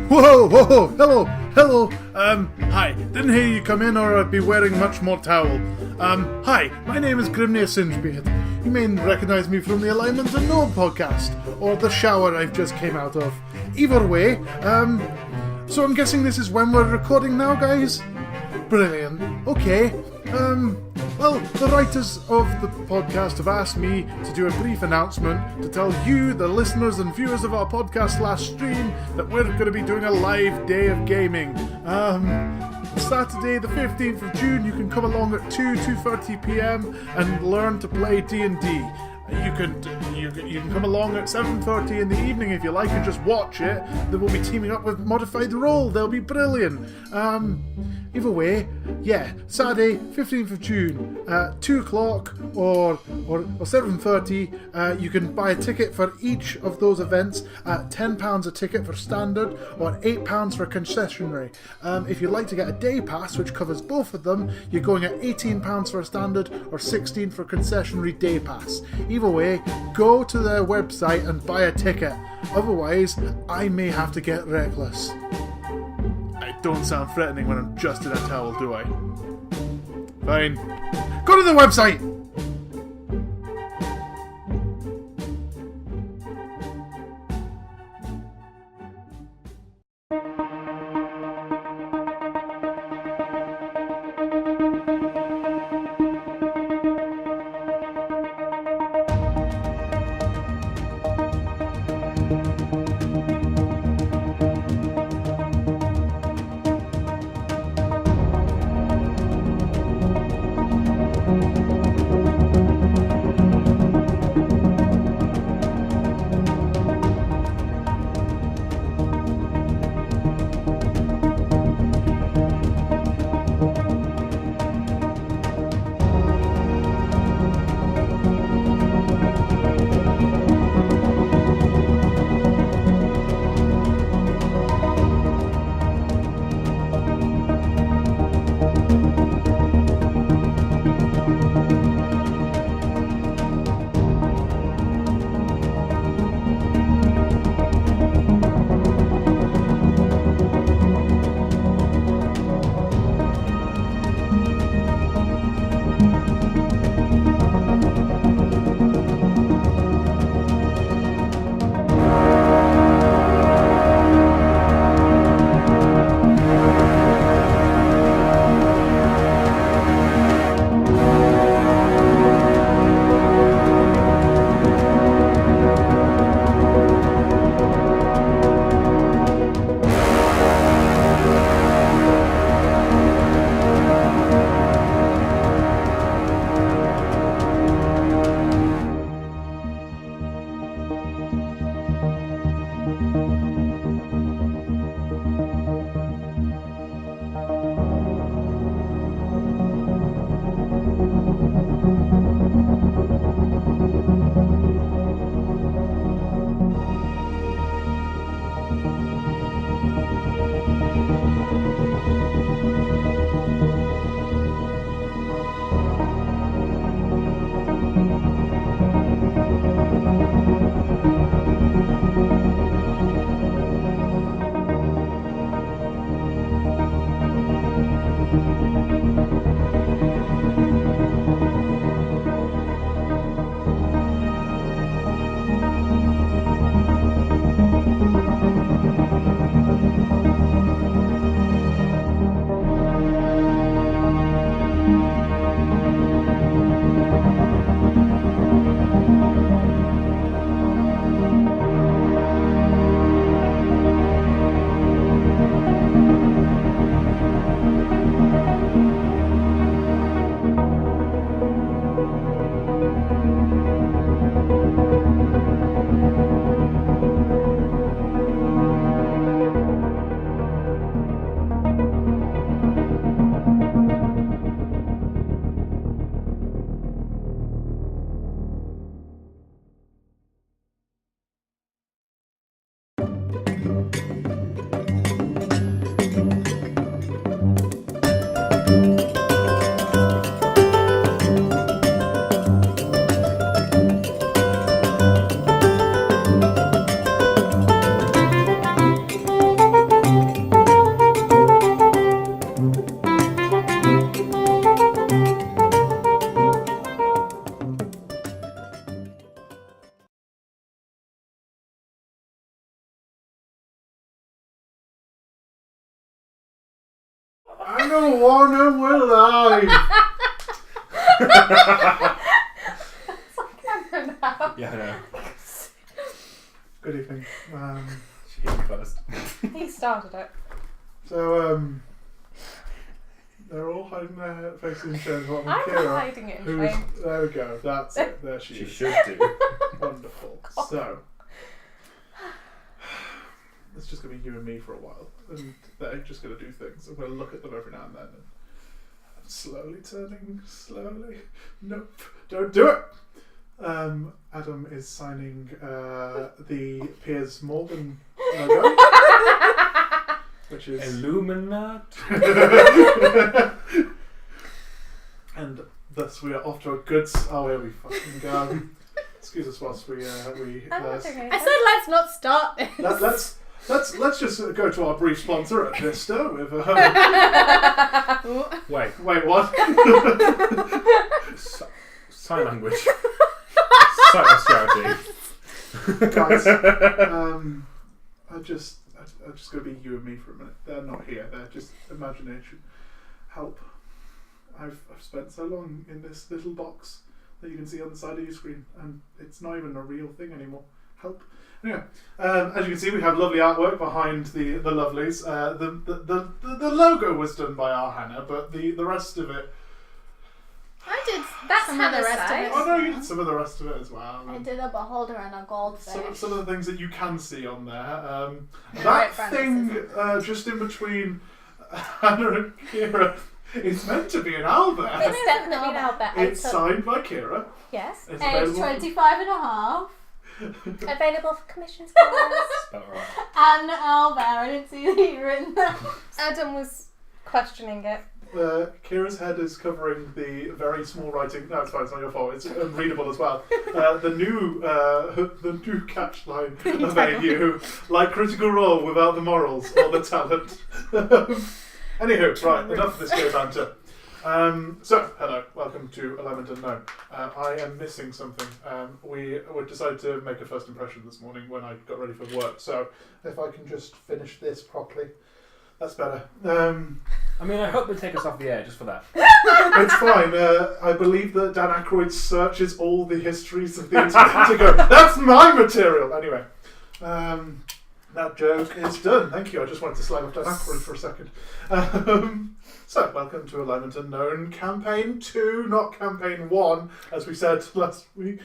Whoa, whoa, hello, hi. Didn't hear you come in or I'd be wearing much more towel. Hi, my name is Grimnir Singebeard. You may recognise me from the Alignment Unknown podcast, or the shower I've just came out of. Either way, so I'm guessing this is when we're recording now, guys? Brilliant. Okay, well, the writers of the podcast have asked me to do a brief announcement to tell you, the listeners and viewers of our podcast last stream, that we're going to be doing a live day of gaming. Saturday the 15th of June, you can come along at 2:30 p.m. and learn to play D&D. You can come along at 7:30 in the evening if you like and just watch it. Then we'll be teaming up with Modified Roll. They'll be brilliant. Either way, yeah, Saturday, 15th of June, 2 o'clock or 7:30. You can buy a ticket for each of those events at £10 a ticket for standard or £8 for concessionary. If you'd like to get a day pass, which covers both of them, you're going at £18 for a standard or £16 for concessionary day pass. Either way, go to their website and buy a ticket. Otherwise, I may have to get reckless. I don't sound threatening when I'm just in a towel, do I? Fine. Go to the website! don't wanna we're live. Yeah, I know. Good evening. She hit me first. He started it. So, they're all hiding their faces in shame. I'm Kyra, hiding it in who's, shame. there we go, that's it, there she She is. should do. Wonderful. So, it's just going to be you and me for a while, and they're just going to do things. I'm going to look at them every now and then, and I'm slowly turning, slowly. Nope, don't do it! Adam is signing the Piers Morgan logo, which is Illuminati. and thus we are off to a good. Oh, here we fucking go. Excuse us whilst we. I said let's not start this. Let's just go to our brief sponsor at Vista with. Wait, What? sign language. Sightless charity. Guys, I just gonna be you and me for a minute. They're not here. They're just imagination. Help! I've spent so long in this little box that you can see on the side of your screen, and it's not even a real thing anymore. Help! Anyway, as you can see, we have lovely artwork behind the lovelies. The logo was done by our Hannah, but the rest of it. I did some of the rest of it. Oh no, you did some of the rest of it as well. I did a beholder and a goldfish. Some of the things that you can see on there. Right, That Francis, thing just in between Hannah and Kyra, it's meant to be an owlbear. It's definitely now that It's signed by Kyra. Yes. It's Age available. 25 and a half. Available for commissions, guys. Spelled right. And Albert. I didn't see that you written that. Adam was questioning it. Kyra's head is covering the very small writing. No, it's fine. It's not your fault. It's unreadable as well. The new catchline of AU, like Critical Role without the morals or the talent. Anywho, right, enough of this gay banter. So, hello, welcome to Element Unknown. I am missing something. We decided to make a first impression this morning when I got ready for work. So, if I can just finish this properly, that's better. I mean, I hope they take us off the air just for that. It's fine. I believe that Dan Aykroyd searches all the histories of the internet to go, that's my material! Anyway, that joke is done. Thank you. I just wanted to slag off Dan Aykroyd for a second. So, welcome to Alignment Unknown Campaign 2, not Campaign 1, as we said last week.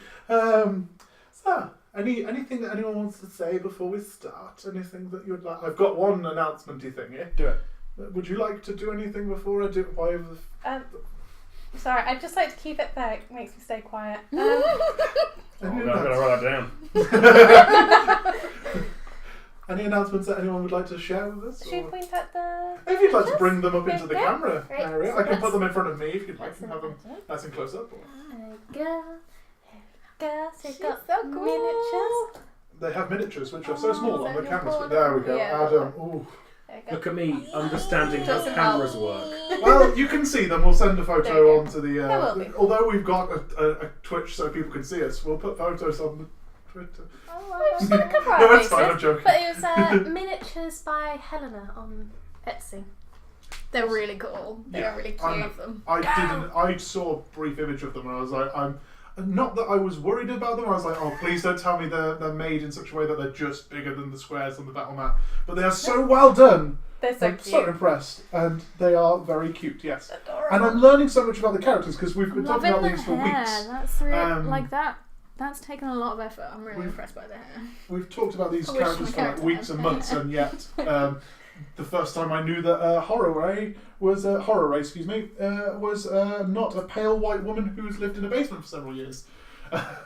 Anything that anyone wants to say before we start? Anything that you'd like? I've got one announcement-y thing here. Do it. Would you like to do anything before I do? Sorry, I'd just like to keep it there. It makes me stay quiet. I'm going to write that down. Any announcements that anyone would like to share with us? Should we point at the... If you'd like to bring them up into the Yeah, camera great. area, So I can put that's- them in front of me if you'd like that's and have them important. nice and close up. Or... Girls, She's got so cool. miniatures. They have miniatures which are so small on the so cameras. cool. There we go, Yeah. Adam. Ooh. There you go. Look at me understanding how Doesn't cameras help. work. Well, you can see them. We'll send a There you photo go. onto the. There will be. Although we've got a Twitch so people can see us, we'll put photos on the Twitter. We've just got a cover art No, it's fine. I'm basis, joking. but it was miniatures by Helena on Etsy. They're really cool. They're Yeah, really cute I'm- of them. I saw a brief image of them and I was like, not that I was worried about them. I was like, oh, please don't tell me they're made in such a way that they're just bigger than the squares on the battle map. But they are so well done. They're so I'm cute. so impressed, and they are very cute. Yes, Adorable. and I'm learning so much about the characters because we've been talking Loving about the these for hair. weeks. That's really, Um, That's taken a lot of effort. I'm really impressed by the hair. We've talked about these I wish characters my for like character weeks had and hair. months, and yet the first time I knew that Hororae was was not a pale white woman who's lived in a basement for several years.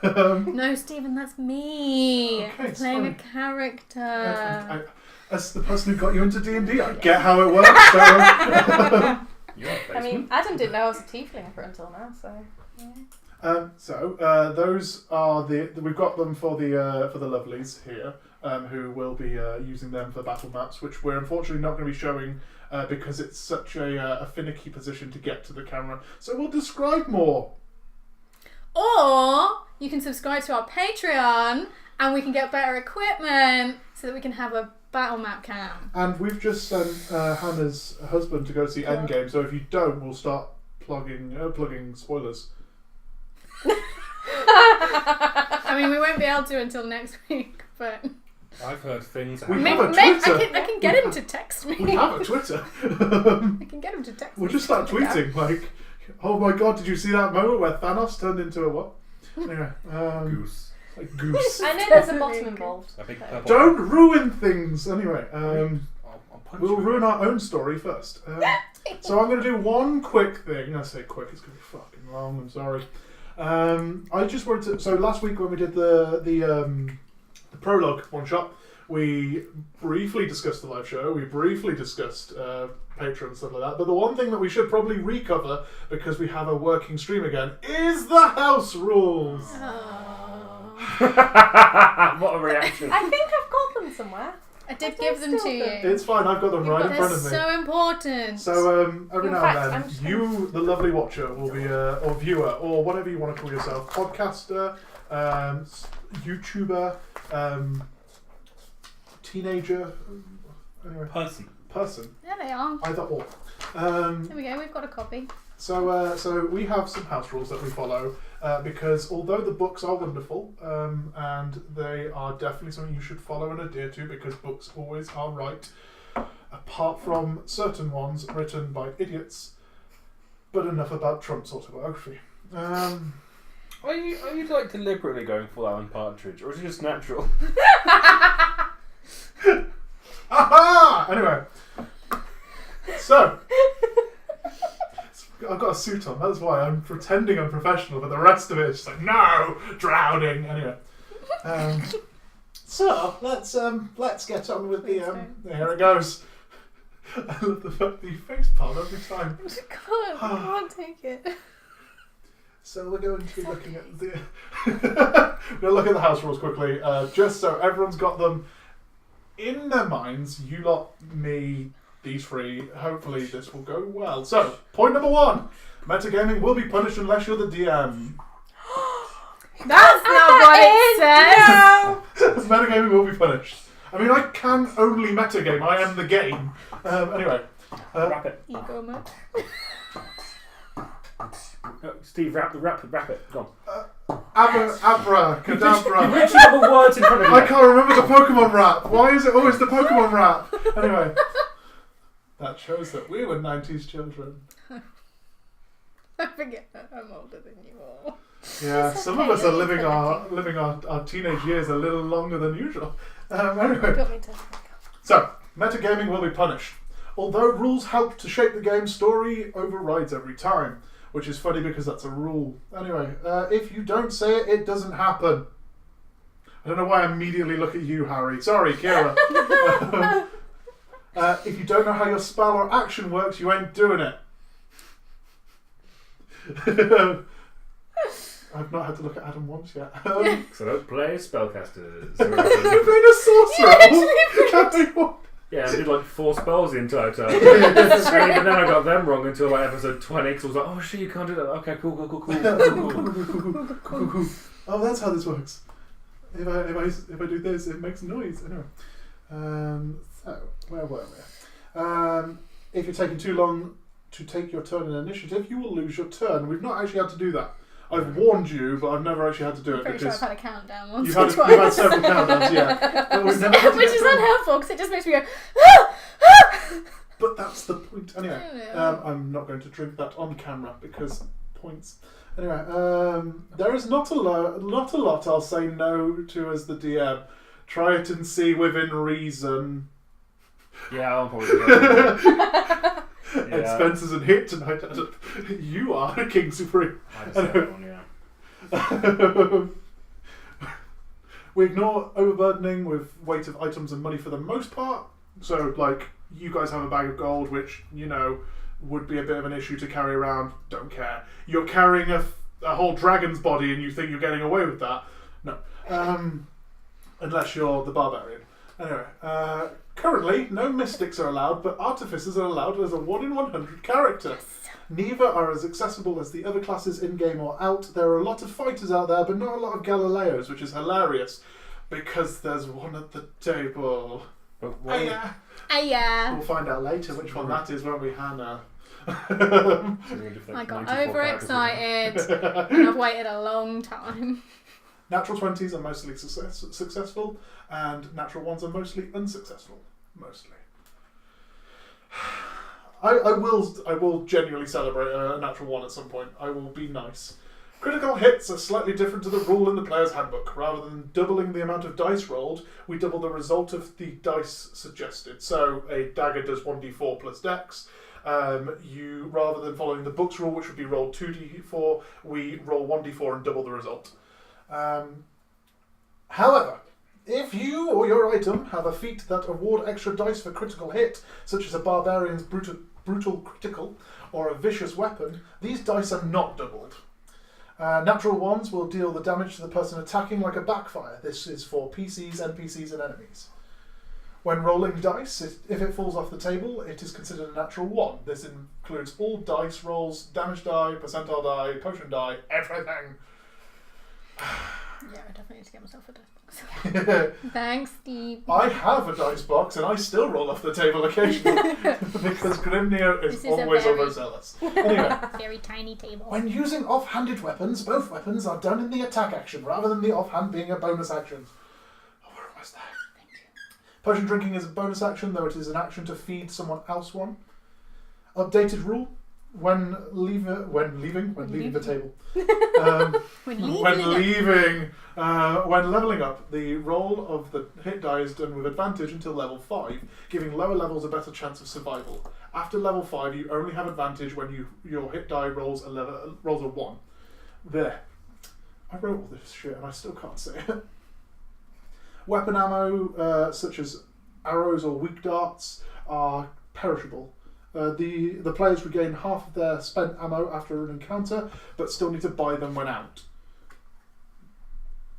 No, Stephen, that's me. Okay, I'm playing a sorry. character. As the person who got you into D&D, I get how it works. So, You're a I mean, basement. Adam didn't know I was a tiefling up until now, so... Yeah. those are we've got them for the lovelies here, who will be using them for battle maps, which we're unfortunately not going to be showing because it's such a finicky position to get to the camera. So we'll describe more. Or you can subscribe to our Patreon and we can get better equipment so that we can have a battle map cam. And we've just sent Hannah's husband to go see Endgame, so if you don't, we'll start plugging spoilers. I mean, we won't be able to until next week, but I've heard things. We maybe, have a Twitter. I can get him to text me. We have a Twitter. I can get him to text me. We'll just start tweeting like, "Oh my god, did you see that moment where Thanos turned into a what?" Anyway, Goose. like goose. I know there's a bottom involved. A big purple. Don't ruin things. Anyway, I'll punch we'll you. ruin our own story first. So I'm going to do one quick thing. I say quick, it's going to be fucking long. I'm sorry. I just wanted to. So last week when we did the prologue one shot, we briefly discussed the live show. We briefly discussed Patreon and stuff like that. But the one thing that we should probably recover, because we have a working stream again, is the house rules. What a reaction. I think I've got them somewhere. I did give them to you. It's fine. I've got them right in front of me. They're so important. So every In now fact, and I'm then, just you, the lovely watcher, will be or viewer, or whatever you want to call yourself, podcaster, YouTuber, teenager, anyway, person, There they are. either or. There we go. We've got a copy. So we have some house rules that we follow because although the books are wonderful and they are definitely something you should follow and adhere to because books always are right, apart from certain ones written by idiots. But enough about Trump's autobiography. Are you like deliberately going full Alan Partridge, or is it just natural? Aha! Anyway, so I've got a suit on. That's why I'm pretending I'm professional, but the rest of it is just like no drowning. Anyway, so let's get on with the Here it goes. I love the fact that you face palm every time. I can't take it. So we're going to be looking at the we're going to look at the house rules quickly, just so everyone's got them in their minds. You lot, me, these three. Hopefully this will go well. So, point number 1. Metagaming will be punished unless you're the DM. That's not what it says. Metagaming will be punished. I mean, I can only metagame. I am the game. Anyway. Wrap it. Ego mode. Steve, wrap it. Go on. Abracadabra. You've literally got the words in front of you. I can't remember the Pokemon rap. Why is it always the Pokemon rap? Anyway. That shows that we were 90s children. I forget that I'm older than you all. Yeah, It's some okay, of us are you're living our teenage years a little longer than usual. Anyway, Got me to. so metagaming will be punished. Although rules help to shape the game, story overrides every time, which is funny because that's a rule. Anyway, if you don't say it, it doesn't happen. I don't know why I immediately look at you, Harry. Sorry, Kyra. If you don't know how your spell or action works, you ain't doing it. I've not had to look at Adam once yet. So don't play spellcasters. I played a sorcerer. Yeah, I did like 4 spells the entire time. And even then I got them wrong until like episode 20 because I was like, oh shit, you can't do that. Okay, cool. Oh, that's how this works. If I do this, it makes noise. Anyway, so where were we? If you're taking too long to take your turn in initiative, you will lose your turn. We've not actually had to do that. I've warned you, but I've never actually had to do it Pretty sure because I've had a countdown once you've or had twice. several countdowns, yeah. But we've never had to Which get is through. unhelpful because it just makes me go, But that's the point. Anyway, Yeah. I'm not going to drink that on camera because points. Anyway, there is not a lot I'll say no to as the DM. Try it and see within reason. Yeah, I'll probably do that. Expenses and hit tonight. You are a king supreme. I just said that one, yeah. We ignore overburdening with weight of items and money for the most part. So, like, you guys have a bag of gold, which, you know, would be a bit of an issue to carry around. Don't care. You're carrying a whole dragon's body and you think you're getting away with that. No. Unless you're the barbarian. Anyway, currently, no mystics are allowed, but artificers are allowed as a 1 in 100 character. Neither are as accessible as the other classes in-game or out. There are a lot of fighters out there, but not a lot of Galileos, which is hilarious, because there's one at the table. But Oh, yeah. Yeah. We'll find out later which one that is, won't we, Hannah? I got overexcited and I've waited a long time. Natural 20s are mostly successful, and natural 1s are mostly unsuccessful. Mostly. I will genuinely celebrate a natural 1 at some point. I will be nice. Critical hits are slightly different to the rule in the player's handbook. Rather than doubling the amount of dice rolled, we double the result of the dice suggested. So a dagger does 1d4 plus dex. Rather than following the book's rule, which would be roll 2d4, we roll 1d4 and double the result. However, if you or your item have a feat that award extra dice for critical hit, such as a barbarian's brutal critical or a vicious weapon, these dice are not doubled. Natural 1s will deal the damage to the person attacking like a backfire. This is for PCs, NPCs and enemies. When rolling dice, if it falls off the table, it is considered a natural 1. This includes all dice rolls, damage die, percentile die, potion die, everything. Yeah, I definitely need to get myself a dice box. Thanks, Steve. I have a dice box and I still roll off the table occasionally because Grimnir is always overzealous. Anyway, very tiny table. when using off-handed weapons, both weapons are done in the attack action rather than the offhand being a bonus action. Oh, we're almost there. Thank you. Potion drinking is a bonus action, though it is an action to feed someone else one. Updated rule: when leaving the table. When leveling up, the roll of the hit die is done with advantage until level 5, giving lower levels a better chance of survival. After level 5, you only have advantage when your hit die rolls a 1. There. I wrote all this shit and I still can't say it. Weapon ammo, such as arrows or weak darts, are perishable. The players regain half of their spent ammo after an encounter, but still need to buy them when out.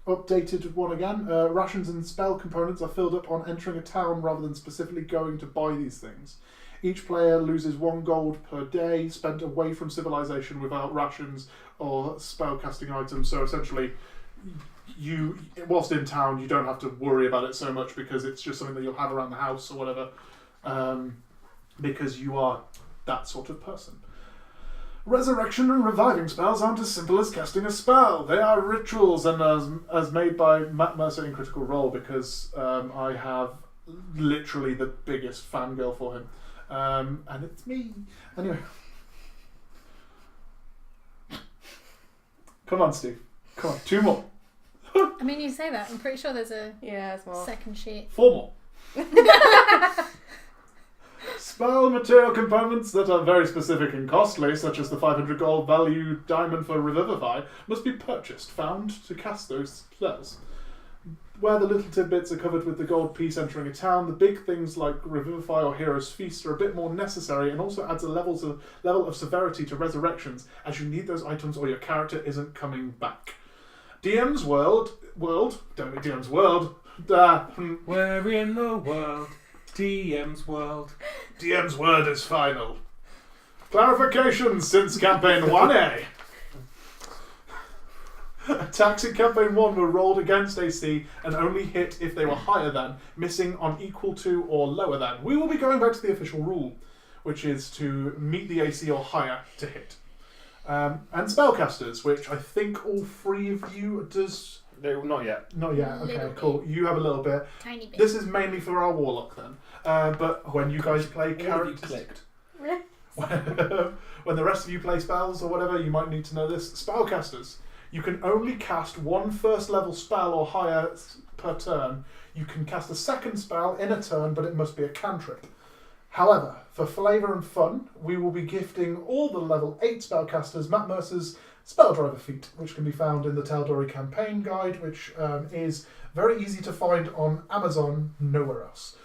Updated one again. Rations and spell components are filled up on entering a town rather than specifically going to buy these things. Each player loses 1 gold per day spent away from civilization without rations or spellcasting items. So essentially, whilst in town, you don't have to worry about it so much because it's just something that you'll have around the house or whatever. Because you are that sort of person. Resurrection and reviving spells aren't as simple as casting a spell. They are rituals and as made by Matt Mercer in Critical Role because I have literally the biggest fangirl for him. And it's me. Anyway. Come on, Steve. Come on, 2 more. I mean, you say that. I'm pretty sure there's a second sheet. 4 more. Spell material components that are very specific and costly, such as the 500 gold value diamond for Revivify, must be purchased, found to cast those spells. Where the little tidbits are covered with the gold piece entering a town, the big things like Revivify or Hero's Feast are a bit more necessary and also adds a level of severity to resurrections, as you need those items or your character isn't coming back. DM's World, don't be DM's World. Where in the world? DM's World. DM's word is final. Clarification since campaign 1A. Attacks in campaign 1 were rolled against AC and only hit if they were higher than, missing on equal to or lower than. We will be going back to the official rule, which is to meet the AC or higher to hit. And spellcasters, which I think all 3 of you does... No, not yet. Not yet, okay, cool. You have a little bit. Tiny bit. This is mainly for our Warlock then. But when you guys play characters... clicked. when the rest of you play spells or whatever, you might need to know this. Spellcasters. You can only cast 1 first level spell or higher per turn. You can cast a second spell in a turn, but it must be a cantrip. However, for flavour and fun, we will be gifting all the level 8 spellcasters Matt Mercer's Spell Driver feat, which can be found in the Tal'Dorei campaign guide, which is very easy to find on Amazon, nowhere else.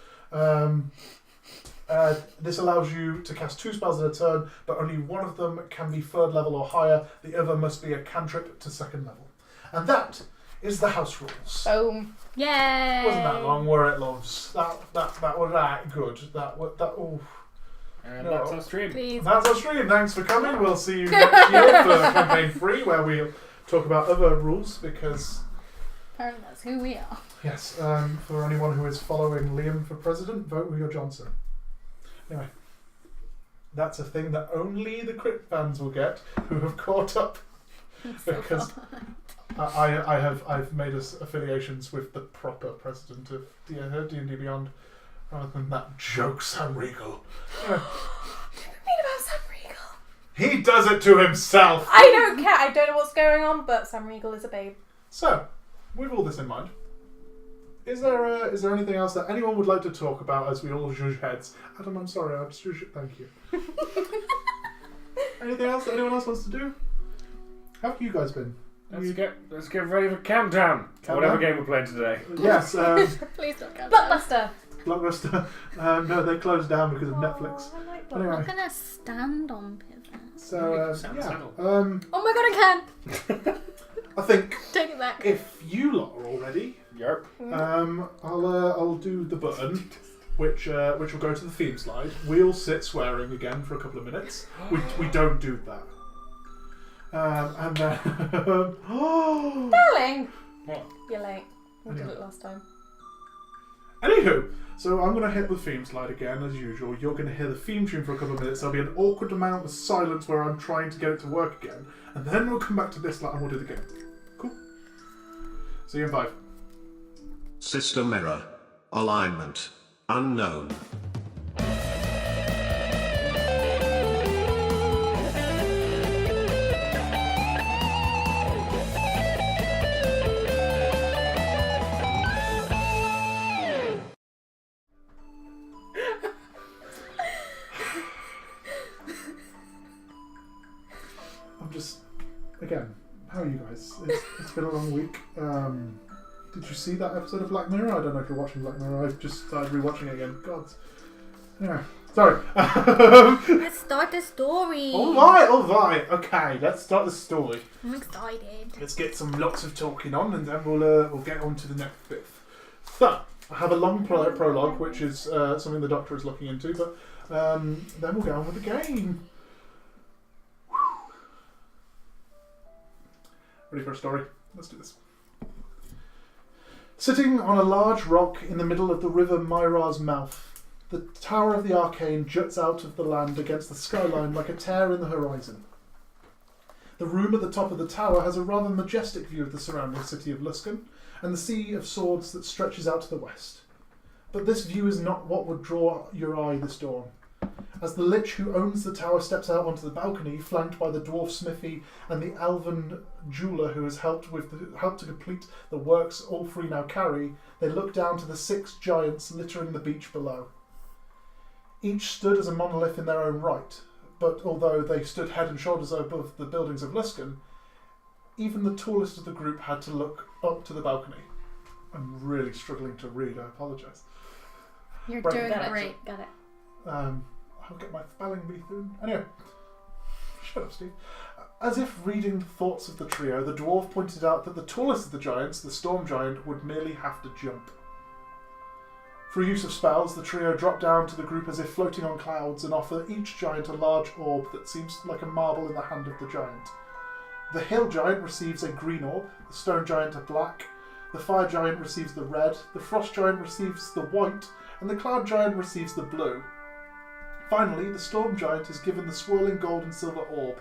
This allows you to cast 2 spells in a turn, but only one of them can be 3rd level or higher. The other must be a cantrip to 2nd level. And that is the house rules. Boom. Yay! Wasn't that long, were it, loves? That was that good. And No. that's our stream. Please. That's our stream. Thanks for coming. We'll see you next year for campaign 3, where we'll talk about other rules because Apparently that's who we are. Yes, for anyone who is following Liam for president, vote with your Johnson. Anyway, that's a thing that only the Crypt fans will get who have caught up. Because I've made us affiliations with the proper president of D&D Beyond, rather than that joke Sam Riegel. What do you mean about Sam Riegel? He does it to himself! I don't care. I don't know what's going on, but Sam Riegel is a babe. So, with all this in mind, is there anything else that anyone would like to talk about as we all zhuzh heads? Adam, I'm sorry, I'm zhuzh. Thank you. Anything else that anyone else wants to do? How have you guys been? Let's get ready for Countdown. Whatever game we're playing today. Yes. Please don't go. Blockbuster. Blockbuster. No, they closed down because of Netflix. I like Anyway. I'm gonna stand on pivot. So, Sounds Oh my god, I can! I think Take it back. if you lot are all ready, Yep. I'll do the button, which will go to the theme slide. We'll sit swearing again for a couple of minutes. We don't do that. And then Darling! What? You're late. We did it last time. Anywho, so I'm going to hit the theme slide again as usual. You're going to hear the theme tune for a couple of minutes. There'll be an awkward amount of silence where I'm trying to get it to work again, and then we'll come back to this and we'll do the game. Cool. See you in 5. System error. Alignment. Unknown. Again, how are you guys? It's been a long week. Did you see that episode of Black Mirror? I don't know if you're watching Black Mirror. I've just started rewatching it again. God. Yeah. Sorry. Let's start the story. All right. Okay, let's start the story. I'm excited. Let's get some lots of talking on, and then we'll get on to the next bit. So, I have a long prologue, which is something the Doctor is looking into, but then we'll get on with the game. Ready for a story? Let's do this. Sitting on a large rock in the middle of the river Myra's mouth, the Tower of the Arcane juts out of the land against the skyline like a tear in the horizon. The room at the top of the tower has a rather majestic view of the surrounding city of Luskan and the Sea of Swords that stretches out to the west. But this view is not what would draw your eye this dawn. As the Lich who owns the tower steps out onto the balcony, flanked by the dwarf Smithy and the elven jeweller who has helped to complete the works all three now carry, they look down to the 6 giants littering the beach below. Each stood as a monolith in their own right, but although they stood head and shoulders above the buildings of Luskan, even the tallest of the group had to look up to the balcony. I'm really struggling to read, I apologise. You're Right. doing Got it. great. Got it. I'll get my spelling bee soon. Anyway, shut up, Steve. As if reading the thoughts of the trio, the dwarf pointed out that the tallest of the giants, the storm giant, would merely have to jump. Through use of spells, the trio drop down to the group as if floating on clouds and offer each giant a large orb that seems like a marble in the hand of the giant. The hill giant receives a green orb, the stone giant a black, the fire giant receives the red, the frost giant receives the white, and the cloud giant receives the blue. Finally, the storm giant is given the swirling gold and silver orb.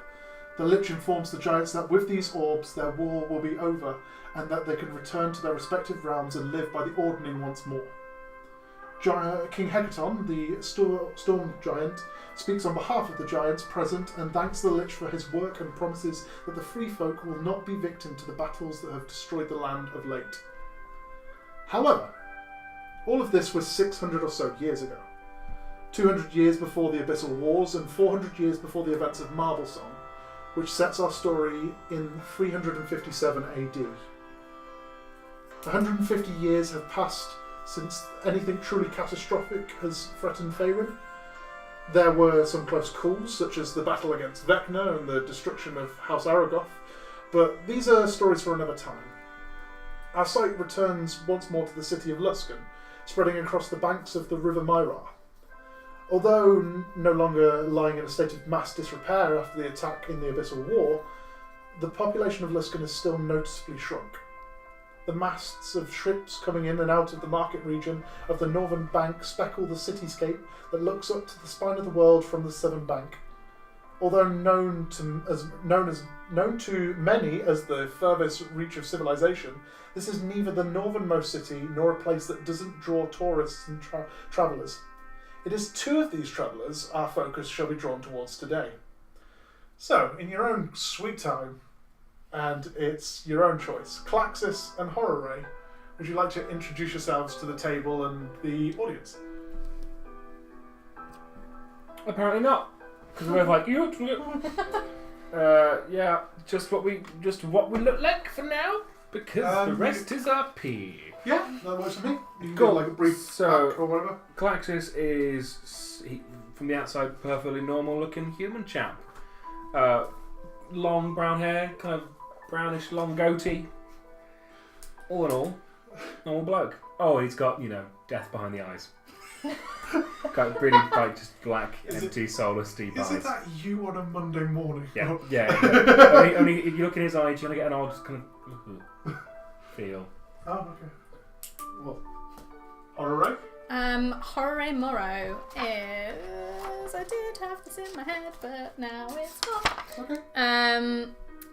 The Lich informs the giants that with these orbs their war will be over and that they can return to their respective realms and live by the ordning once more. King Hecaton, the storm giant, speaks on behalf of the giants present and thanks the Lich for his work and promises that the free folk will not be victim to the battles that have destroyed the land of late. However, all of this was 600 or so years ago. 200 years before the Abyssal Wars and 400 years before the events of Marblesong, which sets our story in 357 AD. 150 years have passed since anything truly catastrophic has threatened Faerun. There were some close calls, such as the battle against Vecna and the destruction of House Aragoth, but these are stories for another time. Our sight returns once more to the city of Luskan, spreading across the banks of the River Myra. Although no longer lying in a state of mass disrepair after the attack in the Abyssal War, the population of Luskan has still noticeably shrunk. The masts of ships coming in and out of the market region of the northern bank speckle the cityscape that looks up to the spine of the world from the southern bank. Although known to many as the furthest reach of civilization, this is neither the northernmost city nor a place that doesn't draw tourists and travellers. It is two of these travellers our focus shall be drawn towards today. So, in your own sweet time, and it's your own choice, Klaxis and Hororae, would you like to introduce yourselves to the table and the audience? Apparently not, because we're like you. Yeah, just what we look like for now, because the rest is up here. Yeah, that works for me. You can Cool. do like a brief So- back or whatever. Klaxis is from the outside perfectly normal looking human chap. Long brown hair, kind of brownish long goatee. All in all, normal bloke. Oh, he's got, death behind the eyes. Got really just black, empty, soulless, deep eyes. Is it that you on a Monday morning? Yeah, yeah. only if you look in his eyes, you're gonna get an odd kind of feel. Oh, okay. Well, Hororae? Hororae Moro is... I did have this in my head, but now it's not. Okay.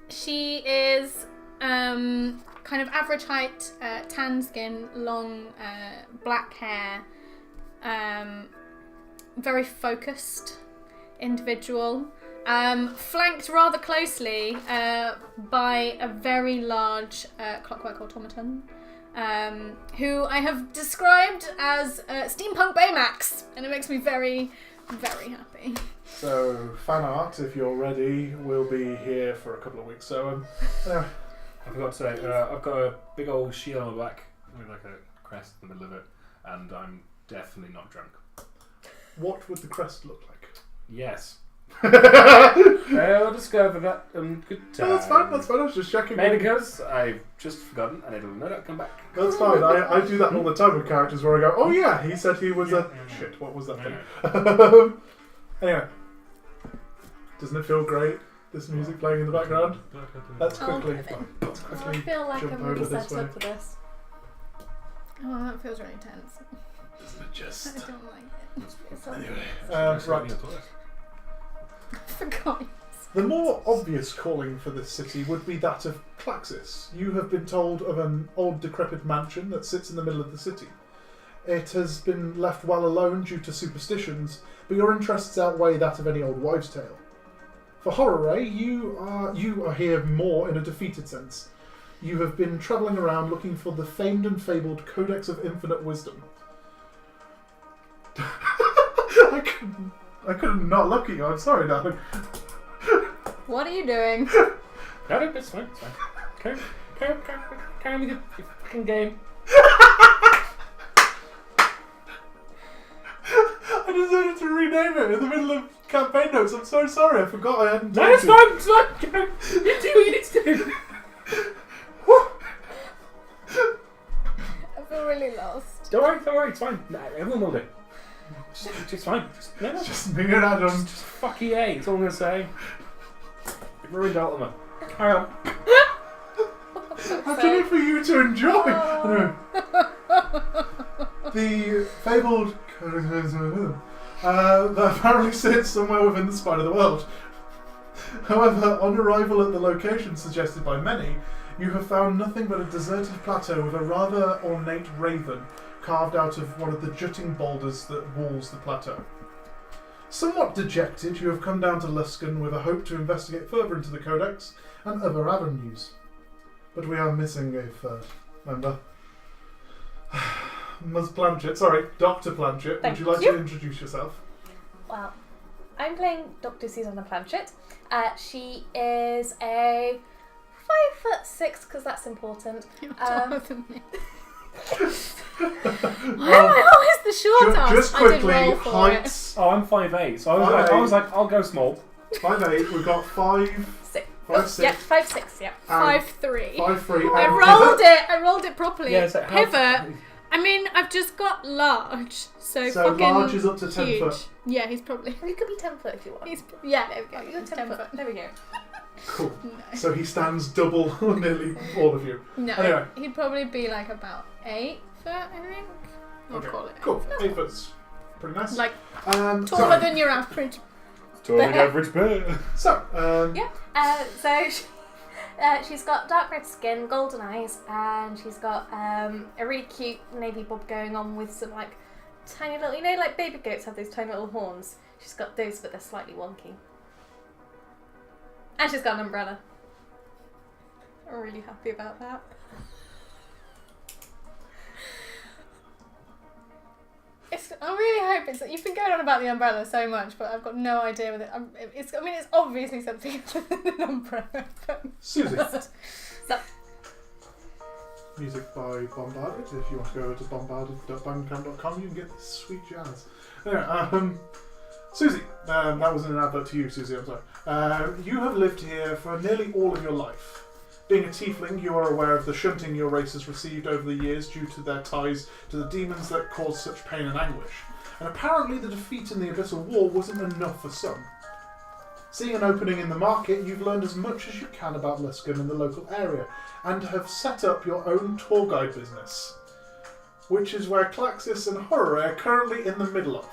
She is kind of average height, tan skin, long black hair, very focused individual, flanked rather closely by a very large clockwork automaton, who I have described as Steampunk Baymax, and it makes me very, very happy. So, fan art, if you're ready, will be here for a couple of weeks. So, I forgot to say, I've got a big old shield on my back with like a crest in the middle of it, and I'm definitely not drunk. what would the crest look like? Yes. I'll discover that good time. No, that's fine. I was just checking. Maybe because I've just forgotten and it'll no doubt come back. That's fine. I do that all the time with characters where I go, oh yeah, he said he was shit, what was that thing? Anyway. Doesn't it feel great? This music playing in the background? Let's quickly I feel like jump I'm really over set this way. up for this. Oh, that feels really tense. Isn't it I just... don't like it. It's all- Right. For God's The more obvious calling for this city would be that of Klaxis. You have been told of an old decrepit mansion that sits in the middle of the city. It has been left well alone due to superstitions, but your interests outweigh that of any old wives' tale. For Hororae, you are here more in a defeated sense. You have been travelling around looking for the famed and fabled Codex of Infinite Wisdom. I couldn't not look at you. I'm sorry, darling. What are you doing? No, it's fine. It's fine. Carry on with your fucking game. I decided to rename it in the middle of campaign notes. I'm so sorry. I forgot I hadn't. No, it's fine. It's fine. You do what you need to do. I feel really lost. Don't worry. It's fine. No, everyone will do. It's fine. Just me and Adam. Just fuck EA. That's all I'm gonna say. You've ruined Ultima. Carry on. I did it for you to enjoy. Anyway. The fabled that apparently sits somewhere within the spine of the world. However, on arrival at the location suggested by many, you have found nothing but a deserted plateau with a rather ornate raven carved out of one of the jutting boulders that walls the plateau. Somewhat dejected, you have come down to Luskan with a hope to investigate further into the Codex and other avenues. But we are missing a third member. Ms. Planchett, sorry, Dr. Planchett, would you like to introduce yourself? Well, I'm playing Dr. Susanna Planchett. She is a 5'6", because that's important. You're taller than me. Why am I always the short ass? Just quickly, I did roll for heights. Oh, I'm 5'8", so I was like, I'll go small. 5'8", we've got 5'6". 5'6". Yeah, 5'6", yeah. 5'3". 5'3". I rolled it properly. Yeah, so Pivot. I mean, I've just got large, so fucking large is up to 10 huge. foot. Yeah, he's probably. You could be 10 foot if you want. Yeah, there we go. You're 10 foot. There we go. Cool. So he stands double on nearly all of you. No, Anyway. he'd probably be like about 8 foot, I think. We'll call it 8 Cool. foot. 8 foot's pretty nice. Like so, taller than your average. Taller than average bear. So, She's got dark red skin, golden eyes, and she's got a really cute navy bob going on with some like tiny little, you know, like baby goats have those tiny little horns. She's got those, but they're slightly wonky. And she's got an umbrella. I'm really happy about that. I really hope it's. You've been going on about the umbrella so much, but I've got no idea with it. It's obviously something other than an umbrella. Suzy. So, Music by Bombarded. If you want to go to bombarded.bandcamp.com, you can get this sweet jazz. Anyway, Suzy, that wasn't an advert to you, Suzy, I'm sorry. You have lived here for nearly all of your life. Being a tiefling, you are aware of the shunting your race has received over the years due to their ties to the demons that cause such pain and anguish. And apparently the defeat in the Abyssal War wasn't enough for some. Seeing an opening in the market, you've learned as much as you can about Luskan and the local area, and have set up your own tour guide business, which is where Klaxis and Hororae are currently in the middle of.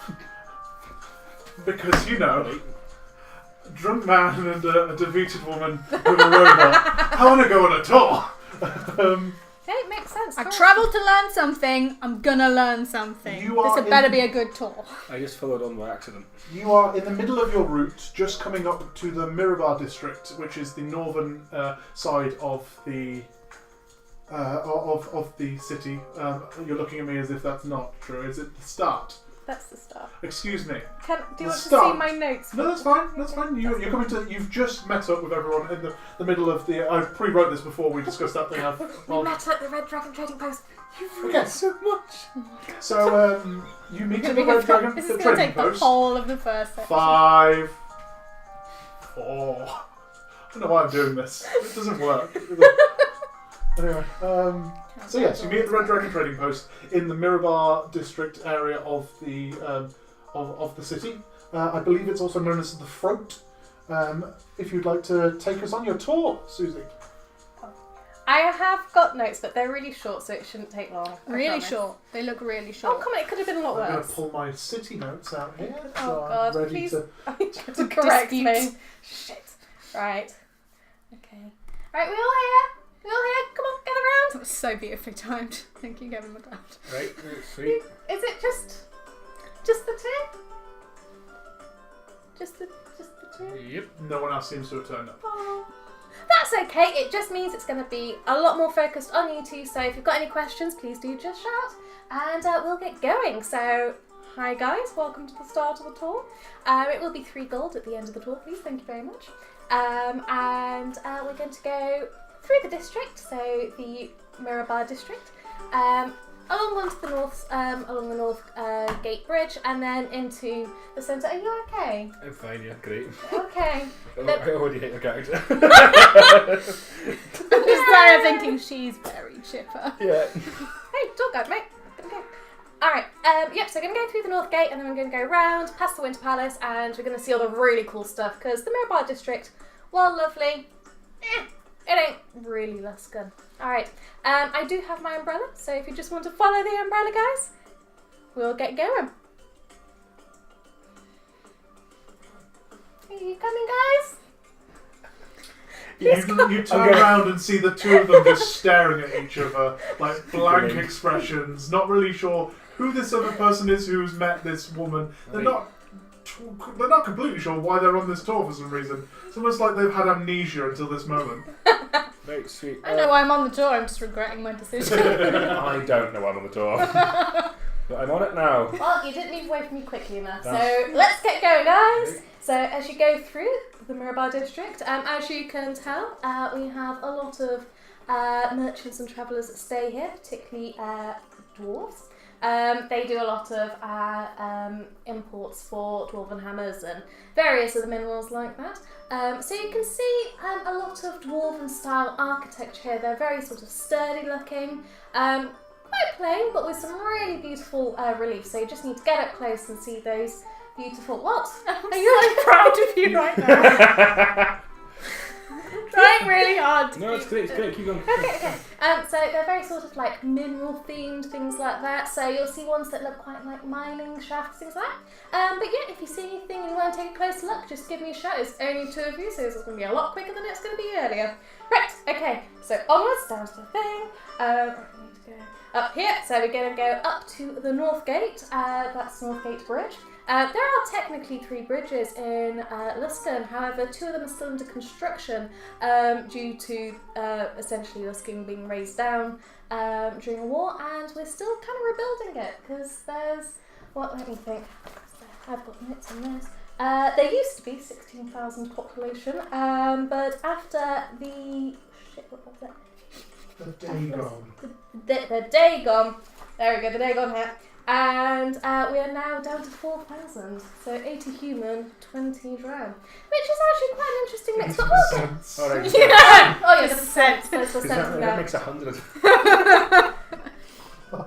Because, you know, a drunk man and a defeated woman with a robot. I want to go on a tour. yeah, it makes sense. I Cool. travelled to learn something. I'm gonna learn something. This had better be a good tour. I just followed on by accident. You are in the middle of your route, just coming up to the Mirabar district, which is the northern side of the of the city. You're looking at me as if that's not true. Is it the start? That's the start. Excuse me. Do you The want to start. see my notes? No, that's fine. That's fine. You're coming to. You've just met up with everyone in the middle of the. I pre-wrote this before we discussed that thing. We met at the Red Dragon Trading Post. You've Okay. read so much. So you meet at the Red Dragon This the is going to trading take the post. whole of the first section. 5, 4. I don't know why I'm doing this. It doesn't work. Anyway, so yes, you meet at the Red Dragon Trading Post in the Mirabar district area of the of the city. I believe it's also known as the Front. If you'd like to take us on your tour, Suzy. I have got notes, but they're really short, so it shouldn't take long. I Really promise. short. They look really Oh, short. come on, it could have been a lot I'm going worse. to pull my city notes out here. Oh, so I'm God, ready please. to. I need you to correct me. Dispute. Shit. Right. Okay. Right, we all here? We all here? Come on, gather round. That was so beautifully timed. Thank you, Gavin McLeod. Right, sweet. Is it just the two? Just the two? Yep. No one else seems to have turned up. Oh. That's okay. It just means it's going to be a lot more focused on you two. So if you've got any questions, please do just shout, and we'll get going. So, hi guys, welcome to the start of the tour. It will be 3 gold at the end of the tour, please. Thank you very much. And we're going to go through the district, so the Mirabar district, along one to the north, along the north gate bridge, and then into the centre. Are you okay? I'm fine, yeah, great. Okay. I already hate your character. I'm just there thinking she's very chipper. Yeah. Hey, tour guide, mate. Gonna go. Alright, yep, so we're going to go through the north gate, and then we're going to go round, past the Winter Palace, and we're going to see all the really cool stuff, because the Mirabar district, while lovely, it ain't really Luskan. Alright, I do have my umbrella, so if you just want to follow the umbrella, guys, we'll get going. Are you coming, guys? You turn around and see the two of them just staring at each other, like blank expressions, not really sure who this other person is who's met this woman. They're not completely sure why they're on this tour for some reason. It's almost like they've had amnesia until this moment. Right, sweet. I know why I'm on the tour, I'm just regretting my decision. I don't know I'm on the tour. But I'm on it now. Well, you didn't move away from me quickly enough, so That's- let's get going, guys. So as you go through the Mirabar district, as you can tell, we have a lot of merchants and travellers that stay here, particularly dwarves. They do a lot of imports for dwarven hammers and various other minerals like that. So you can see a lot of dwarven style architecture here. They're very sort of sturdy looking, quite plain, but with some really beautiful relief. So you just need to get up close and see those beautiful. What? I'm so proud of you right now. Trying really hard. No, it's great. Keep going. Okay. So they're very sort of like mineral themed, things like that. So you'll see ones that look quite like mining shafts, things like that. But yeah, if you see anything and you want to take a closer look, just give me a shout. It's only 2 of you, so this is going to be a lot quicker than it's going to be earlier. Right, okay, so onwards, down to the thing. We need to go up here. So we're going to go up to the North Gate. That's North Gate Bridge. There are technically 3 bridges in Luskan, however 2 of them are still under construction due to essentially Luskan being razed down during a war, and we're still kind of rebuilding it because there's, let me think, I've got notes on this. There used to be 16,000 population, but after the, what was it? The Dagon. The Dagon. There we go, the Dagon here. And we are now down to 4,000. So 80 human, 20 drow. Which is actually quite an interesting mix. But also, All right. yeah. Oh yeah, the Percent. There's the percent. That makes 100.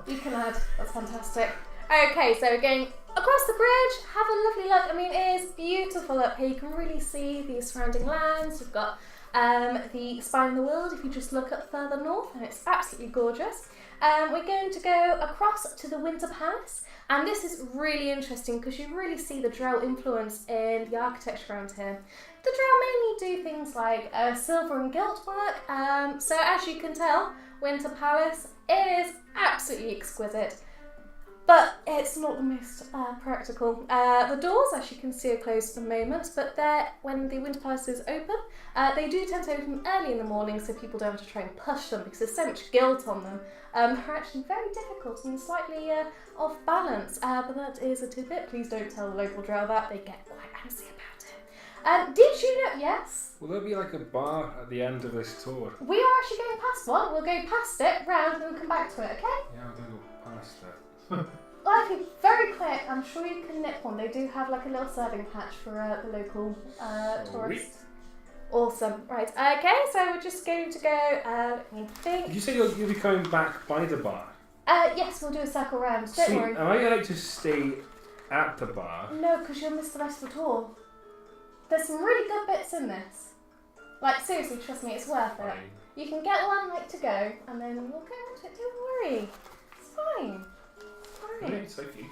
You can add. That's fantastic. Okay, so we're going across the bridge. Have a lovely look. I mean, it is beautiful up here. You can really see the surrounding lands. You've got the Spine of the World if you just look up further north, and it's absolutely gorgeous. We're going to go across to the Winter Palace, and this is really interesting because you really see the Drow influence in the architecture around here. The Drow mainly do things like silver and gilt work, so as you can tell, Winter Palace is absolutely exquisite. But it's not the most practical. The doors, as you can see, are closed at the moment, but when the Winter Palace is open, they do tend to open early in the morning, so people don't have to try and push them because there's so much gilt on them. They're actually very difficult and slightly off balance, but that is a tidbit. Please don't tell the local drow that, they get quite antsy about it. Did you know? Yes? Will there be like a bar at the end of this tour? We are actually going past one. We'll go past it, round, and come back to it, okay? Yeah, we'll go past it. Well, if you're very quick, I'm sure you can nip one. They do have like a little serving patch for the local tourists. Awesome. Right, okay, so we're just going to go, let me think. Did you say you'll be coming back by the bar? Yes, we'll do a circle round. Don't worry. Am I going to stay at the bar? No, because you'll miss the rest of the tour. There's some really good bits in this. Like, seriously, trust me, it's worth it. Fine. You can get one like to go, and then we'll go on to it. Don't worry. It's fine. Okay, so if you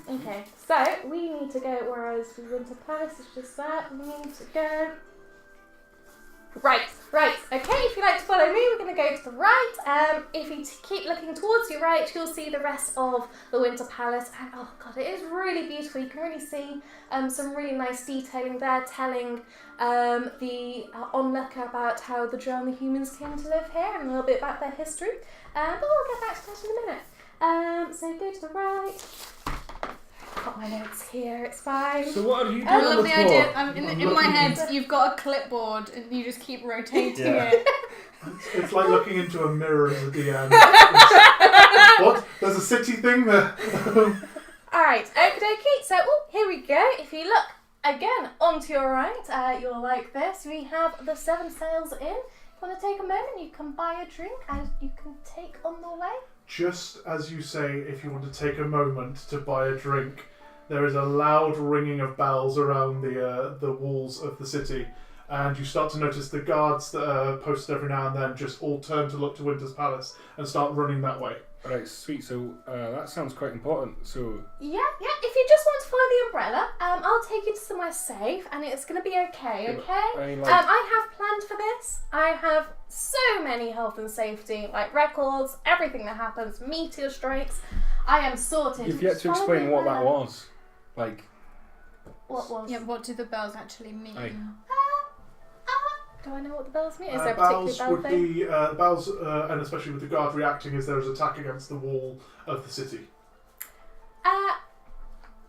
Okay, so we need to go, whereas the Winter Palace is just that, we need to go... Right, okay, if you'd like to follow me, we're going to go to the right. If you keep looking towards your right, you'll see the rest of the Winter Palace, and oh god, it is really beautiful. You can really see some really nice detailing there, telling the onlooker about how the Drow and the humans came to live here, and a little bit about their history, but we'll get back to that in a minute. So go to the right. I've got my notes here, it's fine. So what are you doing I on love the the tour? idea. In my head, you've got a clipboard and you just keep rotating it. It's like looking into a mirror at the DM. What? There's a city thing there. Alright, okie dokie. So, here we go. If you look again onto your right, you'll like this. We have the 7 Sails Inn. If you want to take a moment, you can buy a drink and you can take on the way. Just as you say, if you want to take a moment to buy a drink, there is a loud ringing of bells around the walls of the city, and you start to notice the guards that are posted every now and then just all turn to look to Winter's Palace and start running that way. Right, sweet. So that sounds quite important. So Yeah. If you just want to follow the umbrella, I'll take you to somewhere safe, and it's going to be okay. I mean, like- I have planned for this. I have so many health and safety, like records, everything that happens, meteor strikes. I am sorted. you've yet to Follow explain the what that umbrella. was. Like, What was? Yeah, what do the bells actually mean? Like- Do I know what the bells mean? Is there a particular Bells bell would thing? be bells, and especially with the guard reacting as there is attack against the wall of the city,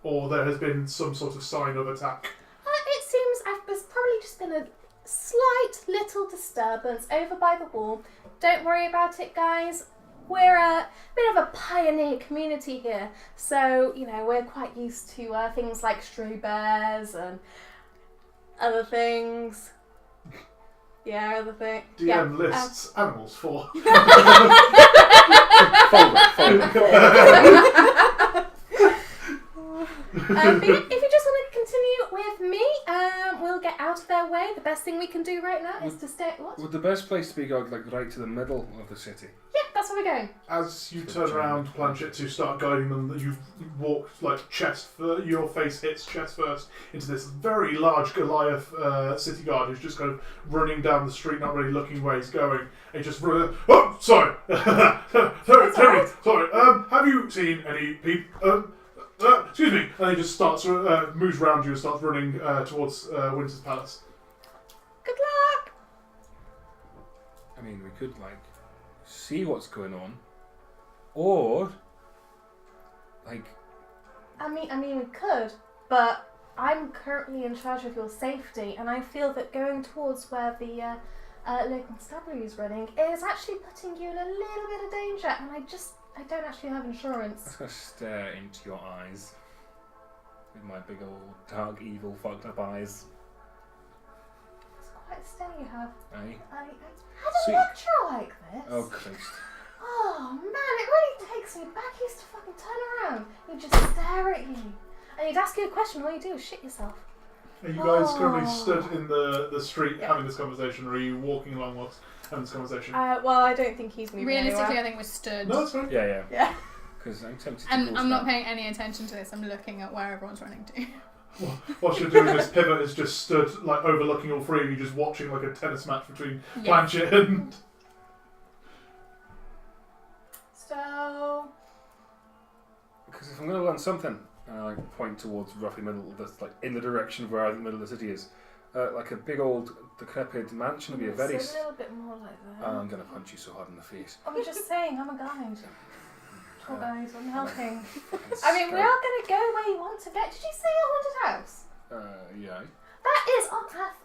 or there has been some sort of sign of attack. It seems there's probably just been a slight little disturbance over by the wall. Don't worry about it, guys. We're a bit of a pioneer community here, so we're quite used to things like stray bears and other things. Yeah, other thing. DM lists animals for. But if you just want to continue with me, we'll get out of their way. The best thing we can do right now is to stay. What? Would the best place to be go like right to the middle of the city? Yeah, that's where we're going. As you turn around, Planchett, to start guiding them, you've walked like your face hits chest first into this very large Goliath city guard who's just kind of running down the street, not really looking where he's going. And he just oh, sorry, sorry. Have you seen any people? Excuse me. And he just starts moves around you and starts running towards Winter's Palace. Good luck. I mean, we could like see what's going on, or like. I mean, we could, but I'm currently in charge of your safety, and I feel that going towards where the local constabulary is running is actually putting you in a little bit of danger, and I don't actually have insurance. I'm just gonna stare into your eyes with my big old dark, evil, fucked up eyes. It's quite a stare you have. Eh? I had a lecture like this. Oh Christ! Oh man, it really takes me back. He used to fucking turn around. He'd just stare at you, and he'd ask you a question. All you do is shit yourself. Are you guys currently stood in the street having this conversation, or are you walking along whilst having this conversation? Well, I don't think he's moving Realistically, anywhere. I think we're stood. No, that's fine. Yeah. Because I'm tempted to. And I'm not paying any attention to this. I'm looking at where everyone's running to. What you're doing is Pivot is just stood like overlooking all three of you, just watching like a tennis match between Planchett and. So. Because if I'm going to learn something, and I point towards roughly middle, that's like in the direction of where I think the middle of the city is, like a big old decrepit mansion would be a very. A little bit more like that. I'm going to punch you so hard in the face. I'm just saying, I'm a guide. Poor guys, I'm helping. I mean, we are going to go where you want to go. Did you say a haunted house? Yeah. That is on path.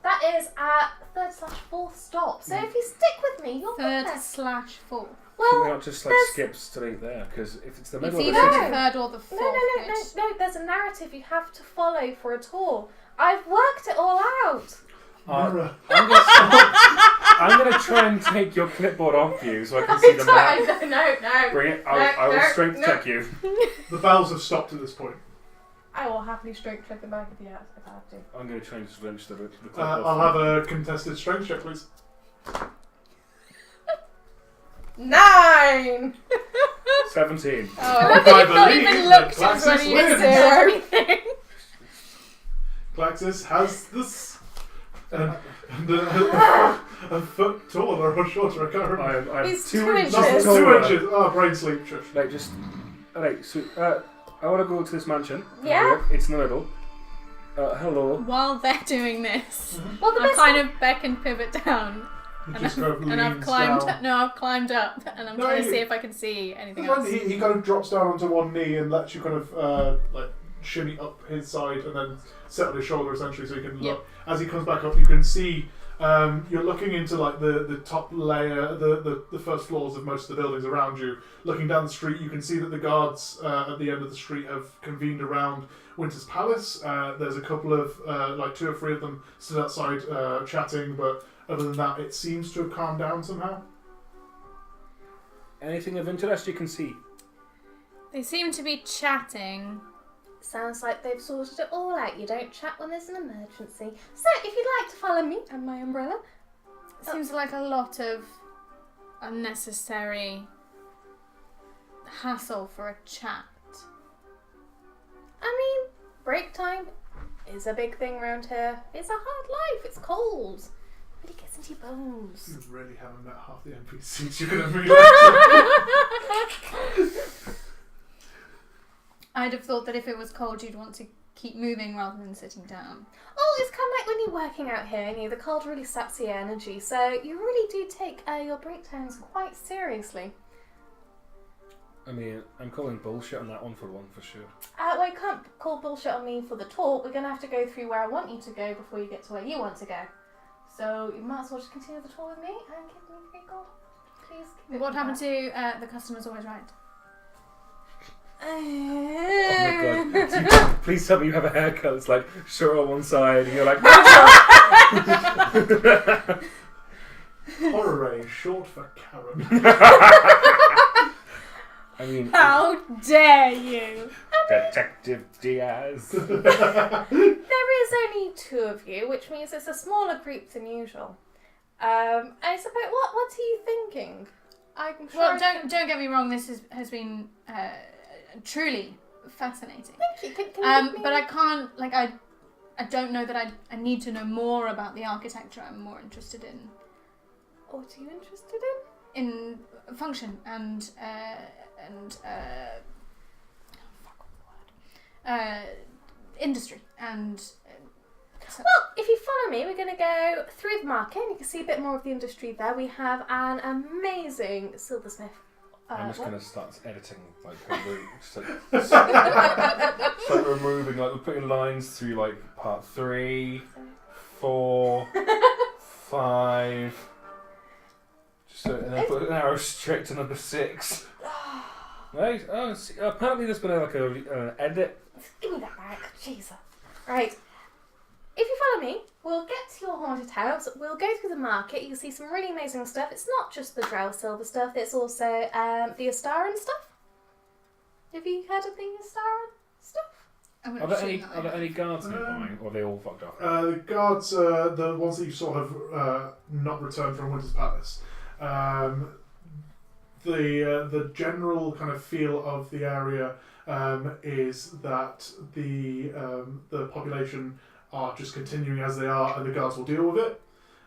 That is at 3rd/4th stop. So if you stick with me, you'll get there. 3rd/4th. Can we not just like skip straight there? Because if it's the middle It's of either the the city. 3rd or the 4th. No. There's a narrative you have to follow for a tour. I've worked it all out. I'm going to try and take your clipboard off you so I can see the map. No. Bring it. I will strength check you. The bells have stopped at this point. I will happily straight click the back if I have to. I'm going to try and just wrench the clipboard. I'll have a contested strength check, please. 9! 17. Oh, I think you've not even looked at Klaxis when you wins. said everything. Klaxis has this. And a foot taller or shorter, I can't remember. I'm He's 2 2 inches inches. That's 2 taller. inches. Oh, brain sleep. Shush. Right, just. Alright, so I want to go to this mansion. Yeah? It's in the middle. Hello. While they're doing this, Well, the I best kind of beckon Pivot down. He And, just kind of and I've leans climbed. down. No, I've climbed up, and I'm No, trying to you- see if I can see anything It's else. fine. He kind of drops down onto one knee and lets you kind of like shimmy up his side and then set on his shoulder essentially so you can look. As he comes back up, you can see you're looking into like the top layer, the first floors of most of the buildings around you. Looking down the street, you can see that the guards at the end of the street have convened around Winter's Palace. There's a couple of like 2 or 3 of them stood outside chatting, but other than that, it seems to have calmed down somehow. Anything of interest you can see? They seem to be chatting. Sounds like they've sorted it all out. You don't chat when there's an emergency. So, if you'd like to follow me and my umbrella. Seems like a lot of unnecessary hassle for a chat. I mean, break time is a big thing around here. It's a hard life. It's cold. It really gets into your bones. You really haven't met half the NPCs you're going to meet. I'd have thought that if it was cold, you'd want to keep moving rather than sitting down. Oh, it's kind of like when you're working out here, the cold really saps your energy, so you really do take your break times quite seriously. I mean, I'm calling bullshit on that one for sure. Well, you can't call bullshit on me for the talk. We're going to have to go through where I want you to go before you get to where you want to go. So you might as well just continue the tour with me and give me 3 gold. Please give it What me happened back. to the customer's always right? Oh my god. Please tell me you have a haircut that's like short on one side and you're like Hororae, short for Karen. I mean, How dare you? Detective Diaz. There is only 2 of you, which means it's a smaller group than usual. I suppose. What are you thinking? I'm sure. Well, don't get me wrong. This has been truly fascinating. Thank you. Can you give me... But I can't I don't know that I need to know more about the architecture. I'm more interested in What are you interested in function and industry and. Well, if you follow me, we're going to go through the market and you can see a bit more of the industry there. We have an amazing silversmith. I'm just what? going to start editing, start removing, we're putting lines through, part 3, 4, 5, and then put an arrow straight to number 6. Right? Oh, see, apparently there's been an edit. Give me that back. Jesus. Right. If you follow me, we'll get to your haunted house. We'll go through the market. You can see some really amazing stuff. It's not just the Drow silver stuff. It's also the Astaran stuff. Have you heard of the Astaran stuff? Are there any guards nearby, or are they all fucked off? The guards, the ones that you saw have not returned from Winter's Palace. The general kind of feel of the area is that the population are just continuing as they are, and the guards will deal with it.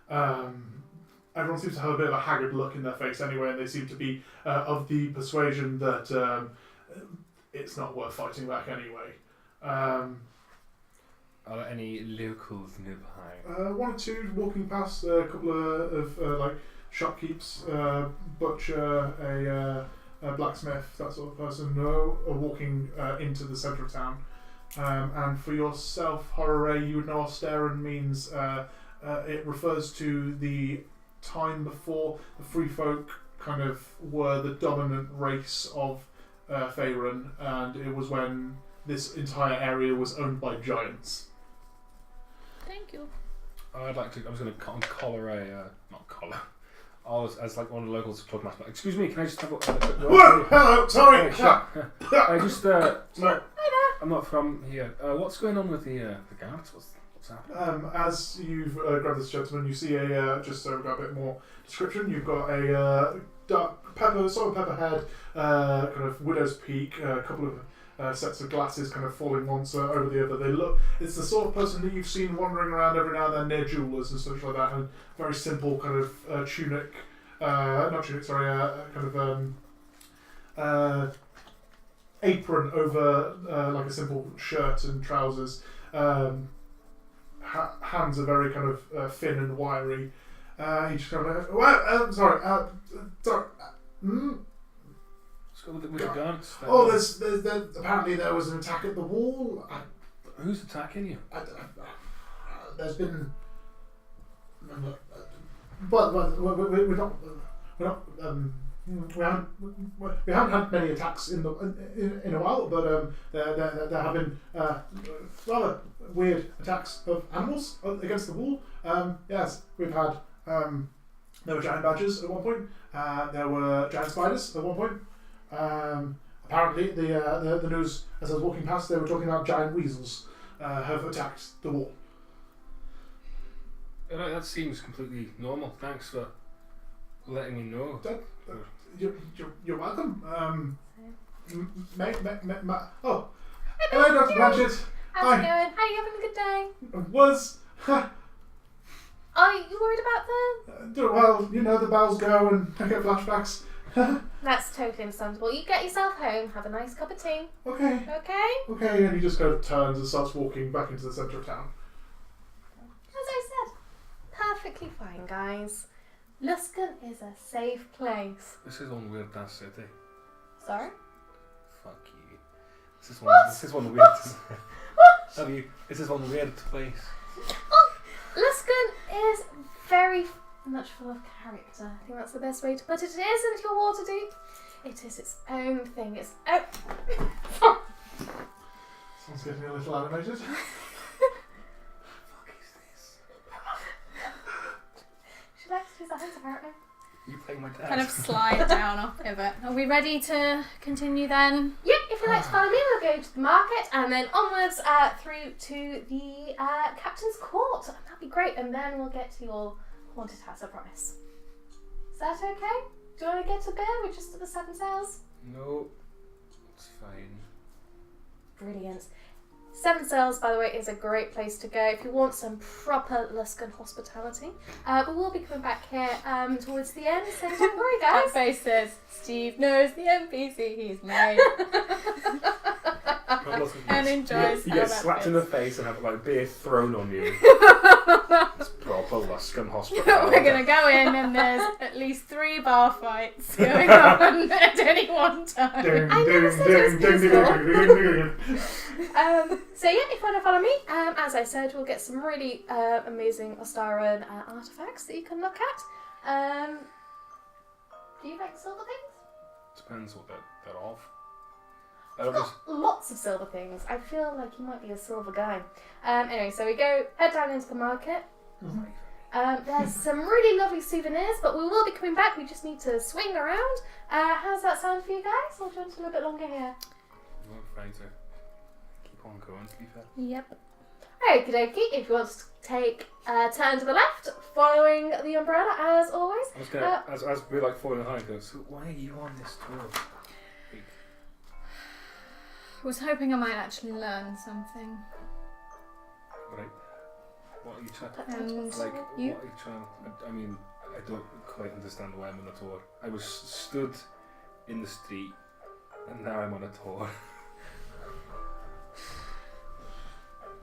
Everyone seems to have a bit of a haggard look in their face anyway, and they seem to be of the persuasion that it's not worth fighting back anyway. Are there any locals nearby? 1 or 2 walking past, a couple of shopkeepers, butcher, a blacksmith, that sort of person, are walking into the centre of town. And for yourself, Hororae, you would know Astaran means it refers to the time before the free folk kind of were the dominant race of Faerun, and it was when this entire area was owned by giants. Thank you. I was going to collar not collar. I was as one of the locals talking about. Excuse me, can I just have a quick word? Whoa! Hello, sorry. I just Sorry. I'm not from here. What's going on with the guards? What's happening? As you've grabbed this gentleman, you see just so we've got a bit more description. You've got a dark pepper, salt and pepper head, kind of widow's peak, a couple of sets of glasses kind of falling once over the other. It's the sort of person that you've seen wandering around every now and then near jewellers and stuff like that, and very simple kind of tunic, not tunic, sorry, kind of apron over like a simple shirt and trousers. Hands are very kind of thin and wiry. He just kind of sorry. Let's go with the guards. Oh, there's apparently there was an attack at the wall. Who's attacking you? There's been, but we're not. We haven't had many attacks in a while, but there have been rather weird attacks of animals against the wall. Yes, we've had. There were giant badgers at one point. There were giant spiders at one point. Apparently, the news as I was walking past, they were talking about giant weasels have attacked the wall. That seems completely normal. Thanks for letting me know. You're welcome. Oh, hello, Dr. Planchett. How's it going? How are you having a good day? Are you worried about them? Well, you know, the bells go and I get flashbacks. That's totally understandable. You get yourself home, have a nice cup of tea. Okay. Okay? And he just kind of turns and starts walking back into the centre of town. As I said, perfectly fine, guys. Luskan is a safe place. This is one weird ass city. Sorry? Fuck you. This is one weird. This is one weird place. Oh, Luskan is very much full of character. I think that's the best way to put it. It isn't your Waterdeep. It is its own thing. It's Someone's getting a little animated. She likes to use her hands apparently. You playing my dad? kind of slide down off pivot. Are we ready to continue then? Yep, if you'd like to follow me, we'll go to the market and then onwards through to the captain's court. That'd be great, and then we'll get to your haunted house, I promise. Is that okay? Do you want to get a beer? We're just at the 7 Sails. No, it's fine. Brilliant. 7 Sails, by the way, is a great place to go if you want some proper Luskan hospitality. We will be coming back here towards the end, so don't worry, That guys. face says, Steve knows the NPC he's made and enjoys You how get that slapped in feels. the face and have like beer thrown on you. It's proper Luskan We're hospitality. going to go in and there's at least 3 bar fights going on at any one time. Ding, I never ding, said it was ding, ding, peaceful. ding, ding, ding, ding. So yeah, if you want to follow me, as I said, we'll get some really amazing Ostaran artifacts that you can look at. Do you like silver things? Depends what they're of. I've got lots of silver things. I feel like you might be a silver guy. Anyway, so we head down into the market. There's some really lovely souvenirs, but we will be coming back. We just need to swing around. How's that sound for you guys? Or do you want a little bit longer here? I'm afraid to keep on going, to be fair. Yep. Okie dokie, if you want to take a turn to the left, following the umbrella as always. I was gonna, as we're like falling behind, go, so why are you on this tour? Like, I was hoping I might actually learn something. right, what are you trying? And Like, you? what are you trying? I mean, I don't quite understand why I'm on a tour. I was stood in the street, and now I'm on a tour.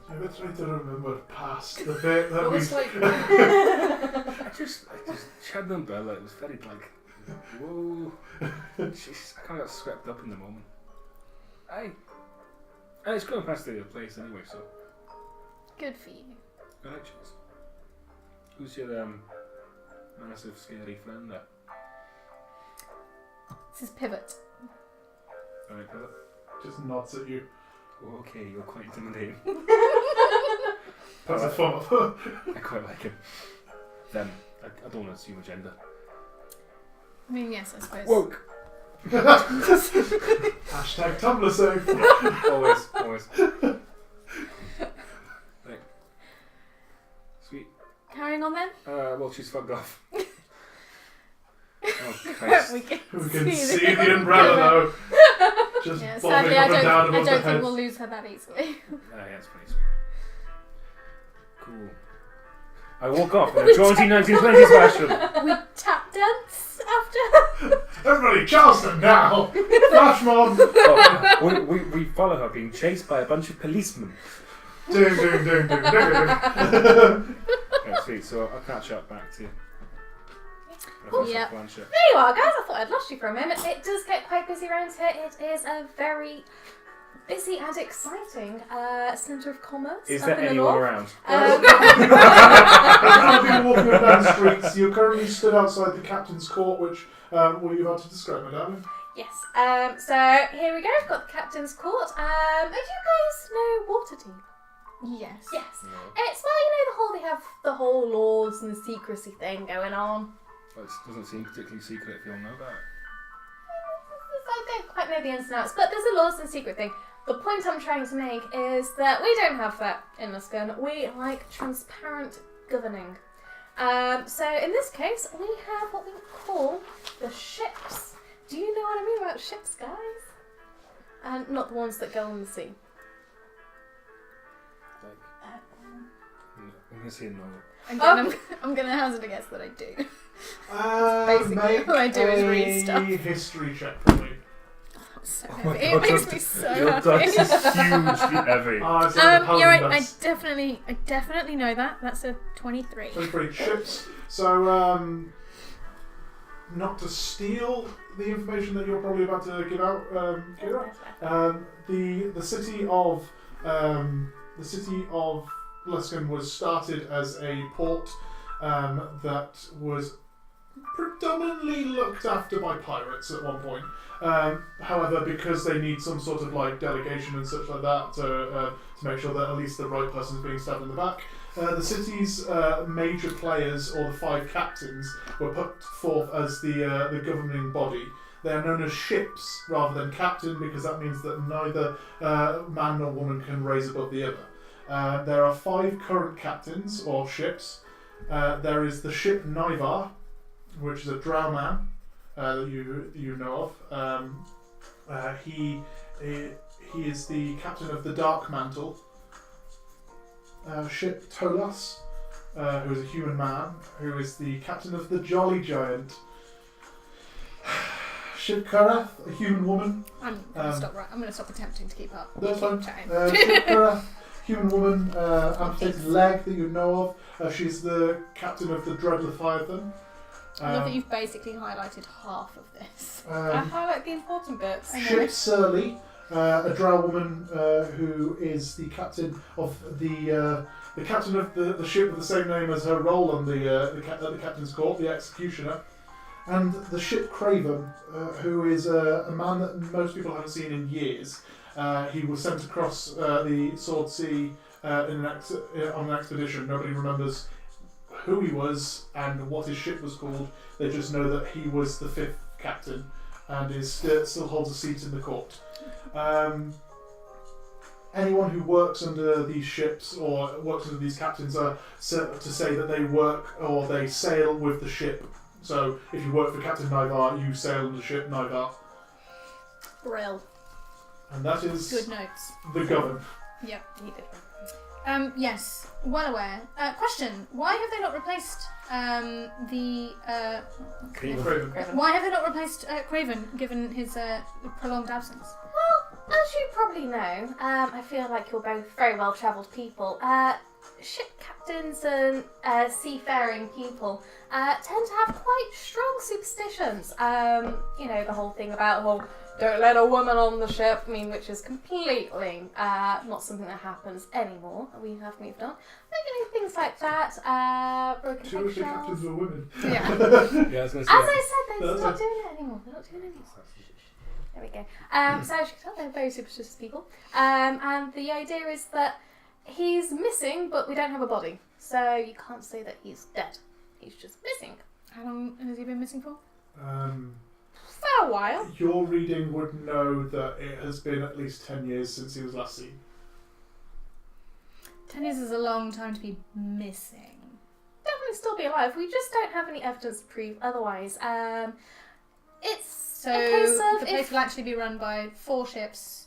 I'm trying to remember past the bit that It we. was like, I just had the umbrella. It was very like, whoa. Jeez, I kind of got swept up in the moment. And it's going past the other place anyway, so. Good for you. Alright, cheers. Who's your massive scary friend there? This is Pivot. Alright, Philip. Just nods at you. Okay, you're quite intimidating. That's a thumb up. I quite like him. Then, I don't want to assume a gender. I mean, yes, I suppose. Woke! Hashtag Tumblr safe. Always. Right. Sweet. Carrying on then? Well, she's fucked off. Oh, Christ. we can, We can see the umbrella though. Just Yeah, bobbing sadly, up and down I above don't the think head. we'll lose her that easily. Yeah, it's pretty sweet. Cool. I walk off in a jaunty 1920s fashion. We tap dance after. Everybody, Charleston now! Flash mob! Oh, we follow her being chased by a bunch of policemen. Ding, ding, ding, ding, ding, ding. Yeah, sweet. So I'll catch up back to you. Yep. Planchett. There you are, guys. I thought I'd lost you for a moment. It does get quite busy around here. It is a very busy and exciting centre of commerce. Is up there in the anyone north. around? As you've been walking up down the streets, you're currently stood outside the captain's court, which were you about to describe, my darling? Yes. So here we go. We've got the captain's court. Do you guys know Waterdeep? Yes. Yes. No. It's they have the whole laws and the secrecy thing going on. Well, it doesn't seem particularly secret if you all know about it. I don't quite know the ins and outs, but there's a laws and secret thing. The point I'm trying to make is that we don't have that in Luskan. We like transparent governing. So in this case, we have what we call the ships. Do you know what I mean about ships, guys? And not the ones that go on the sea. Like, I'm gonna say no. I'm gonna hazard a guess that I do. Basically, Make all I do is read stuff. history check for me. So Oh my heavy. God, It makes me so Your happy. dice is hugely heavy. I said the You're right. puzzle I dice. definitely know that. That's a 23. 23 ships. So, not to steal the information that you're probably about to give out, Kyra. The city of Luskan was started as a port that was predominantly looked after by pirates at one point. However, because they need some sort of like delegation and such like that to make sure that at least the right person's being stabbed in the back, The city's major players, or the 5 captains, were put forth as the governing body. They are known as ships rather than captain because that means that neither man nor woman can raise above the other. There are 5 current captains, or ships. There is the ship Naivar, which is a drow man that you know of. He is the captain of the Dark Mantle. Ship Tolas, who is a human man, who is the captain of the Jolly Giant. Ship Karath, a human woman. I'm gonna stop attempting to keep up. That's fine. Chatting. Ship Karath, human woman, amputated leg that you know of. She's the captain of the Dread Leviathan. I love that you've basically highlighted half of this. I highlight the important bits. Ship Surly, a drow woman who is the captain of the captain of the ship with the same name as her role on the captain's court, the Executioner, and the ship Craven, who is a man that most people haven't seen in years. He was sent across the Sword Sea on an expedition. Nobody remembers who he was and what his ship was called. They just know that he was the 5th captain and still holds a seat in the court. Anyone who works under these ships or works under these captains are to say that they work or they sail with the ship. So if you work for Captain Naivar, you sail on the ship Naivar. Brill. And that is Good notes. the govern. Yep. Yes, well aware. Question: why have they not replaced Craven. Why have they not replaced Craven, given his prolonged absence? Well, as you probably know, I feel like you're both very well-travelled people. Ship captains and seafaring people tend to have quite strong superstitions. The whole thing about don't let a woman on the ship, which is completely not something that happens anymore. We have moved on. But, things like that, broken Two of the eggshells. captains were women. Yeah. Yeah, I was going to say. As I said, they're That's not it. doing it anymore. They're not doing it anymore. There we go. So as you can tell, they're very superstitious people. And the idea is that he's missing, but we don't have a body. So you can't say that he's dead. He's just missing. How long has he been missing for? For a while. Your reading would know that it has been at least 10 years since he was last seen. 10 years is a long time to be missing. Definitely still be alive. We just don't have any evidence to prove otherwise. It's So a case of the place will actually be run by 4 ships,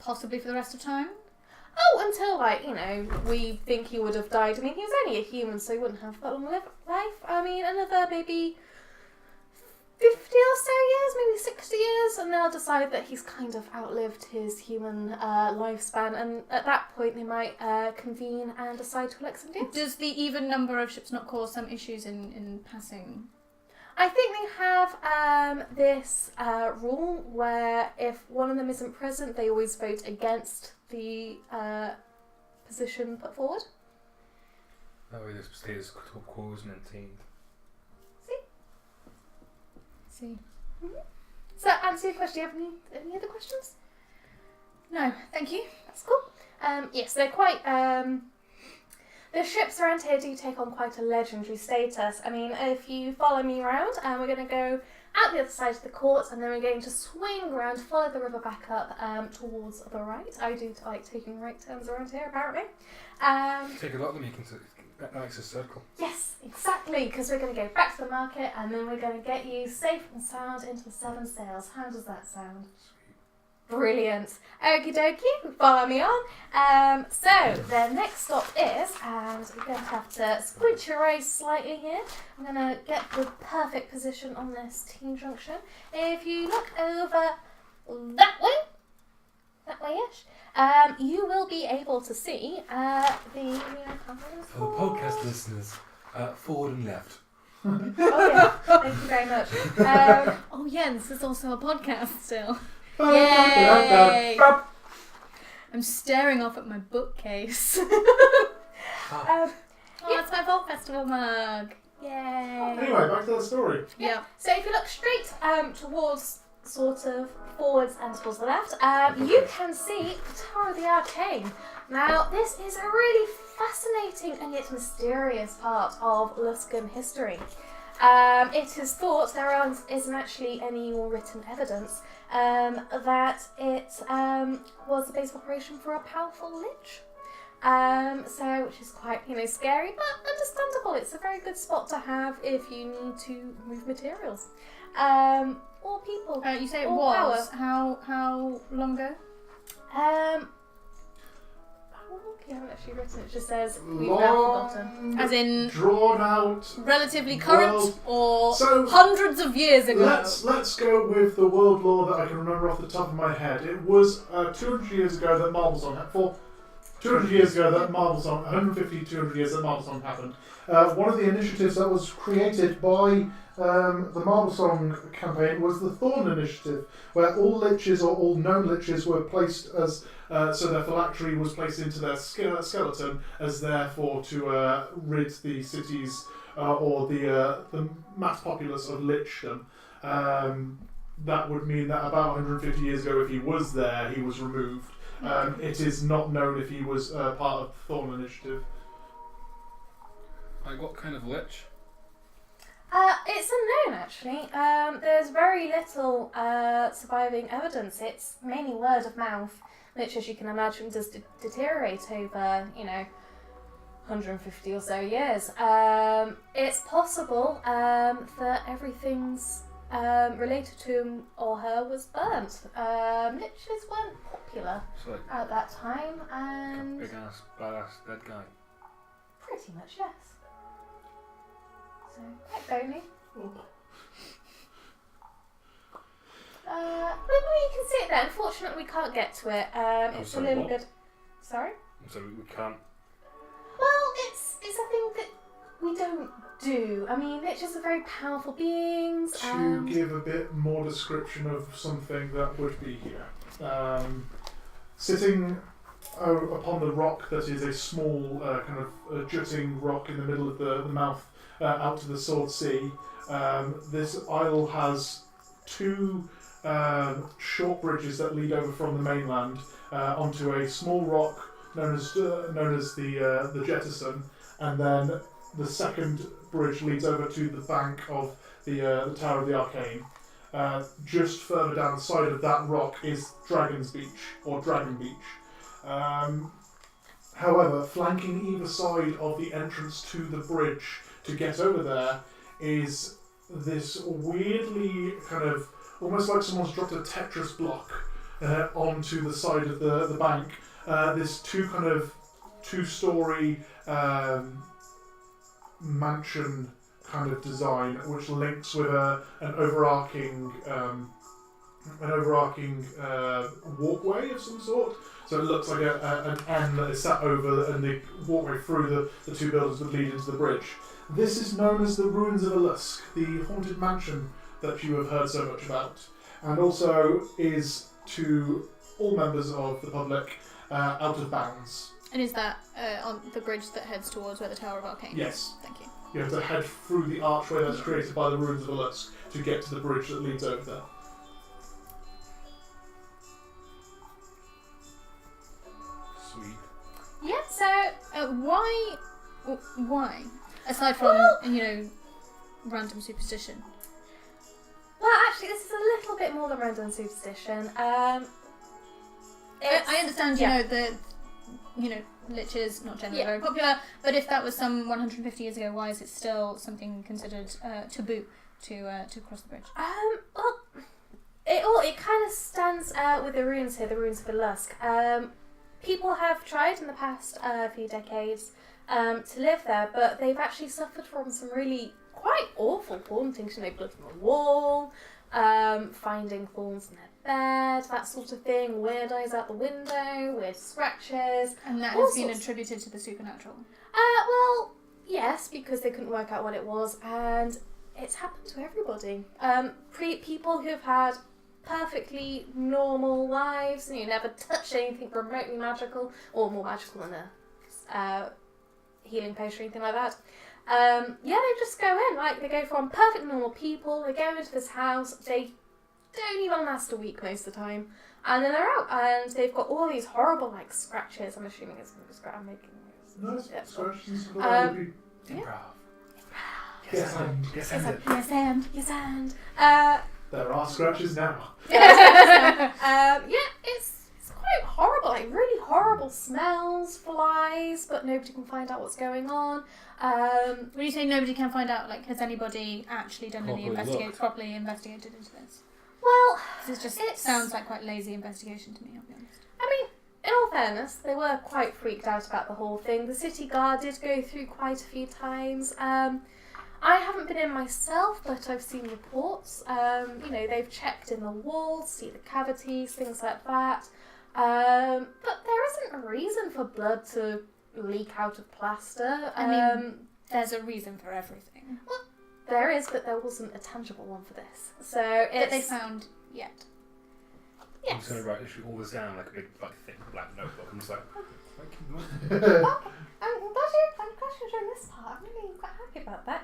possibly for the rest of time. until we think he would have died. He was only a human, so he wouldn't have that long life. Another maybe 50 or so years, maybe 60 years, and they'll decide that he's kind of outlived his human lifespan, and at that point they might convene and decide to elect some deals. Does the even number of ships not cause some issues in passing? I think they have this rule where if one of them isn't present, they always vote against the position put forward. That way the status quo is maintained. See. Mm-hmm. Does that answer your question? Do you have any other questions? No, thank you. That's cool. Yes, they're quite... the ships around here do take on quite a legendary status. If you follow me around, we're going to go out the other side of the court, and then we're going to swing around, follow the river back up towards the right. I do like taking right turns around here, apparently. Take a lot of them, you can that makes a circle. Yes, exactly, because we're going to go back to the market, and then we're going to get you safe and sound into the 7 Sails. How does that sound? Brilliant. Okie dokie, follow me on. So, the next stop is, and you're going to have to squint your eyes slightly here. I'm going to get the perfect position on this T-junction. If you look over that way-ish, you will be able to see the... For the podcast listeners, forward and left. Oh yeah, thank you very much. Oh yeah, this is also a podcast still. Yay! I'm staring off at my bookcase. That's my Folk Festival mug. Yay! Anyway, back to the story. Yeah. So if you look straight towards sort of forwards and towards the left, you can see the Tower of the Arcane. Now, this is a really fascinating and yet mysterious part of Luskan history. It is thought there isn't actually any more written evidence that it was the base of operation for a powerful lich. So, which is quite, scary, but understandable. It's a very good spot to have if you need to move materials. Or people. You say it or was. Power. How long ago? You haven't actually written it. It just says we've now forgotten. As in drawn out. relatively current World- or So, hundreds of years ago? Let's go with the world lore that I can remember off the top of my head. It was 200 years ago that Marblesong happened. 200 years ago that Marblesong, 150, 200 years that Marblesong happened. One of the initiatives that was created by the Marblesong campaign was the Thorn Initiative, where all liches or all known liches were placed as, so their phylactery was placed into their skeleton as therefore to rid the cities or the mass populace of lichdom. That would mean that about 150 years ago, if he was there, he was removed. It is not known if he was part of the Thorn Initiative. Like what kind of lich? It's unknown, actually. There's very little surviving evidence. It's mainly word of mouth, which, as you can imagine, does deteriorate over, 150 or so years. It's possible that everything's related to him or her was burnt. Liches weren't popular So like at that time, and big ass, badass dead guy. pretty much yes. So, quite bony. Well, you can see it there. Unfortunately, we can't get to it. It's sorry, a little what? bit. Sorry. So we can't. Well, it's a thing that we don't do. I mean, liches are very powerful beings. To give a bit more description of something that would be here. Sitting upon the rock that is a small kind of jutting rock in the middle of the mouth out to the Sword Sea, this isle has two short bridges that lead over from the mainland onto a small rock known as the Jettison, and then the second bridge leads over to the bank of the Tower of the Arcane. Just further down the side of that rock is Dragon's Beach, or Dragon Beach. However, flanking either side of the entrance to the bridge to get over there is this weirdly kind of, almost like someone's dropped a Tetris block onto the side of the bank. This two-story mansion kind of design, which links with an overarching walkway of some sort. So it looks like an N that is sat over, and the walkway through the two buildings that lead into the bridge. This is known as the Ruins of Lusk, the haunted mansion that you have heard so much about, and also is to all members of the public out of bounds. And is that on the bridge that heads towards where the Tower of Arcane is? Yes. Thank you. You have to head through the archway that's created by the Ruins of Lusk to get to the bridge that leads over there. Sweet. Yeah, so Why? Aside from, random superstition. well, actually, this is a little bit more than random superstition. I understand, yeah. that, liches not generally Yeah. very popular, but if that was some 150 years ago, why is it still something considered taboo to cross the bridge? Well, it kind of stands with the ruins here, the ruins of the Lusk. People have tried in the past few decades to live there, but they've actually suffered from some really quite awful hauntings. Blood on the wall, finding thorns in their bed, that sort of thing. Weird eyes out the window, weird scratches. And that all has been sorts. attributed to the supernatural. Well, yes, because they couldn't work out what it was, and it's happened to everybody. People who've had perfectly normal lives, never touched anything remotely magical, or more magical than a healing potion or anything like that. They just go in, they go from perfect normal people, they go into this house, they don't even last a week most of the time. And then they're out, and they've got all these horrible, like, scratches. I'm assuming it's going to be I'm making Nice yeah. scratches. Yeah. Yes, and. Yes, and. There are scratches now. Yeah, it's quite horrible, like really horrible smells, flies, but nobody can find out what's going on. When you say nobody can find out, like, has anybody actually done any properly investigated into this? Well, This just sounds like quite lazy investigation to me, I'll be honest. I mean, in all fairness, they were quite freaked out about the whole thing. The city guard did go through quite a few times. I haven't been in myself, but I've seen reports. They've checked in the walls, see the cavities, things like that. But there isn't a reason for blood to leak out of plaster. I mean, there's a reason for everything. Well, there is, but there wasn't a tangible one for this. So That they found yet. I'm Yes. just going to write all this down like a big, like, thick black notebook. I'm just like, I'm glad you're doing this part. I'm really quite happy about that.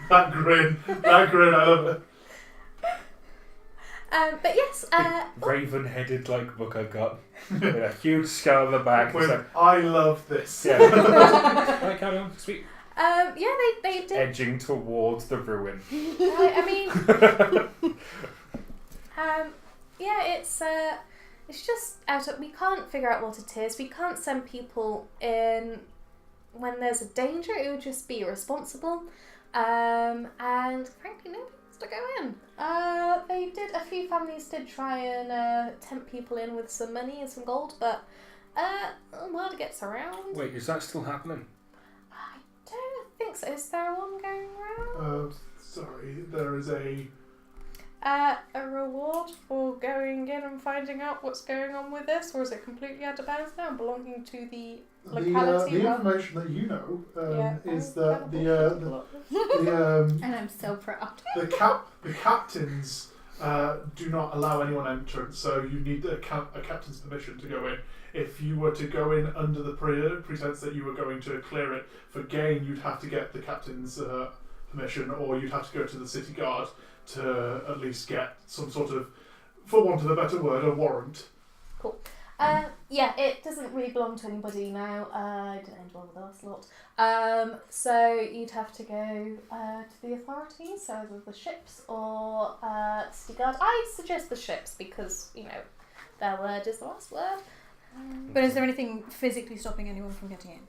That grin, I love it. But yes, raven-headed like book I've got with a huge skull on the back. It's like, I love this. yeah. Right, carry on. Sweet. they did. Edging towards the ruin. It's just out of, we can't figure out what it is. We can't send people in when there's a danger. It would just be irresponsible. And frankly, nobody wants to go in. A few families did try and tempt people in with some money and some gold, but word gets around. Wait, is that still happening? I don't think so. Is there one going around? Sorry, there is a A reward for going in and finding out what's going on with this, or is it completely out of bounds now, belonging to the locality? The information that you know is that And I'm so proud. the captains do not allow anyone entrance, so you need a captain's permission to go in. If you were to go in under the pretense that you were going to clear it for gain, you'd have to get the captain's permission, or you'd have to go to the city guard to at least get some sort of, for want of a better word, a warrant. Cool. It doesn't really belong to anybody now. I didn't end well with the last lot. So you'd have to go to the authorities, so either the ships or city guard. I'd suggest the ships because, their word is the last word. But is there anything physically stopping anyone from getting in?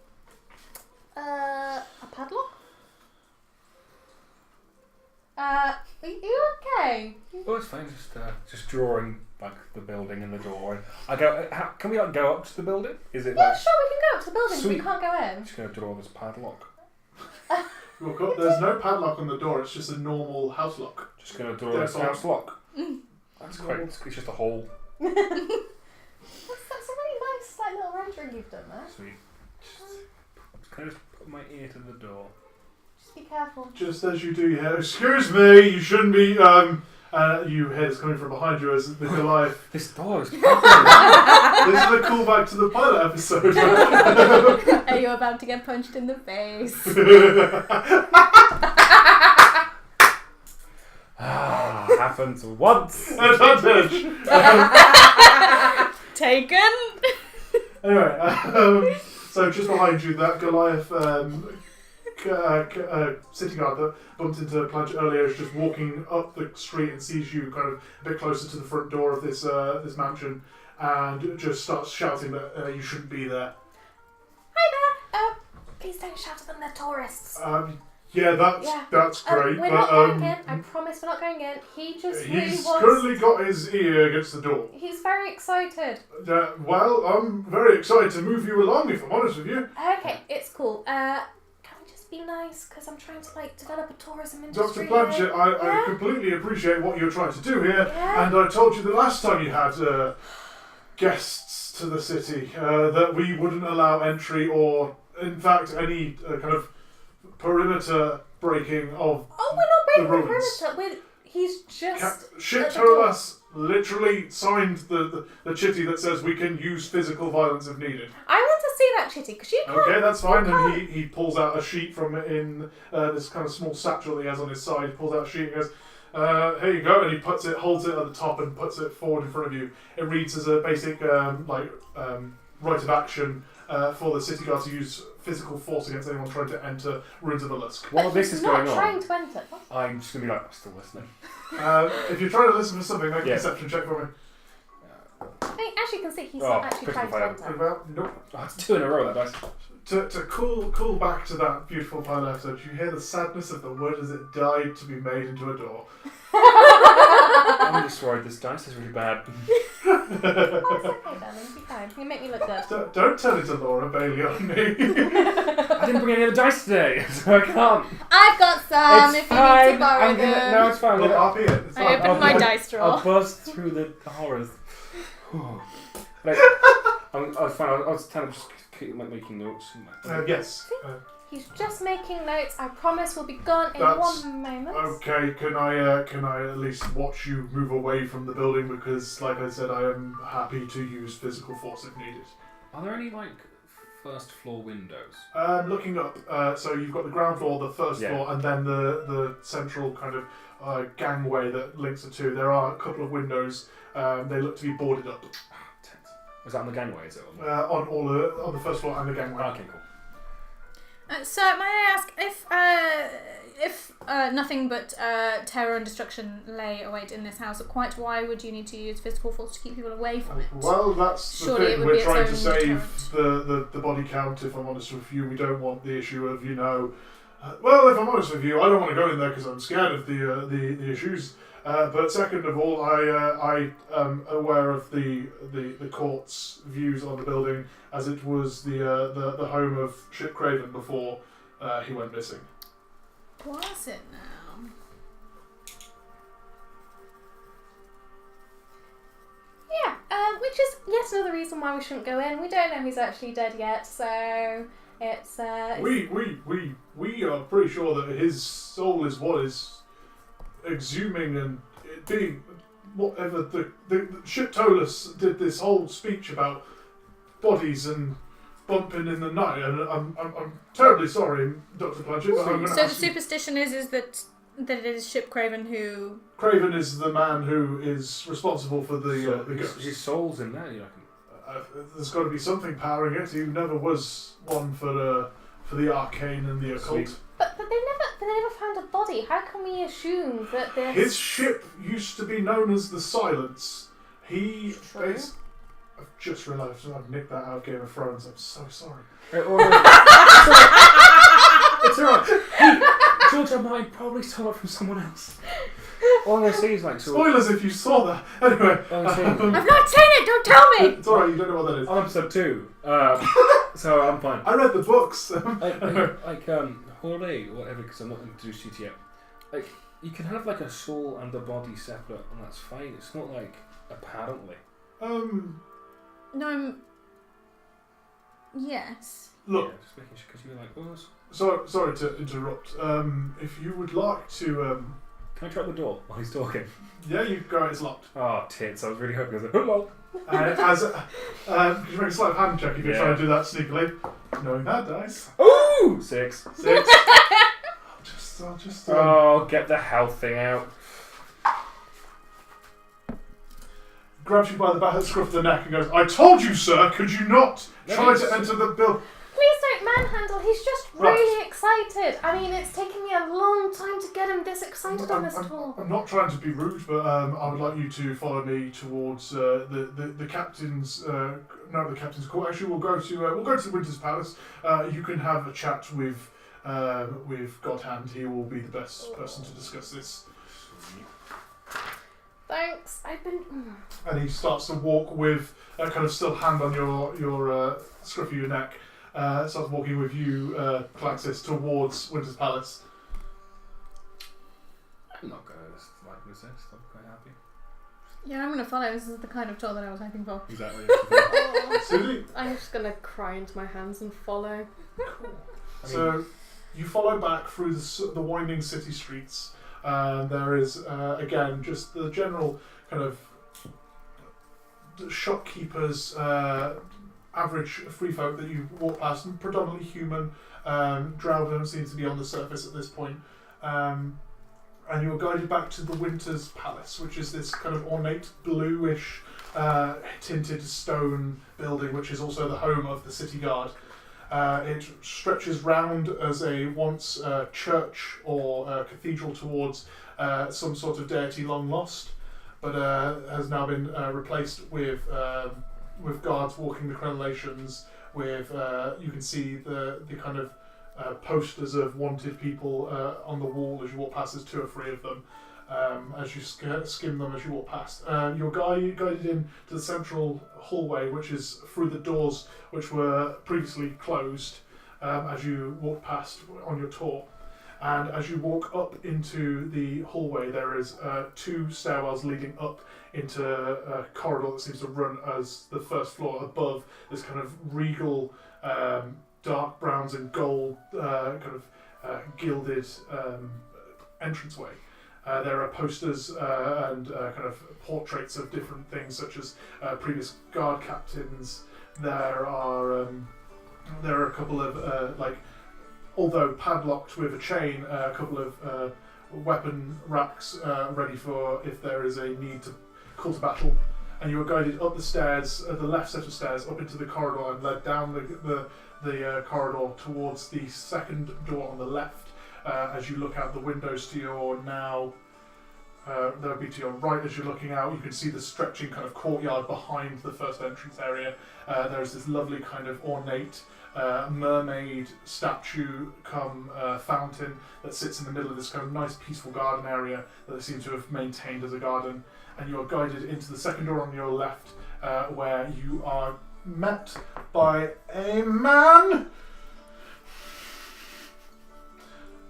A padlock? Are you okay? Oh, it's fine. Just drawing like the building and the door. And I go. Can we like go up to the building? Is it? Yeah, like, sure. We can go up to the building. Sweet. We can't go in. I'm just gonna draw this padlock. There's no padlock on the door. It's just a normal house lock. Just gonna draw this house lock. That's quite. It's just a hole. That's a really nice, little rendering you've done there. Sweet. Can I just put my ear to the door? Just be careful. Just as you do, you hear, "Excuse me, you shouldn't be." You hear this coming from behind you as the Goliath. This door is. This is a callback to the pilot episode. Are you about to get punched in the face? Happens once. Advantage. Taken. Anyway, so just behind you, that Goliath city guard that bumped into Planchett earlier is just walking up the street and sees you kind of a bit closer to the front door of this this mansion, and just starts shouting that you shouldn't be there. Hi there. Please don't shout at them. They're tourists. That's great. We're not going in. I promise we're not going in. He just really He's wants... currently got his ear against the door. He's very excited. Well, I'm very excited to move you along, if I'm honest with you. Okay, it's cool. Can we just be nice? Because I'm trying to develop a tourism industry. Dr. Planchett, I completely appreciate what you're trying to do here, Yeah. and I told you the last time you had guests to the city that we wouldn't allow entry or, in fact, any kind of perimeter breaking of Oh, we're not breaking the ruins. perimeter. He's just... Ship at the door. Torrance literally signed the chitty that says we can use physical violence if needed. I want to see that chitty, because you can't... Okay, that's fine. you And can't. he pulls out a sheet from in this kind of small satchel that he has on his side. He pulls out a sheet and goes, Here you go, and he holds it at the top and puts it forward in front of you. It reads as a basic right of action for the city guard to use physical force against anyone trying to enter Ruins of the Lusk. While this is not going trying on, to enter. I'm just going to be like, I'm still listening. If you're trying to listen for something, make a Yeah. perception check for me. As you can see, he's not actually trying to critical enter. Well, nope. Oh, that's 2 in a row, that dice. To cool back to that beautiful final episode, you hear the sadness of the wood as it died to be made into a door. I'm just worried this dice is really bad. Oh, it's okay, darling. Be fine. You make me look good. Don't turn into Laura Bailey on me. I didn't bring any other dice today, so I can't. I've got some It's if you need fine. to borrow I'm gonna, them. no, it's fine. I'm Well, gonna, I'll be it. It's I fine. opened my I'll- dice drawer. I'll buzz through the horrors. Right. I was fine. I was kind of just making notes. Yes. He's just making notes. I promise we'll be gone in That's- 1 moment. Okay, can I at least watch you move away from the building, because, like I said, I am happy to use physical force if needed. Are there any first floor windows? Looking up, so you've got the ground floor, the first Yeah. floor, and then the central kind of gangway that links the two. There are a couple of windows. They look to be boarded up Was that on the gangway? Is it? on the first floor and the gangway. Okay, cool. So may I ask if nothing but terror and destruction lay await in this house, quite why would you need to use physical force to keep people away from it? Well, that's the Surely it thing. would We're be its trying to own save the body count, if I'm honest with you. We don't want the issue of, well, if I'm honest with you, I don't want to go in there because I'm scared of the issues. But second of all, I am aware of the court's views on the building, as it was the home of Ship Craven before he went missing. Was it now? Yeah, which is yet another reason why we shouldn't go in. We don't know he's actually dead yet, so it's... We are pretty sure that his soul is what is exhuming, and it being whatever the Ship told us did this whole speech about bodies and bumping in the night, and I'm terribly sorry, Dr. Planchett, but I'm going to So the ask you. superstition is that it is Ship Craven who... Craven is the man who is responsible for the ghost. His soul's in there, you reckon? There's got to be something powering it. He never was one for the arcane and the occult. Sweet. But they never found a body. How can we assume that this... His ship used to be known as the Silence. He True. I've just realised I've nicked that out of Game of Thrones. I'm so sorry. It's alright. Hey, George, I might probably stole it from someone else. All I'm going to say is Spoilers if you saw that. Anyway, I've not seen it, don't tell me! it's alright, you don't know what that is. on episode 2, so I'm fine. I read the books. Hororae or whatever, because I'm not introduced to it yet. Like, you can have a soul and a body separate, and that's fine. It's not apparently. No, I'm... Yes. Look, Yeah, just making sure, because you were like, oh, sorry to interrupt. If you would like to, can I try the door while he's talking? yeah, you go. It's locked. Oh, tits! I was really hoping. I was like, hello. Could you make a sleight of hand check if you're Yeah. trying to do that sneakily? Knowing that dice. Ooh, 6. 6. I'll just. Oh, get the health thing out. Grabs you by the scruff of the neck and goes, "I told you, sir. Could you not try to enter the building?" Please don't manhandle. He's just really excited. I mean, it's taken me a long time to get him this excited on this tour. I'm not trying to be rude, but I would like you to follow me towards the captain's. No, the captain's court. Actually, we'll go to the Winter's Palace. You can have a chat with Godhand. He will be the best person to discuss this. Thanks. I've been... And he starts to walk with kind of still hand on your scruff of your neck. Starts walking with you, Klaxis, towards Winter's Palace. I'm not going to resist. I'm quite happy. Yeah, I'm going to follow. This is the kind of tour that I was hoping for. Exactly. Suzy? I'm just gonna cry into my hands and follow. So you follow back through the winding city streets. There is, again, just the general kind of shopkeepers, average free folk that you walk past, and predominantly human. Drow don't seem to be on the surface at this point. and you are guided back to the Winter's Palace, which is this kind of ornate bluish tinted stone building, which is also the home of the city guard. It stretches round as a once church or cathedral towards some sort of deity long lost, but has now been replaced with guards walking the crenellations. With you can see the kind of posters of wanted people on the wall as you walk past. There's 2 or 3 of them. As you skim them as you walk past. You're guided in to the central hallway, which is through the doors which were previously closed as you walk past on your tour. And as you walk up into the hallway, there is 2 stairwells leading up into a corridor that seems to run as the first floor above this kind of regal dark browns and gold gilded entranceway. There are posters and kind of portraits of different things, such as previous guard captains. There are a couple of although padlocked with a chain, a couple of weapon racks ready for if there is a need to call to battle. And you are guided up the stairs, the left set of stairs, up into the corridor, and led down the corridor towards the second door on the left. As you look out the windows to your now, that would be to your right as you're looking out, you can see the stretching kind of courtyard behind the first entrance area. There's this lovely kind of ornate mermaid statue come fountain that sits in the middle of this kind of nice peaceful garden area that they seem to have maintained as a garden. And you are guided into the second door on your left, where you are met by a man.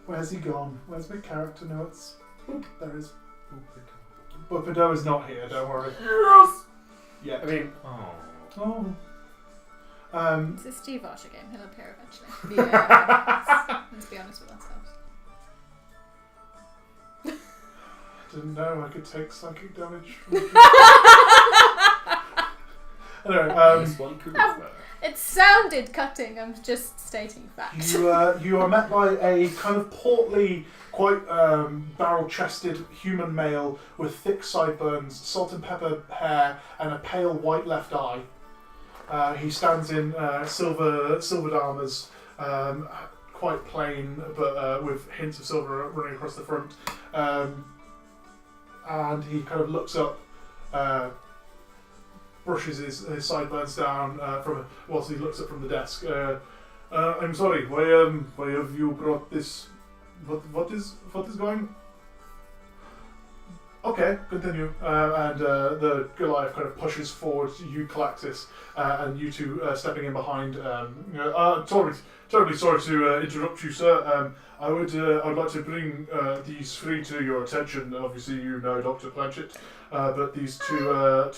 Where's he gone? Where's my character notes? Oop, there is. But Godot is not here, don't worry. Yes! Yeah. I mean, Oh. It's a Steve Archer game. He'll appear eventually. Yeah, let's be honest with ourselves. Didn't know I could take psychic damage from Anyway, this one could be fair. It sounded cutting. I'm just stating facts. you are met by a kind of portly, quite barrel-chested human male with thick sideburns, salt and pepper hair, and a pale white left eye. He stands in silvered armours, quite plain, but with hints of silver running across the front. And he kind of looks up, brushes his sideburns down whilst he looks up from the desk. I'm sorry, why have you brought this? What is going? Okay, continue. And the Goliath kind of pushes forward you, Klaxis, and you two stepping in behind. Terribly sorry to interrupt you, sir. I would like to bring these three to your attention. Obviously, you know Dr. Planchett, but these two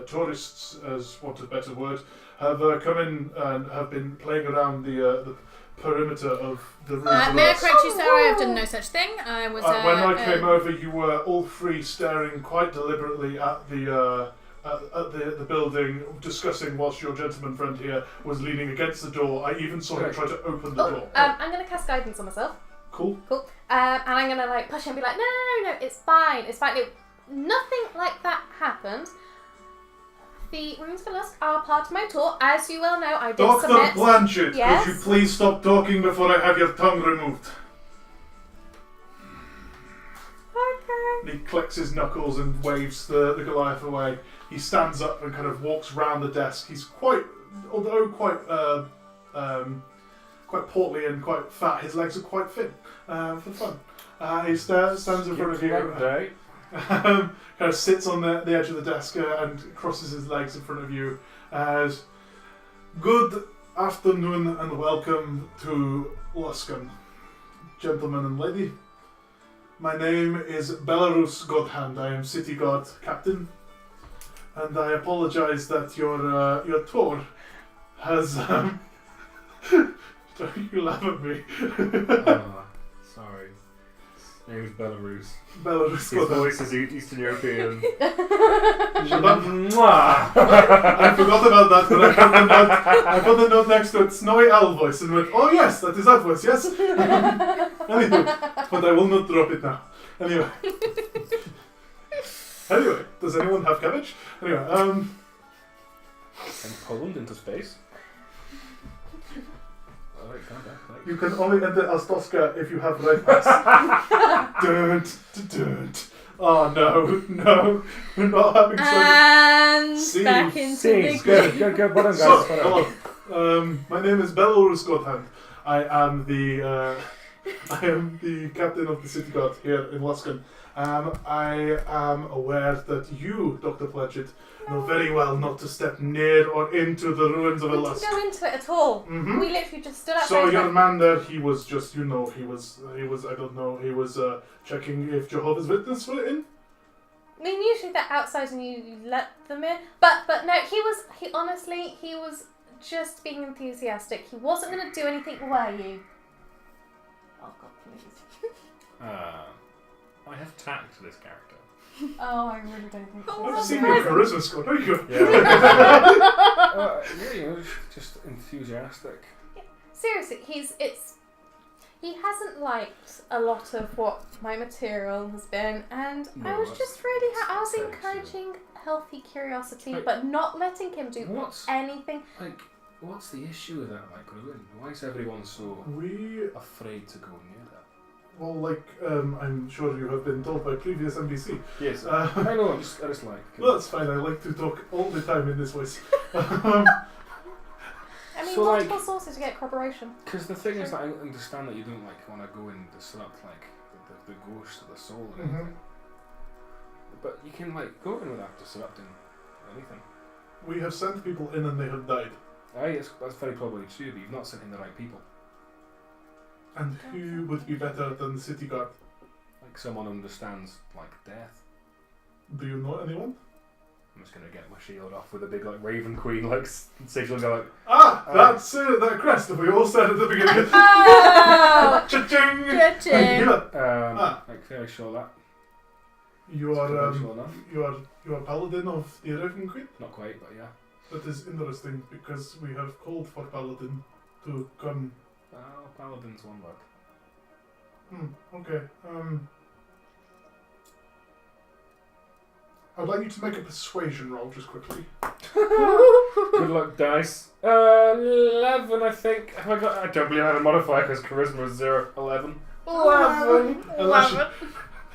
tourists, as want a better word, have come in and have been playing around the perimeter of the room. May I correct you, sir? I have done no such thing. I was. When I came over, you were all three staring quite deliberately at the building, discussing whilst your gentleman friend here was leaning against the door. I even saw him try to open the door. I'm going to cast guidance on myself. Cool. And I'm going to push him and be like, no, it's fine. Nothing like that happened. The runes for Lusk are part of my tour. As you well know, I did Dr. submit... Planchett, Yes? could you please stop talking before I have your tongue removed? Okay. He clicks his knuckles and waves the Goliath away. He stands up and kind of walks round the desk. He's quite portly and quite fat. His legs are quite thin for fun. He stands in front of you. Kind of sits on the edge of the desk and crosses his legs in front of you. As good afternoon and welcome to Luskan, gentlemen and lady. My name is Belarus Godhand. I am City Guard Captain, and I apologise that your tour has. Don't you laugh at me. Sorry. His name is Belarus. Belarus. His voice is Eastern European. Shut up. Mwah! I forgot about that, but I put the note next to it, Snowy Owl voice, and went, oh yes, that is that voice, yes. Anywho, but I will not drop it now. Anyway, does anyone have cabbage? Anyway, And Poland into space. Alright, calm down. Right. you can only enter Astoska if you have red pass. Don't. Oh no, we're not having And Scene. back into Scenes, the good. Well done, guys. So, Well done. hello. My name is Belarus Godhand. I am the captain of the city guard here in Luskan. I am aware that you, Dr. Planchett, know very well not to step near or into the ruins of We Lusk. didn't go into it at all. Mhm. We literally just stood outside. So your man there, he was just, he was checking if Jehovah's Witnesses were in. I mean, usually they're outside and you let them in. But no, he was just being enthusiastic. He wasn't going to do anything, were you? Oh God, please. I have tact to this character. Oh, I really don't think so. I've seen your charisma score. There you go. Yeah, just enthusiastic. Seriously, he hasn't liked a lot of what my material has been, and No, I was that's- just really I was that's fair, encouraging healthy curiosity, Like- but not letting him do What's anything. what's the issue with that? Like, why is everyone so We, afraid to go near that? well, I'm sure you have been told by previous NBC. Yes, Uh, I know. I just like. Well, that's fine. I like to talk all the time in this voice. I mean, So, multiple sources to get corroboration. Because the thing is that I understand that you don't want to go and disrupt the ghost of the soul or anything. But you can go in without disrupting anything. We have sent people in and they have died. Aye, that's very probably true, but you've not sent in the right people. And who would be better than the city guard? Like someone who understands death. Do you know anyone? I'm just gonna get my shield off with a big Raven Queen sigil and go That's that crest that we all said at the beginning. Oh! Cha-ching! Cha-ching. Yeah. fairly sure that. You are Fairly sure enough. you are paladin of the Raven Queen. Not quite, but yeah. That is interesting because we have called for paladin to come. Well, paladin's one word. Okay. I'd like you to make a persuasion roll just quickly. Good luck, dice. 11, I think. Have I got? I don't believe I have a modifier because charisma is 0. 11. 11.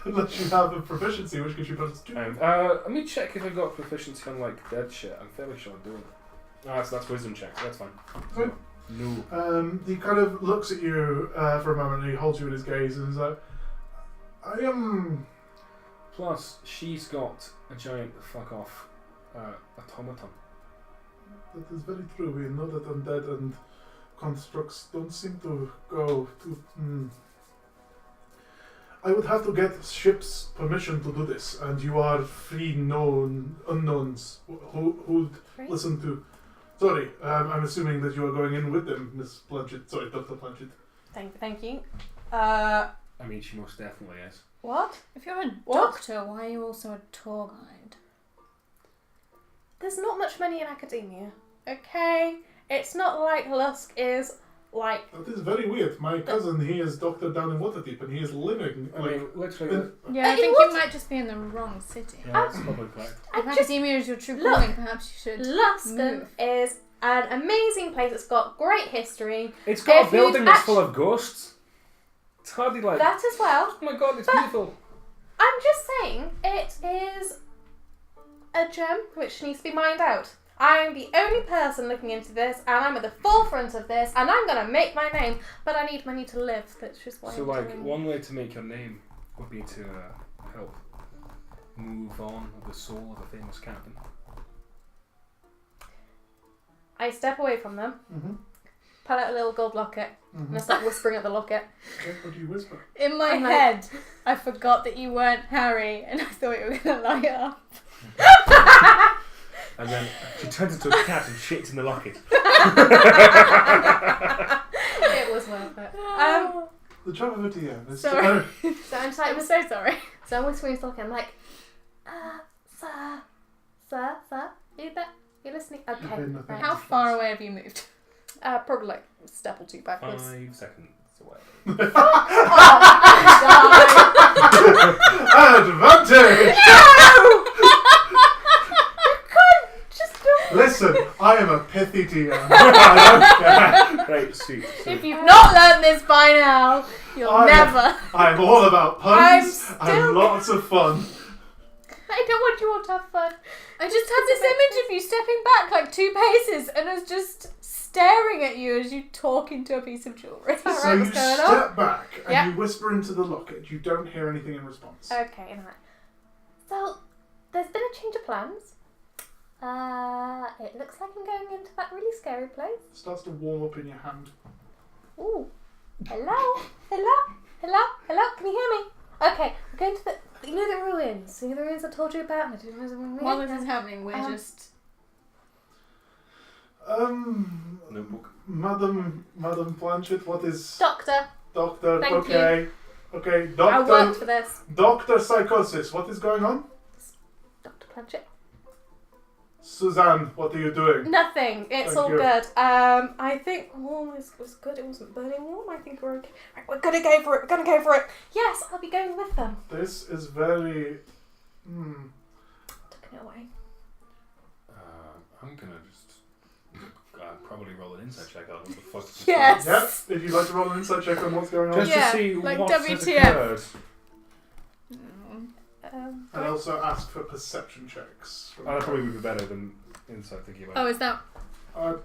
Unless you have a proficiency, which gives you +2. Let me check if I got proficiency on dead shit. I'm fairly sure I do. That's wisdom check. So that's fine. Fine. No. He kind of looks at you for a moment and he holds you in his gaze and is like, I am... Plus, she's got a giant fuck off automaton. That is very true. We know that undead and constructs don't seem to go to... I would have to get ship's permission to do this, and you are three unknowns who would listen to... Sorry, I'm assuming that you are going in with them, Miss Planchett. Sorry, Dr. Planchett. Thank you. I mean, she most definitely is. What? If you're a doctor, why are you also a tour guide? There's not much money in academia, okay? It's not like Lusk is That is very weird. My cousin, he is doctor down in Waterdeep, and he is living I mean, literally. Yeah, I think you might just be in the wrong city. Yeah, that's probably correct. If academia is your true calling, perhaps you should Luskan move. is an amazing place. It's got great history. It's got If a building you've that's full of ghosts. It's hardly That as well. oh my god, it's beautiful. I'm just saying, it is a gem which needs to be mined out. I'm the only person looking into this, and I'm at the forefront of this, and I'm gonna make my name, but I need money to live. That's just why So, I'm doing. one way to make your name would be to help move on the soul of a famous captain. I step away from them, Mm-hmm. pull out a little gold locket, and I start whispering at the locket. What do you whisper? In my I'm like- head, I forgot that you weren't Harry, and I thought you were going to light up. And then she turns into a cat and shits in the locket. It was worth it. The job of a DM is Sorry. So I'm just like, I'm so sorry. so I'm whispering to Luskan, I'm like, sir, are you there? You listening? Okay. Okay, nothing. Right. How far away have you moved? Probably like a step or two backwards. 5 seconds away. Advantage! Just do Listen, I am a pithy DM. I don't care. Great suit. If you've not learned this by now, you'll never. I'm all about I'm puns still- and lots of fun. I don't want you all to have fun. I just had this image of you stepping back like 2 paces and I was just staring at you as you talk into a piece of jewellery. Alright, So you what's going step back and Yeah. you whisper into the locket. You don't hear anything in response. Okay, right. So, there's been a change of plans. It looks like I'm going into that really scary place. It starts to warm up in your hand. Ooh. Hello? Can you hear me? Okay, we're going to the ruins. You know the ruins I told you about? While this is happening, we're just... Notebook. Madam Planchett, what is Doctor, Doctor? Thank Okay, okay, I worked Doctor. for this. Doctor Psychosis, what is going on? Dr. Planchett. Suzanne, what are you doing? Nothing. It's Thank all you. good. I think warm was good. It wasn't burning warm. I think we're okay. Right, we're gonna go for it. Yes, I'll be going with them. This is very. Taking it away. I'm gonna just probably roll an insight check on what the fuck. this is. Yes. Yep. If you'd like to roll an insight check on what's going on, Just Yeah, to see like what has WTF. occurred. and also ask for perception checks. Oh, that probably would be better than insight thinking about Oh, it. is that...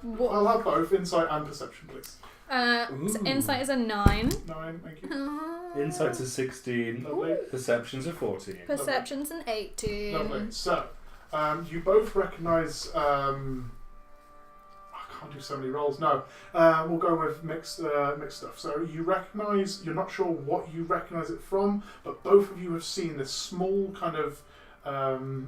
what? I'll have both insight and perception, please. So Ooh. insight is a 9. 9, thank you. Insight's a 16. Lovely. Perception's a 14. Perception's an 18. Lovely. So, you both recognise. I can't do so many rolls. No, we'll go with mixed stuff. So you recognise. You're not sure what you recognise it from, but both of you have seen this small kind of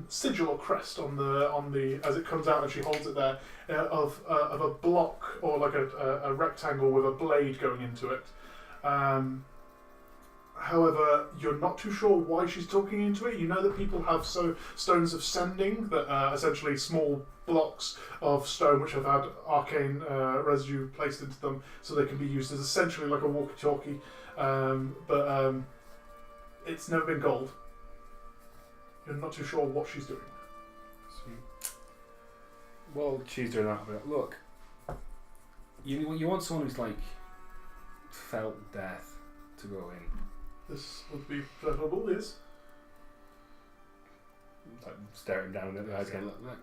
sigil or crest on the as it comes out and she holds it there of a block or like a rectangle with a blade going into it. However, you're not too sure why she's talking into it. You know that people have stones of sending that are essentially small blocks of stone which have had arcane residue placed into them, so they can be used as essentially like a walkie-talkie. But it's never been gold. You're not too sure what she's doing. Sweet. Well, she's doing that. But look, you want someone who's like felt death to go in. This would be preferable, yes. Like staring down at the eyes again. Look,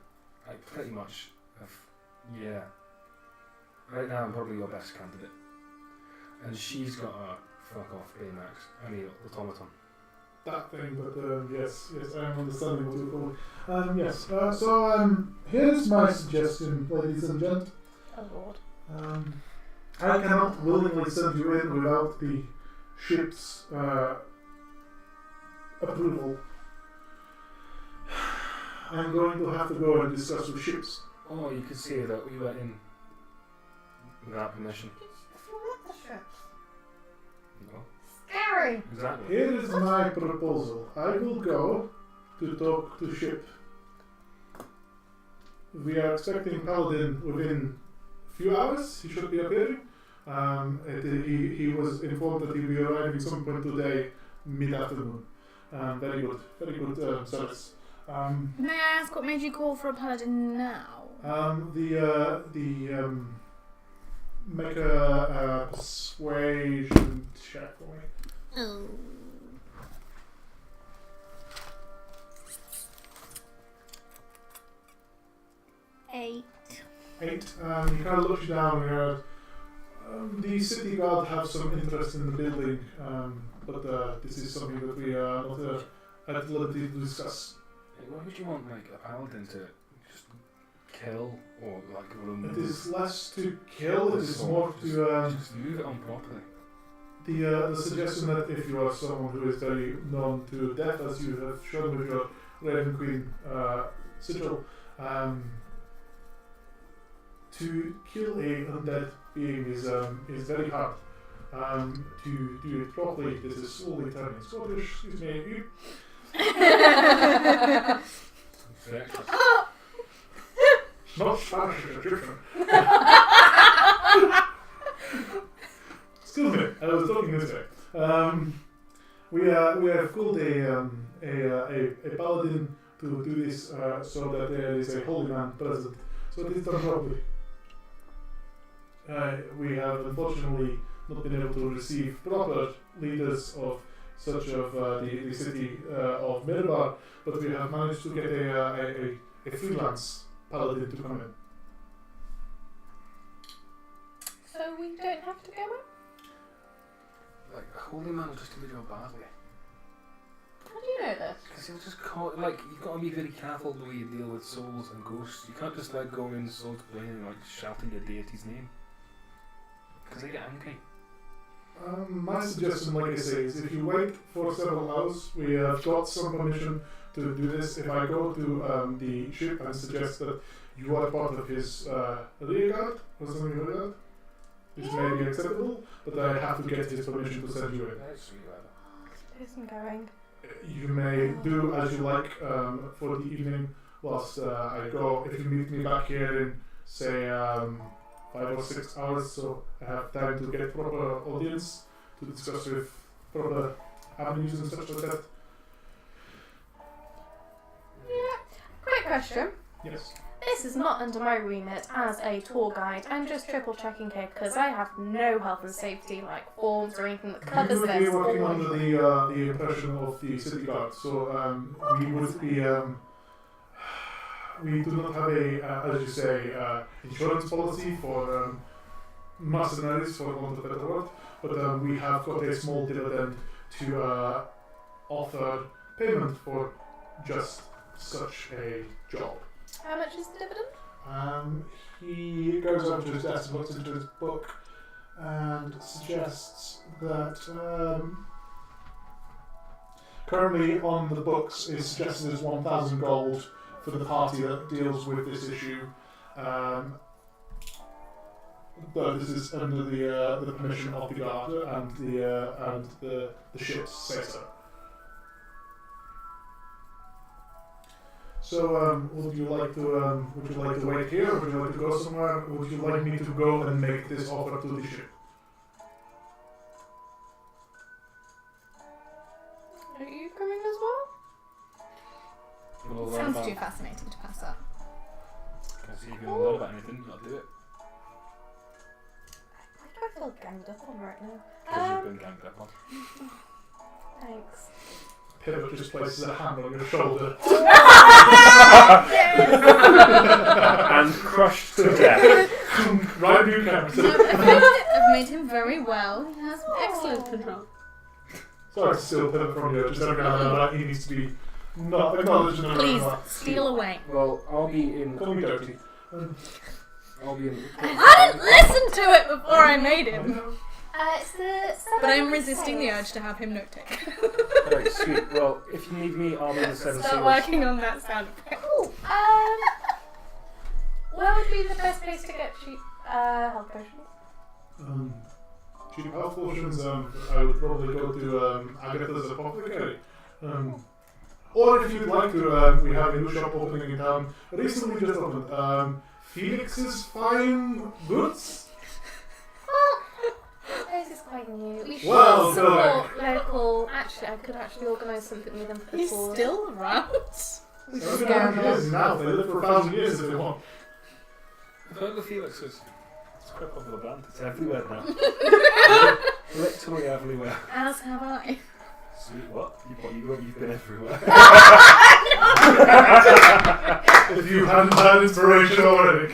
I pretty much have. Yeah. Right now, I'm probably your best candidate. And she's got a fuck off Baymax. I mean, automaton. That thing, but yes, I am understanding what you're calling. Yes, so here's my suggestion, ladies and gent. Oh Lord. I cannot willingly send you in without the ship's approval. I'm going to have to go and discuss with ships. Oh, you could see that we went in without permission. No, Scary. exactly. Here is my proposal. I will go to talk to ship. We are expecting Paladin within a few hours. He should be appearing. He was informed that he will be arriving some point today, mid-afternoon. Very good service. May I ask what made you call for a paladin now? Make a persuasion check for me. Oh. Eight. 8. He kind of looks you down and goes, the city guard have some interest in the building, but this is something that we are not at liberty to discuss. Why would you want like a paladin to just kill or like run? It is less to kill, it is more to just move it on properly. the suggestion that if you are someone who is very known to death, as you have shown with your Raven Queen sigil, to kill a undead being is very hard. To do it properly, this is slowly turning Scottish. Excuse me. Not Spanish, it's Egyptian. Excuse me, I was talking this way. We have called a paladin to do this so that there is a holy man present. So it is done properly. We have unfortunately not been able to receive proper leaders of such of the city of Mirbar, but we have managed to get a freelance paladin to come in. So we don't have to go in? Like, a holy man will just do the job badly. How do you know this? Because he'll just call it, like, you've got to be very careful the way you deal with souls and ghosts. You can't just like go in soul to play and like shouting your deity's name. Because they get angry. My suggestion, like I say, is if you wait for several hours, we have got some permission to do this. If I go to the ship and suggest that you are part of his rear guard, or something like that, this may be acceptable, but I have to get his permission to send you in. That's sweet, rather. Isn't going. You may do as you like for the evening whilst I go. If you meet me back here in, say, 5 or 6 hours, so I have time to get proper audience to discuss with proper avenues and such like that. Yeah. Quick question. Yes. This is not under my remit as a tour guide. I'm just triple checking here because I have no health and safety like forms or anything that covers We this. would be working under the impression of the city guard, so we would be. We do not have a, as you say, insurance policy for mercenaries, for want of a better word, but we have got a small dividend to offer payment for just such a job. How much is the dividend? He goes over to his desk and looks into his book and suggests that currently on the books is suggested as 1,000 gold for the party that deals with this issue. But this is under the permission of the guard and the ships say so. So, would you like to wait here, or would you like to go somewhere? Would you like me to go and make this offer to the ship? Are you coming as well? Sounds too fascinating to pass up. Can't see if you want to learn about anything, I'll do it. Why do I feel ganged up on right now? Because you've been ganged up on. Thanks. Pivot just places a hand on your shoulder. And crushed to death. Right new character. I've made him very well. He has excellent control. Sorry to steal Pivot from you, just every now and then, but he needs to be not acknowledged in Please, everyone. steal away. Well, I'll be in. Call me Doty. I'll be in. I hadn't listened to it before I made him. It's the But I'm resisting the urge to have him note take. Alright, sweet. Well, if you need me, I'll be in the Seven Start Seals. working on that sound effect. Cool. Where would be the best place to get cheap health potions? Cheap health potions, I would probably go to Agatha's Apothecary. Or if you'd like to, we have a new shop opening in town. Recently just opened. Felix's Fine Goods? This is quite new. We should Well, support local. Actually, I could actually organise something with them for the He's tour. still around. We should I've been scare around them years off. now, they live for 1,000 years if they want. I've heard the Felixes. It's quite a popular band. It's everywhere now. Literally everywhere. As have I. Sweet, what? You've been everywhere. If you hadn't had inspiration already.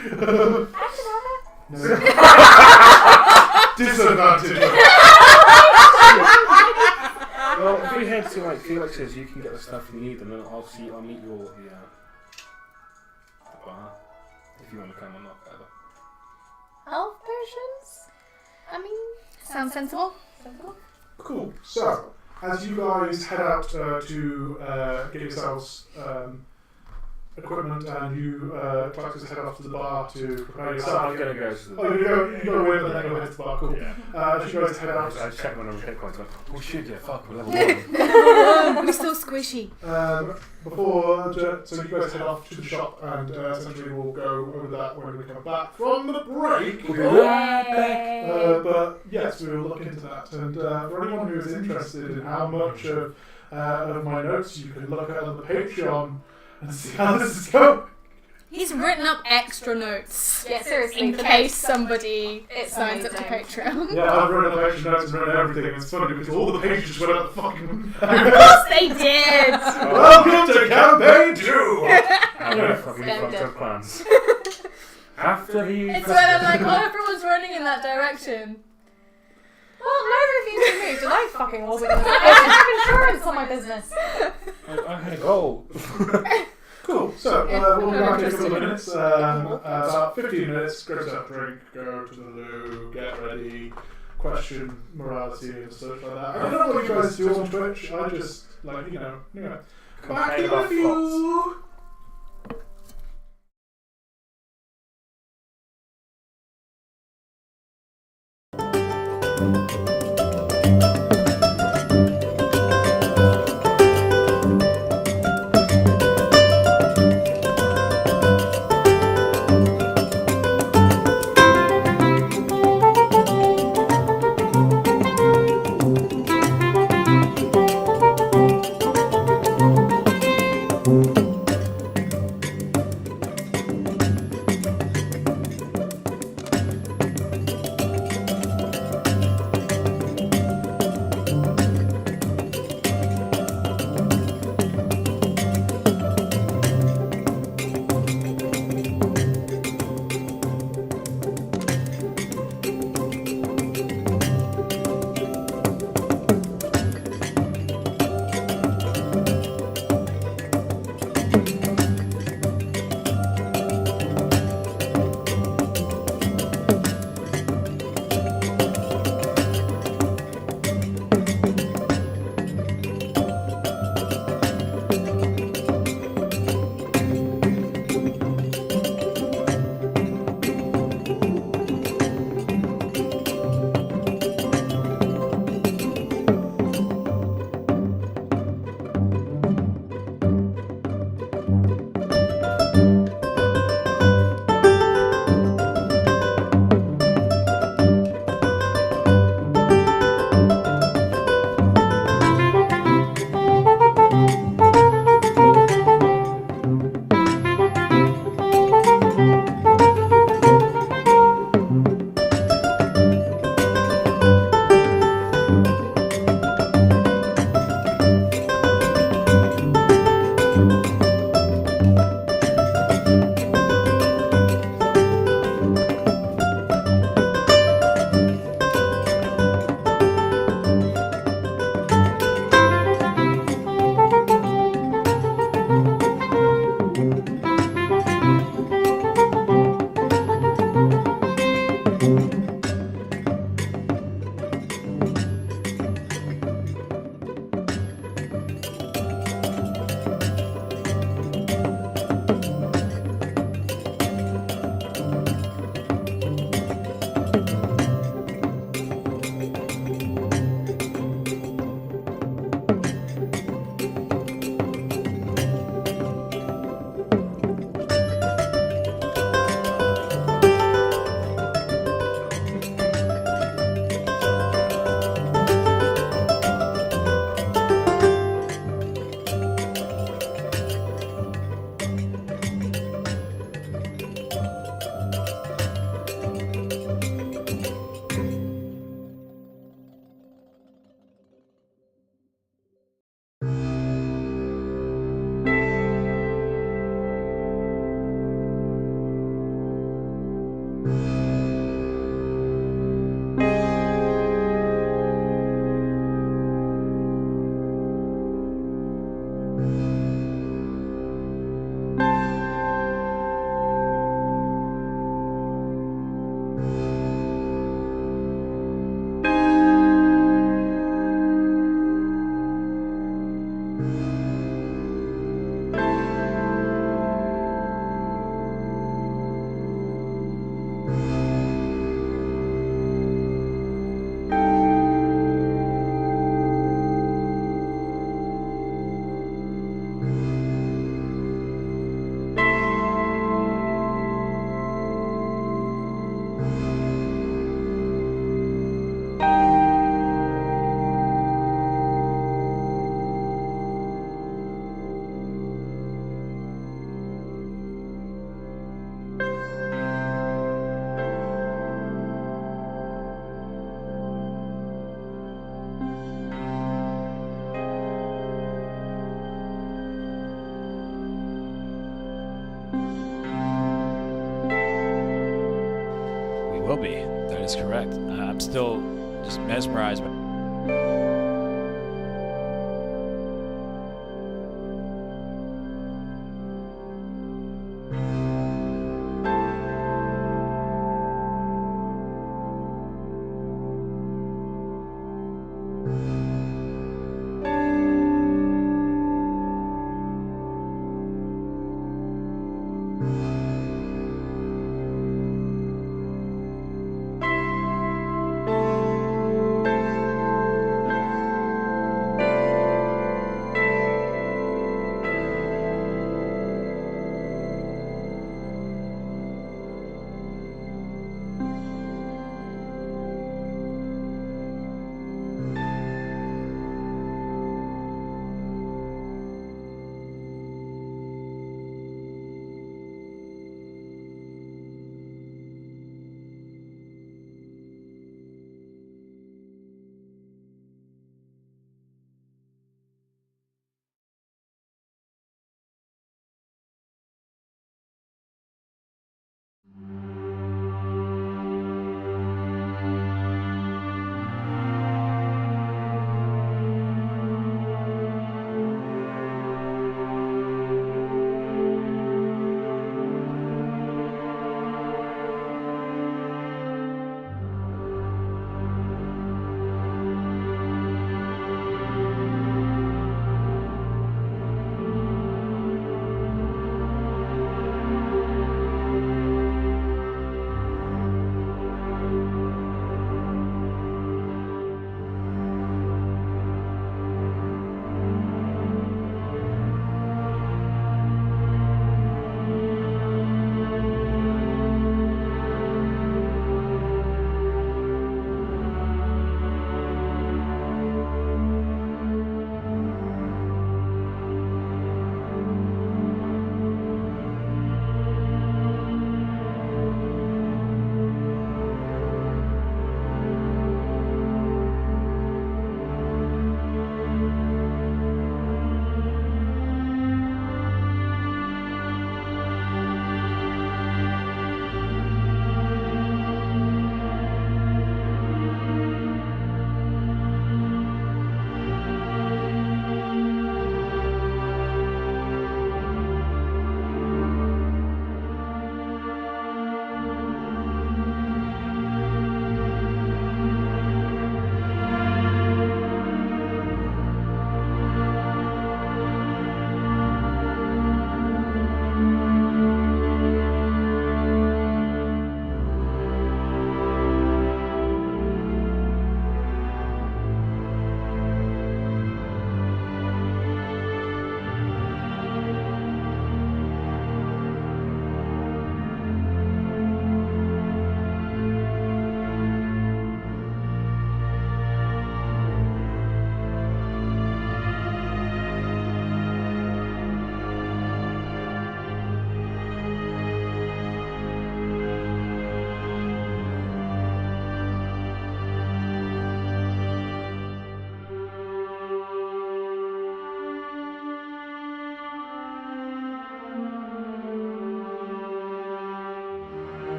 Disadvantage. Well, if we head to like Felix's, you can get the stuff you need, and then I'll meet you all at the bar. If you want to come or not, either. Health potions? I mean, sounds sensible. Cool. So, as you guys head out to get yourselves equipment, and you, Klaxis, head off to the bar to prepare So yourself. I'm going to go to the... Oh, you go away, but then go head to the bar. Cool. Yeah. She goes to head out. I check my number of hit points. Like, oh shit, yeah, fuck, we're level 1. We're still squishy. So you guys head off to the shop, and essentially we'll go over that when we come back from the break. But yes, we will look into that. And for anyone who is interested in how much of my notes, you can look at on the Patreon and see how this is going. He's written up extra notes Yeah, seriously. in case somebody It's signs up to amazing. Patreon. Yeah, I've written up extra notes and written everything. It's funny because all the pages went up the fucking. Of course they did! Welcome to campaign 2. How many fucking fucked up plans? After the... It's when I'm like, oh, everyone's running in that direction. Well, neither of you two moved, and I fucking wasn't going to. I should have insurance on my business. I had a goal. Cool. So we'll be back in a couple of minutes. About 15 minutes. Grab yourself a drink. Go to the loo. Get ready. Question morality and stuff like that. I don't know what you guys do on Twitch. I just back in a few. is correct. I'm still just mesmerized by.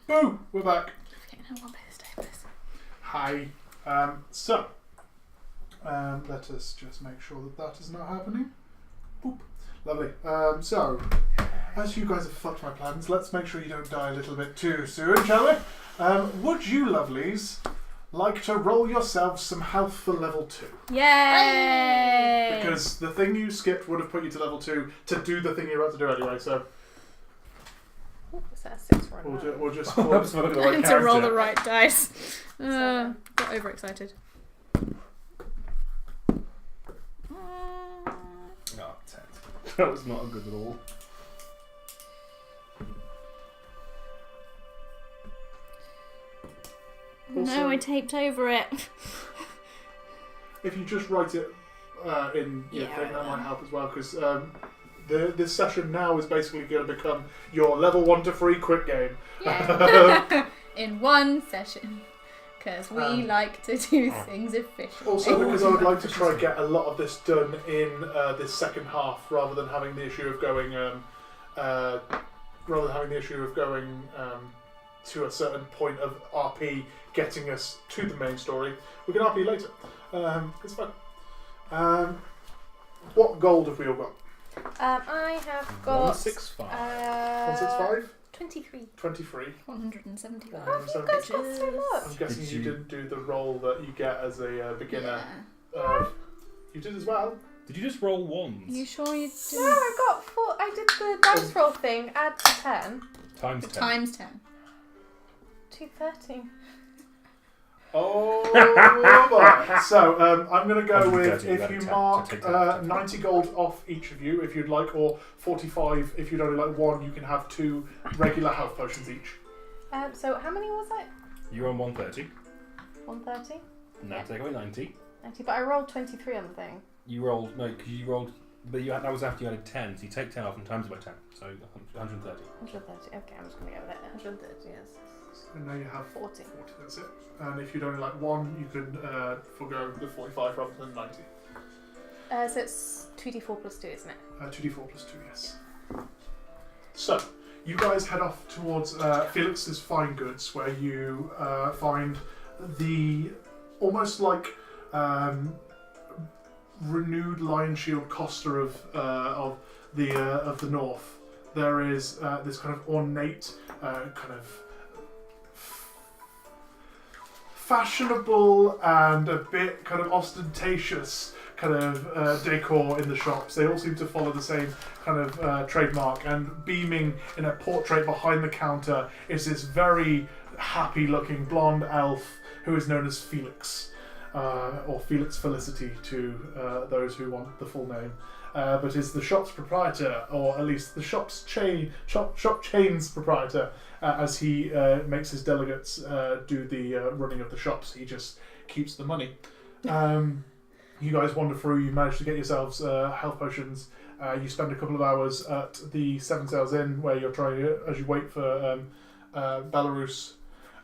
Boo! We're back. Okay, no one better stay with this. Hi. Let us just make sure that is not happening. Boop. Lovely. As you guys have fucked my plans, let's make sure you don't die a little bit too soon, shall we? Would you lovelies like to roll yourselves some health for level 2? Yay! Because the thing you skipped would have put you to level 2 to do the thing you're about to do anyway, so Is that a 6 or a 9? we'll just I'm just looking at the right And to roll the character. right dice. Got overexcited. Oh, 10. That was not a good roll. Also- No, I taped over it. if you just write it in your Yeah, thing, that right might help as well, because this session now is basically going to become your level 1 to 3 quick game. Yeah. In one session. Because we like to do things efficiently. Also, because I would like to try and get a lot of this done in this second half, rather than having the issue of going, to a certain point of RP getting us to the main story. We can RP later. It's fun. What gold have we all got? I have got 165. 165? 23. 23. 175. How have you guys got so much? I'm guessing Did you you- didn't do the roll that you get as a beginner. Yeah. You did as well. Did you just roll ones? You sure you No, didn't? I got 4. I did the dice roll thing. Add to 10. Times 10. Times 10. 230. Oh, boy. So I'm going to go with 130, if you you added 10, mark so take 10. 90 gold off each of you if you'd like, or 45 if you'd only like one. You can have 2 regular health potions each. So how many was it? You're on 130. 130? Now take away 90. 90. But I rolled 23 on the thing. You rolled, no, because you rolled, but that was after you added 10, so you take 10 off and times it by 10, so 130. 130. Okay, I'm just going to go with it. 130, yes. So now you have 40. 40, that's it. And if you'd only like one, you could forgo the 45 rather than 90. So it's 2d4 plus 2, isn't it? 2d4 plus 2, yes. So, you guys head off towards Felix's Fine Goods, where you find the almost like renewed Lion Shield Costa of the North. There is this kind of ornate, kind of fashionable and a bit kind of ostentatious kind of decor in the shops. They all seem to follow the same kind of trademark, and beaming in a portrait behind the counter is this very happy looking blonde elf who is known as Felix, or Felix Felicity to those who want the full name, but is the shop's proprietor, or at least the shop chain's proprietor, as he makes his delegates do the running of the shops. He just keeps the money. You guys wander through, you manage to get yourselves health potions. You spend a couple of hours at the Seven Sails Inn, where you're trying to, as you wait for Belarus.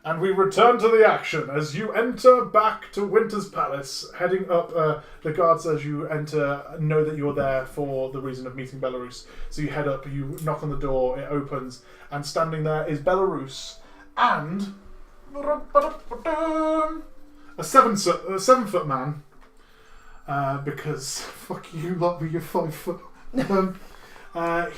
And we return to the action as you enter back to Winter's Palace, heading up. The guards, as you enter, know that you're there for the reason of meeting Belarus. So you head up, you knock on the door, it opens, and standing there is Belarus and a 7-foot man. Because fuck you, lot with your 5 foot.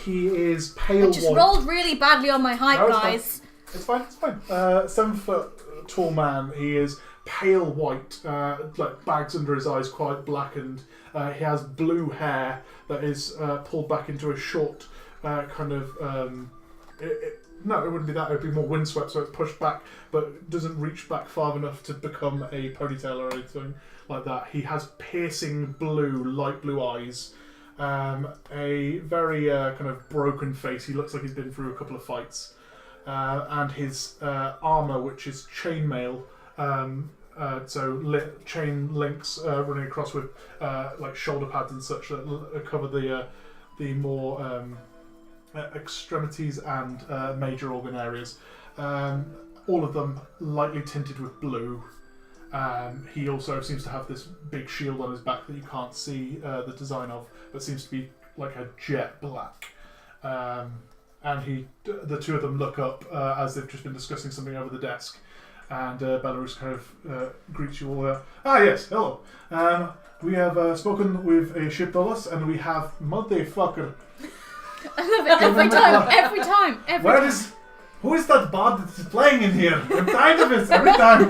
He is pale I just white. rolled really badly on my height, No, it's fine. guys. It's fine, it's fine. 7-foot tall man. He is pale white, like bags under his eyes, quite blackened. He has blue hair that is pulled back into a short kind of. No, it wouldn't be that. It would be more windswept, so it's pushed back, but doesn't reach back far enough to become a ponytail or anything like that. He has piercing blue, light blue eyes. A very kind of broken face. He looks like he's been through a couple of fights. And his armour, which is chainmail, so chain links running across with like shoulder pads and such that cover the more extremities and major organ areas. All of them lightly tinted with blue. He also seems to have this big shield on his back that you can't see the design of, but seems to be like a jet black. And the two of them look up as they've just been discussing something over the desk. And Belarus kind of greets you all. Yes, hello. We have spoken with a shipbuilders, and we have motherfucker. I love it every time. Who is that bard that's playing in here? I'm tired of it every time.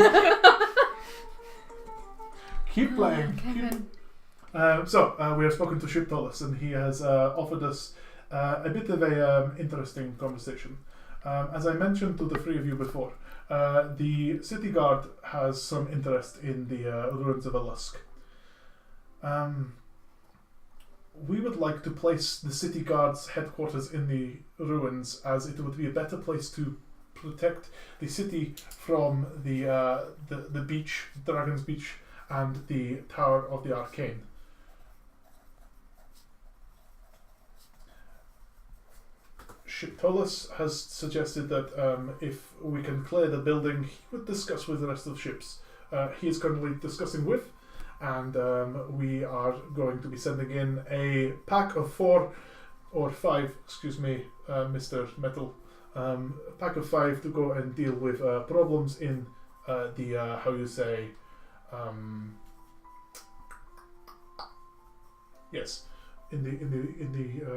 Keep playing. We have spoken to Shiptolis, and he has offered us a bit of a interesting conversation. As I mentioned to the three of you before, the city guard has some interest in the ruins of Lusk. We would like to place the city guard's headquarters in the ruins, as it would be a better place to protect the city from the beach, Dragon's Beach, and the Tower of the Arcane. Shiptolis has suggested that if we can clear the building, he would discuss with the rest of the ships. He is currently discussing with, and we are going to be sending in a pack of 4 or 5, Mr. Metal, a pack of 5 to go and deal with problems in in the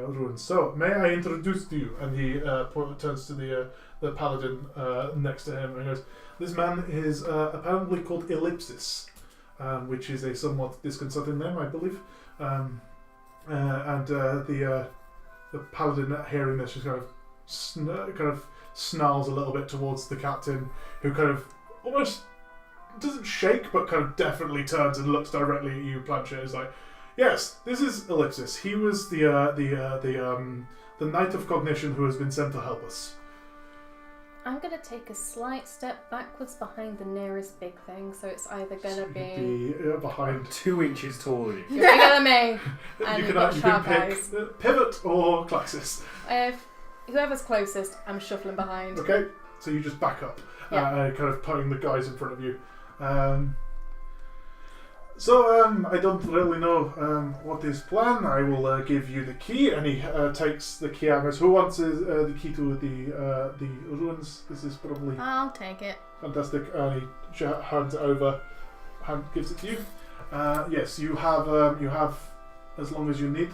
ruins. So, may I introduce to you? And he turns to the paladin next to him and goes, "This man is apparently called Ellipsis, which is a somewhat disconcerting name, I believe." The paladin, hearing this, just kind of snarls a little bit towards the captain, who kind of almost doesn't shake, but kind of definitely turns and looks directly at you, Planchett. Is like, "Yes, this is Ellipsis. He was the Knight of Cognition who has been sent to help us." I'm going to take a slight step backwards behind the nearest big thing, so it's either going to be behind 2 inches taller than you. You're bigger than me, and you you've got can sharp pick eyes. Pivot or Klaxis. Whoever's closest, I'm shuffling behind. Okay, so you just back up, kind of putting the guys in front of you. I don't really know what is plan. I will give you the key, and he takes the key out. Who wants the key to the ruins? This is probably I'll take it. fantastic. And he hands it over, gives it to you. Yes, you have as long as you need.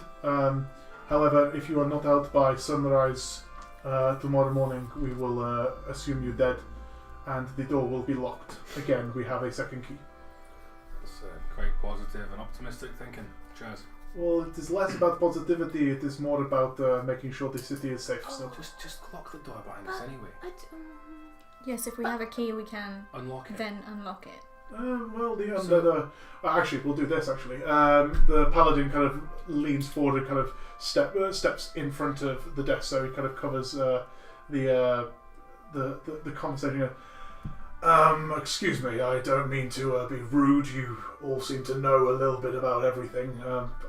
However, if you are not out by sunrise tomorrow morning, we will assume you're dead, and the door will be locked. Again, we have a second key. It's quite positive and optimistic thinking. Cheers. Well, it is less about positivity, it is more about making sure the city is safe. So Just lock the door behind us anyway. Yes, if we have a key, we can Unlock it. then unlock it. the undead. Actually, we'll do this. Actually, the paladin kind of leans forward and kind of steps in front of the desk, so he kind of covers the conversation. Excuse me, I don't mean to be rude. You all seem to know a little bit about everything.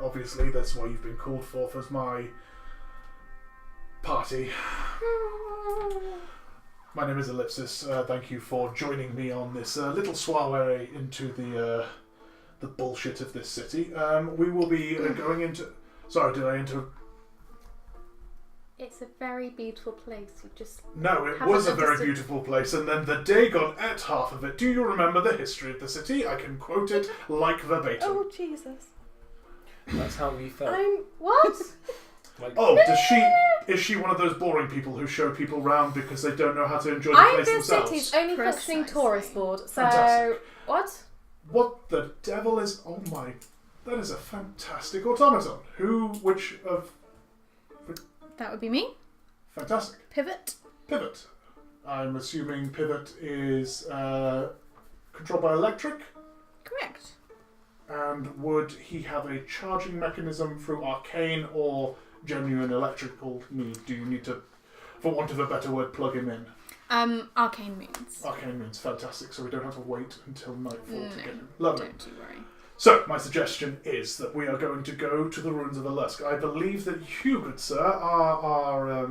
Obviously, that's why you've been called forth as my party. My name is Ellipsis. Thank you for joining me on this little soiree into the bullshit of this city. We will be going into... Sorry, did I interrupt? It's a very beautiful place. You just No, it was a very beautiful place, and then the Dagon ate half of it. Do you remember the history of the city? I can quote it like verbatim. Oh Jesus! That's how we felt. What? Like, Oh, is she one of those boring people who show people round because they don't know how to enjoy the I'm place the themselves? city's only functioning Precisely. tourist board. So Fantastic. what? What the devil is... Oh my... That is a fantastic automaton. Which of... That would be me. Fantastic. Pivot. Pivot. I'm assuming Pivot is controlled by electric. Correct. And would he have a charging mechanism through arcane or genuine electrical need? Do you need to, for want of a better word, plug him in? Arcane means. Arcane means fantastic, so we don't have to wait until nightfall to get him. Lovely. Don't you worry. So, my suggestion is that we are going to go to the ruins of Lusk. I believe that you, good sir, are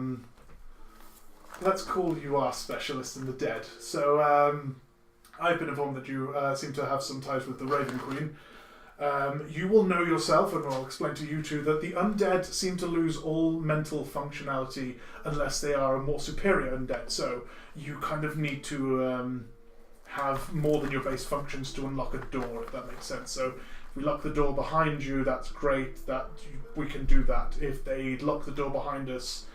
let's call you our specialist in the dead. So, I've been informed that you seem to have some ties with the Raven Queen. You will know yourself, and I'll explain to you two, that the undead seem to lose all mental functionality unless they are a more superior undead. So you kind of need to have more than your base functions to unlock a door, if that makes sense. So if we lock the door behind you, that's great. We can do that. If they lock the door behind us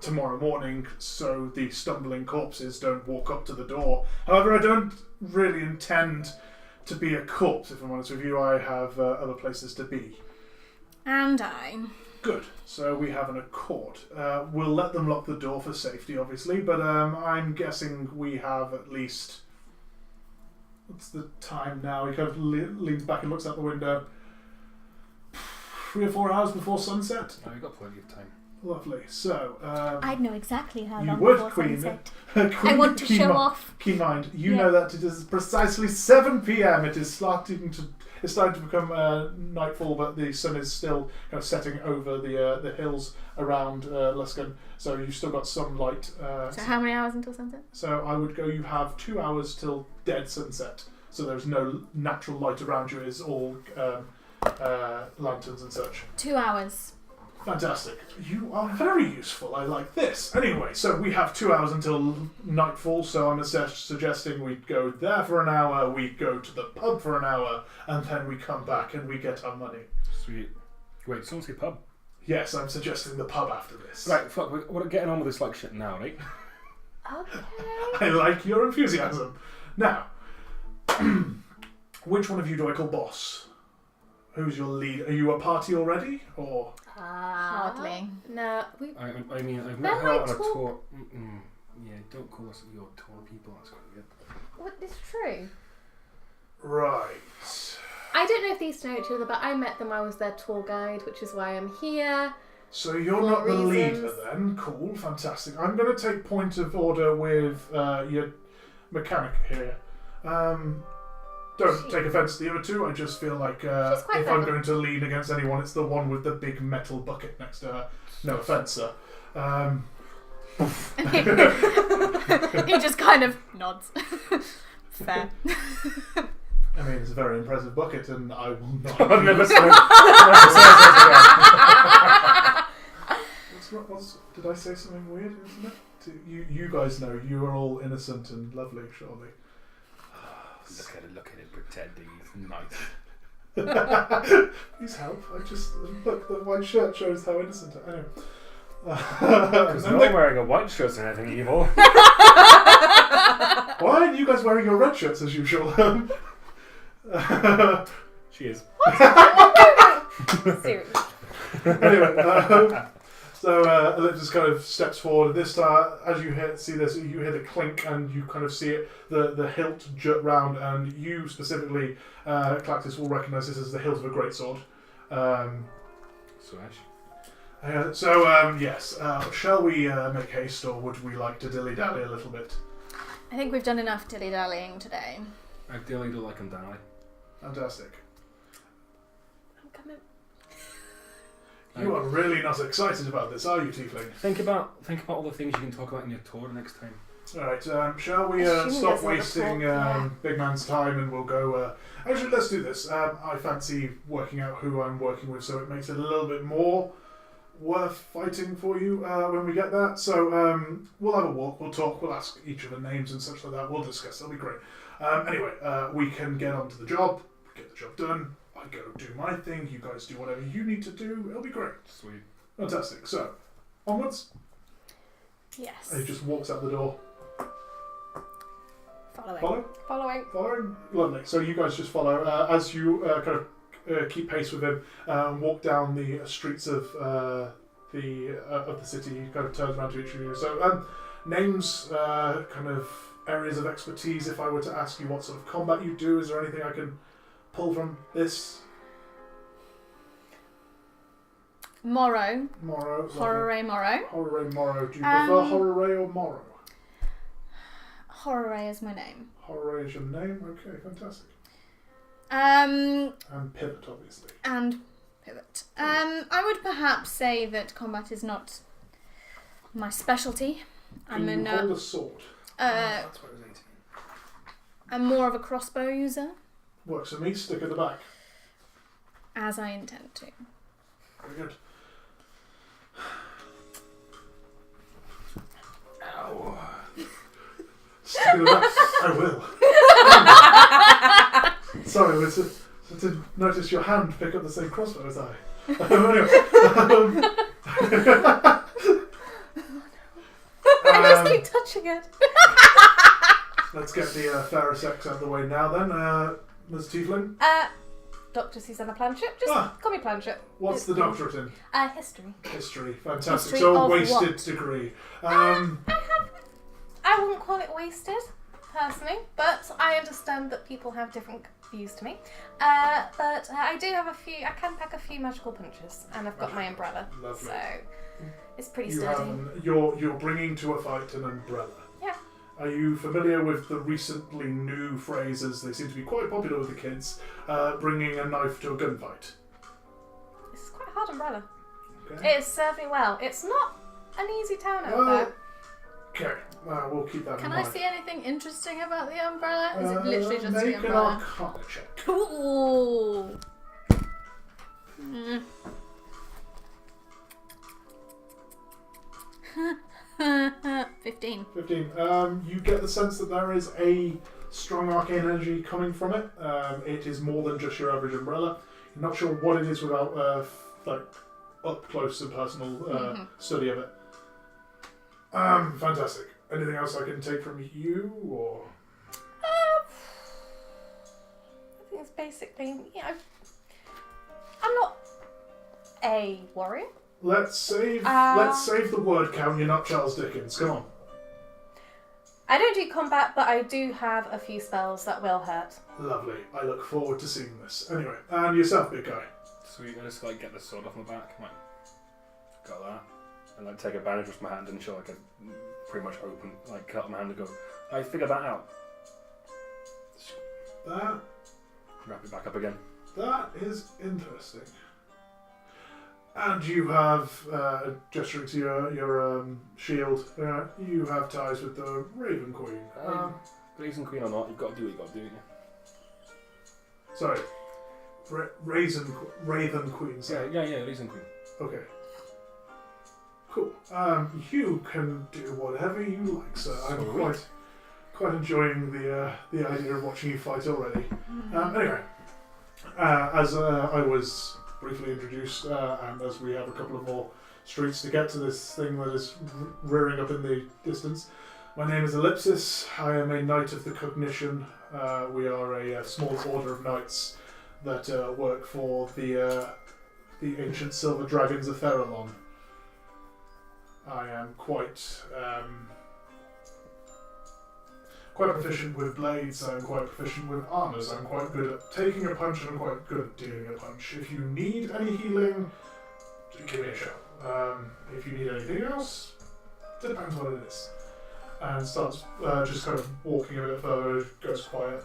tomorrow morning, so the stumbling corpses don't walk up to the door. However, I don't really intend to be a corpse, if I'm honest with you. I have other places to be. And I. Good. So we have an accord. We'll let them lock the door for safety, obviously, but I'm guessing we have at least... What's the time now? He kind of leans back and looks out the window. 3 or 4 hours before sunset? No, we've got plenty of time. Lovely. So... I'd know exactly how you long would, before Queen. sunset. Queen I want to show off. Key mind. You Yeah. know that it is precisely 7 p.m. It is starting to become nightfall, but the sun is still kind of setting over the hills around Luskan. So you've still got some light. So how many hours until sunset? So I would go. You have 2 hours till dead sunset. So there's no natural light around you. It's all lanterns and such. 2 hours. Fantastic. You are very useful. I like this. Anyway, so we have 2 hours until nightfall, so I'm suggesting we go there for an hour, we go to the pub for an hour, and then we come back and we get our money. Sweet. Wait, someone say pub? Yes, I'm suggesting the pub after this. Right, fuck, we're getting on with this like shit now, right? Okay. I like your enthusiasm. Now, which one of you do I call boss? Who's your lead? Are you a party already, or...? Hardly. No, I mean, I've met They're her my on a tour- tour. Yeah, don't call us your tour people. That's quite good. what is true? Right. I don't know if these know each other, but I met them. I was their tour guide, which is why I'm here. So you're For not the reasons. leader then. Cool, fantastic. I'm going to take point of order with your mechanic here. Don't take offence to the other two. I just feel like if quite I'm friendly. going to lean against anyone, it's the one with the big metal bucket next to her. No offence, sir. He just kind of nods. Fair. I mean, it's a very impressive bucket, and I will not. I've never said Did I say something weird? Isn't it? You guys know you are all innocent and lovely, surely. Look at it, pretending he's nice. Please help. I just look. The white shirt shows how innocent I am. Because I'm not wearing a white shirt or anything evil. Why aren't you guys wearing your red shirts as usual? She is. Seriously. Anyway, so Ellipsis kind of steps forward. This time, as you see this, you hear the clink, and you kind of see it. The hilt jut round, and you specifically, Klaxis, will recognise this as the hilt of a greatsword. Yes. Shall we make haste, or would we like to dilly-dally a little bit? I think we've done enough dilly-dallying today. I dilly do like him dally. Fantastic. I'm coming. You are really not excited about this, are you, Teifling? Think about all the things you can talk about in your tour next time. Alright, shall we Assuming stop there's another wasting talk, yeah. big man's time and we'll go... Actually, let's do this. I fancy working out who I'm working with, so it makes it a little bit more worth fighting for you when we get there. So we'll have a walk, we'll talk, we'll ask each of the names and such like that. We'll discuss, that'll be great. Anyway, we can get on to the job, get the job done. I go do my thing, you guys do whatever you need to do. It'll be great. Sweet. Fantastic. So, onwards. Yes. And he just walks out the door. Following. Following? Lovely. So you guys just follow as you kind of keep pace with him and walk down the streets of the city. He kind of turns around to each of you. So names, kind of areas of expertise. If I were to ask you what sort of combat you do, is there anything I can pull from this? Moro. Moro. Hororae Moro. Hororae Moro. Do you prefer Hororae or Moro? Hororae is my name. Hororae is your name? Okay, fantastic. And And Pivot, obviously. pivot. I would perhaps say that combat is not my specialty. Can you hold a sword? That's what I was 18. I'm more of a crossbow user. Works for me. Stick at the back. as I intend to. Very good. Ow. I will. Sorry, I didn't notice your hand pick up the same crossbow as I. I just keep touching it. Let's get the Ferris X out of the way now then. Ms. Teifling? Dr. Susanna Planchett. Just call me Planchett. What's the doctorate in? History. History. Fantastic. History So a of wasted what? degree. I wouldn't call it wasted, personally, but I understand that people have different views to me. But I do have a few. I can pack a few magical punches, and I've got my umbrella, Lovely. so it's pretty You sturdy. you're bringing to a fight an umbrella. Yeah. Are you familiar with the recently new phrases? They seem to be quite popular with the kids. Bringing a knife to a gunfight. It's quite a hard umbrella. Okay. It has served me well. It's not an easy town out there. Okay. We'll keep that Can in I mind. see anything interesting about the umbrella? Is it literally just the Make an umbrella? Arcana check. Ooh. 15. 15. You get the sense that there is a strong arcane energy coming from it. It is more than just your average umbrella. You're not sure what it is without up close and personal study of it. Fantastic. Anything else I can take from you, or? I think it's basically, I'm not a warrior. Let's save the word count. You're not Charles Dickens. Come on. I don't do combat, but I do have a few spells that will hurt. Lovely. I look forward to seeing this. Anyway, and yourself, big guy. Sweet, I just get the sword off my back. Got that. And take a bandage off my hand and show a pretty much open, cut my hand and go, I figured that out. That Wrap it back up again. That is interesting. And you have, gesturing to your shield, you have ties with the Raven Queen. Raven Queen or not, you've got to do what you've got to do, yeah. Sorry. Raven Queen. Sorry. Yeah, Raven Queen. Okay. Cool. You can do whatever you like, sir. I'm quite enjoying the idea of watching you fight already. Anyway, as I was briefly introduced, and as we have a couple of more streets to get to this thing that is rearing up in the distance, my name is Ellipsis. I am a Knight of the Cognition. We are a small order of knights that work for the ancient silver dragons of Farallon. I am quite proficient with blades, I'm quite proficient with armors, I'm quite good at taking a punch, and I'm quite good at dealing a punch. If you need any healing, just give me a shout. If you need anything else, depends what it is. And starts just kind of walking a bit further, goes quiet.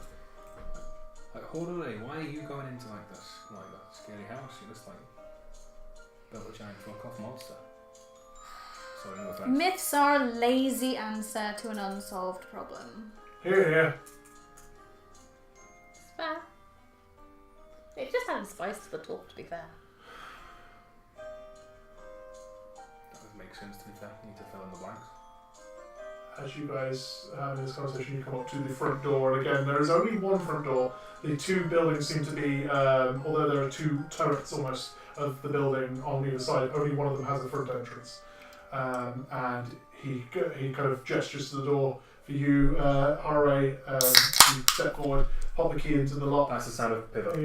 Hororae, why are you going into this, that scary house? You're just built a giant fuck off monster. Sorry, no offense. Myths are a lazy answer to an unsolved problem. Here. Fair. It just adds spice to the talk, to be fair. That would make sense, to be fair. You need to fill in the blanks. As you guys have this conversation, you come up to the front door, and again, there is only one front door. The two buildings seem to be, although there are two turrets almost of the building on either side, only one of them has a front entrance. And he kind of gestures to the door for you, Hororae. You step forward, pop the key into the lock. That's the sound of pivot.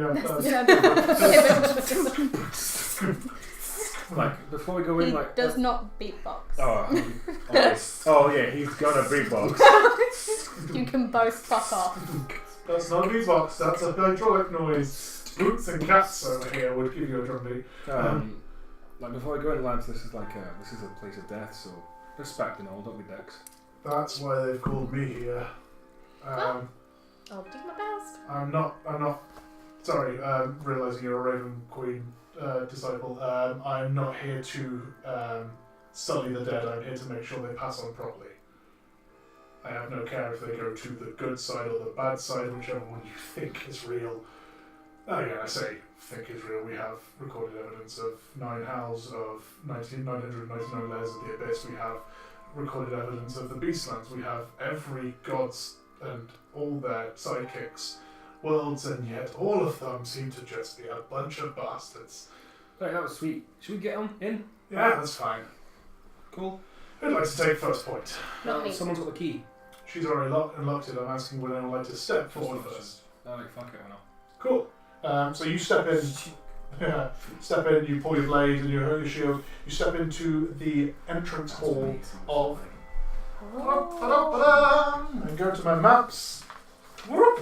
Before we go in, He does not beatbox. Oh, okay. Oh yeah, he's gonna beatbox. You can both fuck off. That's not a beatbox, that's a hydraulic noise. Boots and cats over here would give you a drum beat. Before I go in, lads, this is a place of death, so respect and all, don't be dicks. That's why they've called me here. I'll do my best. I'm not. Sorry, realising you're a Raven Queen disciple. I'm not here to sully the dead. I'm here to make sure they pass on properly. I have no care if they go to the good side or the bad side, whichever one you think is real. Oh yeah, I say think is real. We have recorded evidence of 9 howls of 999 layers of the abyss. We have recorded evidence of the Beastlands. We have every god's and all their sidekicks worlds, and yet all of them seem to just be a bunch of bastards. Right, that was sweet. Should we get on in? Yeah, that's fine. Cool. Who'd like to take first point? Not me. Someone's got the key. She's already unlocked it. I'm asking would anyone like to step forward first? Oh, fuck it, why not? Cool. So you step in. Step in. You pull your blade and your shield. You step into the entrance hall of. And go to my maps. Well,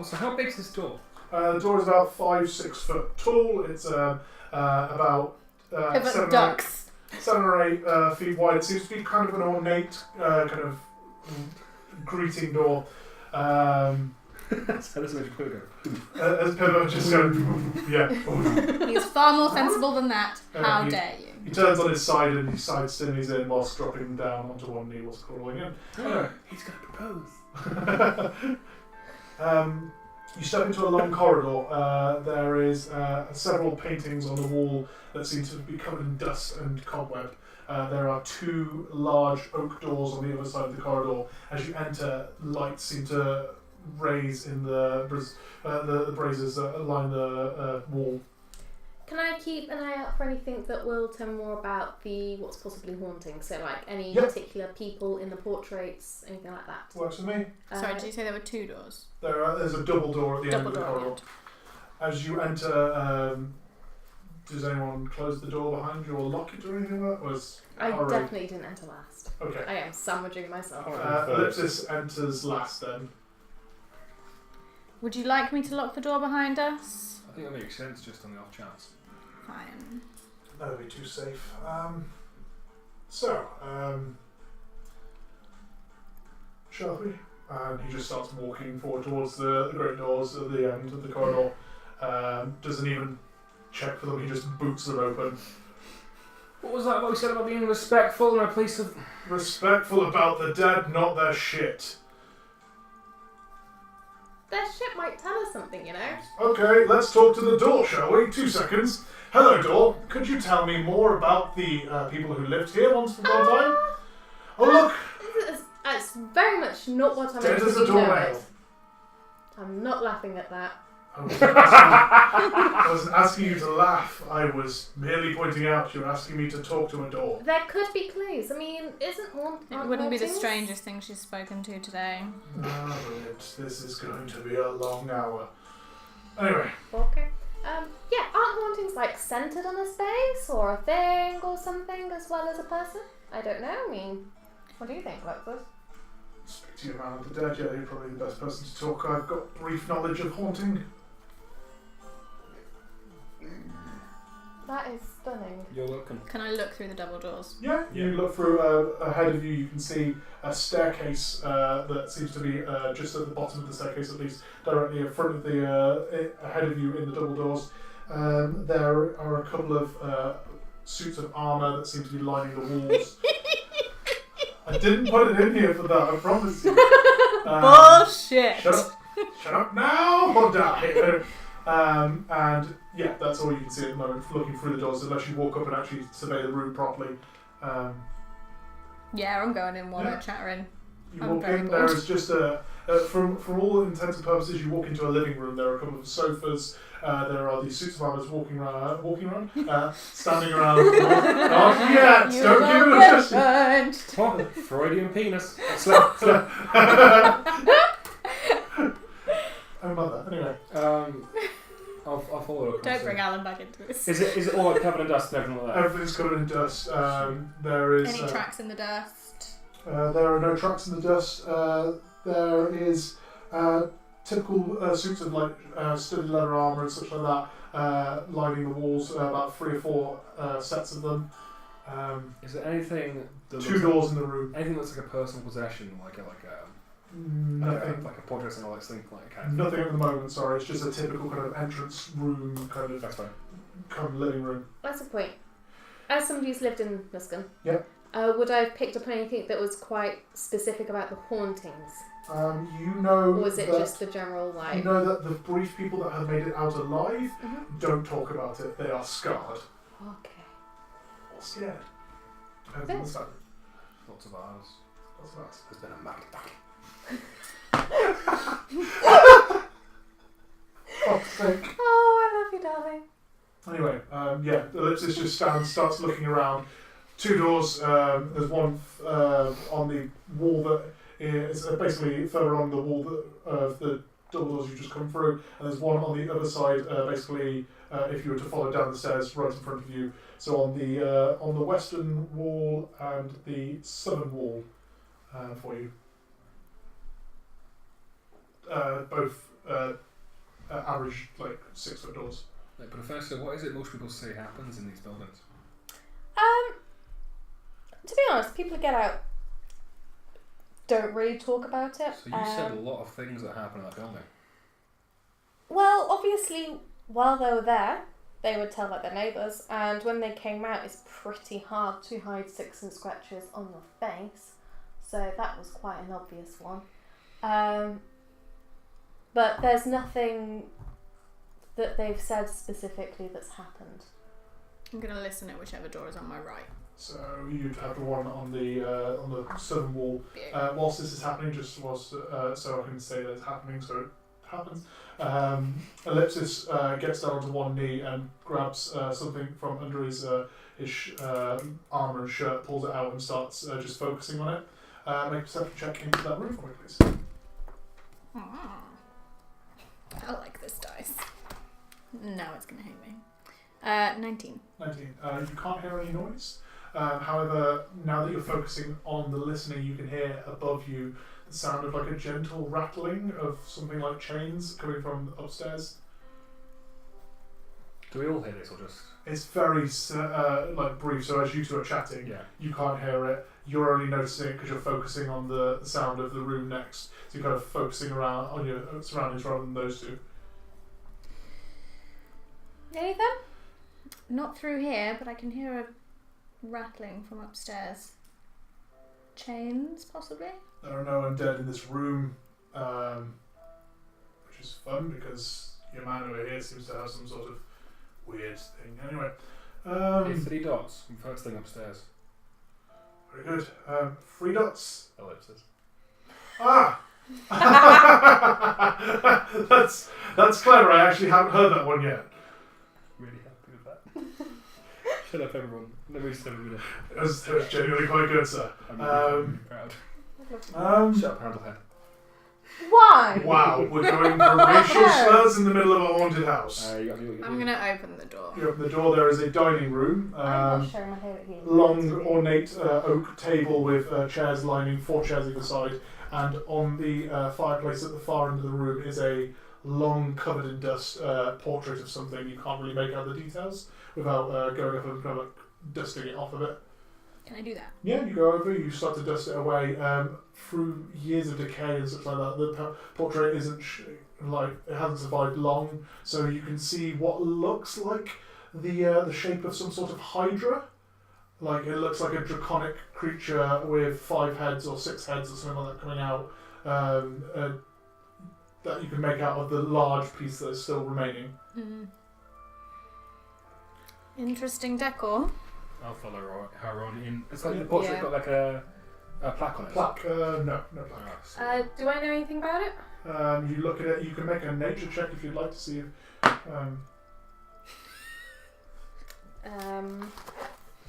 so how big's this door? The door is about 5-6 foot tall. It's about Pivot ducks. 7 or 8 feet wide. It seems to be kind of an ornate kind of greeting door. So this is quicker. As Pivot just going, yeah. He's far more sensible than that. How he- dare you? He turns on his side and he side stimmies in whilst dropping down onto one knee whilst crawling in. Oh, he's going to propose. You step into a long corridor. There is several paintings on the wall that seem to be covered in dust and cobweb. There are 2 large oak doors on the other side of the corridor. As you enter, lights seem to raise in the braziers that line the wall. Can I keep an eye out for anything that will tell me more about what's possibly haunting? So, like any Yep. particular people in the portraits, anything like that. Works for me. Sorry, did you say there were 2 doors? There's a double door at the end Double of the door. corridor. As you enter, does anyone close the door behind you or lock it or anything like that? I Hororae- definitely didn't enter last. Okay. I am sandwiching myself. Ellipsis enters last then. Would you like me to lock the door behind us? I think that makes sense just on the off chance. Fine. That would be too safe. Shall we? And he just starts walking forward towards the great doors at the end of the corridor. Doesn't even check for them, he just boots them open. What was that? What we said about being respectful in a place of... Respectful about the dead, not their shit. Their shit might tell us something, you know? Okay, let's talk to the door, shall we? 2 seconds. Hello, door. Could you tell me more about the people who lived here once upon a time? Oh, look! It's very much not what I'm Dead as a interested in knowing. doornail. I'm not laughing at that. I wasn't asking you to laugh. I was merely pointing out you're asking me to talk to a door. There could be clues. I mean, It wouldn't be the strangest thing she's spoken to today. Ah, brilliant. This is going to be a long hour. Anyway, Okay. Yeah, aren't hauntings like centered on a space or a thing or something as well as a person? I don't know. I mean, what do you think about this? speak to your man of the dead. Yeah, you're probably the best person to talk. I've got brief knowledge of haunting. That is stunning. You're welcome. Can I look through the double doors? Yeah, you look through ahead of you. You can see a staircase that seems to be just at the bottom of the staircase, at least directly in front of the ahead of you in the double doors. There are a couple of suits of armour that seem to be lining the walls. I didn't put it in here for that, I promise you. Bullshit! Shut up now or die. And yeah, that's all you can see at the moment, looking through the doors, unless you walk up and actually survey the room properly. Yeah, I'm going in while Yeah. they're chattering. You I'm walk very in, bored. there is just for all intents and purposes, you walk into a living room. There are a couple of sofas. There are these suits of armour walking around, standing around. Not yet. You Don't give will it get a punched. Oh, Freudian penis. Slap. Oh mother. Anyway, I'll follow across. Don't bring Alan back into this. Is it all like covered in dust and everything like that? everything's covered in dust. There is Any tracks in the dust? there are no tracks in the dust. There is typical suits of like studded leather armour and such like that lining the walls. About 3 or 4 sets of them. Is there anything that 2 looks doors in the room. anything that's like a personal possession, like a Nothing. like a portrait or like something like a cat? Nothing at the moment. Sorry, it's just a typical kind of entrance room, kind of That's fine. living room. That's a point. As somebody who's lived in Luskan, Yep. Would I have picked up anything that was quite specific about the hauntings? You know, Or was it just the general, like... You know that the brief people that have made it out alive don't talk about it. They are scarred. Okay. Or scared. Depends on the standard. Lots of ours. Lots of us. There's been a mad battle. Fuck's sake. Oh, I love you, darling. Anyway, Ellipsis just starts looking around. 2 doors. There's one on the wall that is basically further along the wall of the double doors you just come through, and there's one on the other side. If you were to follow down the stairs, right in front of you. So on the western wall and the southern wall for you. Both average 6 foot doors. Like, Professor, what is it most people say happens in these buildings? To be honest, people who get out don't really talk about it. So you said a lot of things that happen in that building. Well, obviously, while they were there, they would tell their neighbours, and when they came out, it's pretty hard to hide 6 and scratches on your face. So that was quite an obvious one. But there's nothing that they've said specifically that's happened. I'm going to listen at whichever door is on my right. So you'd have the one on the southern wall. Whilst this is happening, so I can say that it's happening, so it happens. Ellipsis gets down onto one knee and grabs something from under his armour and shirt, pulls it out and starts just focusing on it. Make a perception check into that room for me, please. I like this dice. Now it's going to hate me. 19. 19. You can't hear any noise. However, now that you're focusing on the listening, you can hear above you the sound of a gentle rattling of something like chains coming from upstairs. Do we all hear this or just... It's very brief, so as you two are chatting, you can't hear it. You're only noticing it because you're focusing on the sound of the room next. So you're kind of focusing around on your surroundings rather than those two. Anything? Not through here, but I can hear a rattling from upstairs. Chains, possibly? There are no undead in this room, which is fun because your man over here seems to have some sort of weird thing. Anyway. 3 dots. First thing upstairs. Very good. 3 dots. Ellipsis. Ah! that's clever. I actually haven't heard that one yet. Really happy with that. Shut up, everyone. Let me just have a minute. It was genuinely quite good, sir. I'm really proud. Shut up, Handlehead. Why? Wow, we're going for racial slurs in the middle of a haunted house. I'm going to open the door. You open the door, there is a dining room. I'm not showing my favourite here. Long, ornate oak table with chairs lining 4 chairs either side. And on the fireplace at the far end of the room is a long, covered in dust portrait of something. You can't really make out the details without going up and kind of dusting it off of it. Can I do that? Yeah, you go over, you start to dust it away. Through years of decay and such like that, the portrait isn't it hasn't survived long, so you can see what looks like the shape of some sort of hydra. Like it looks like a draconic creature with 5 heads or 6 heads or something like that coming out. That you can make out of the large piece that is still remaining. Interesting decor. I'll follow her on in. It's like the portrait got like a plaque on it. Plaque? No plaque. Do I know anything about it? You look at it. You can make a nature check if you'd like to see.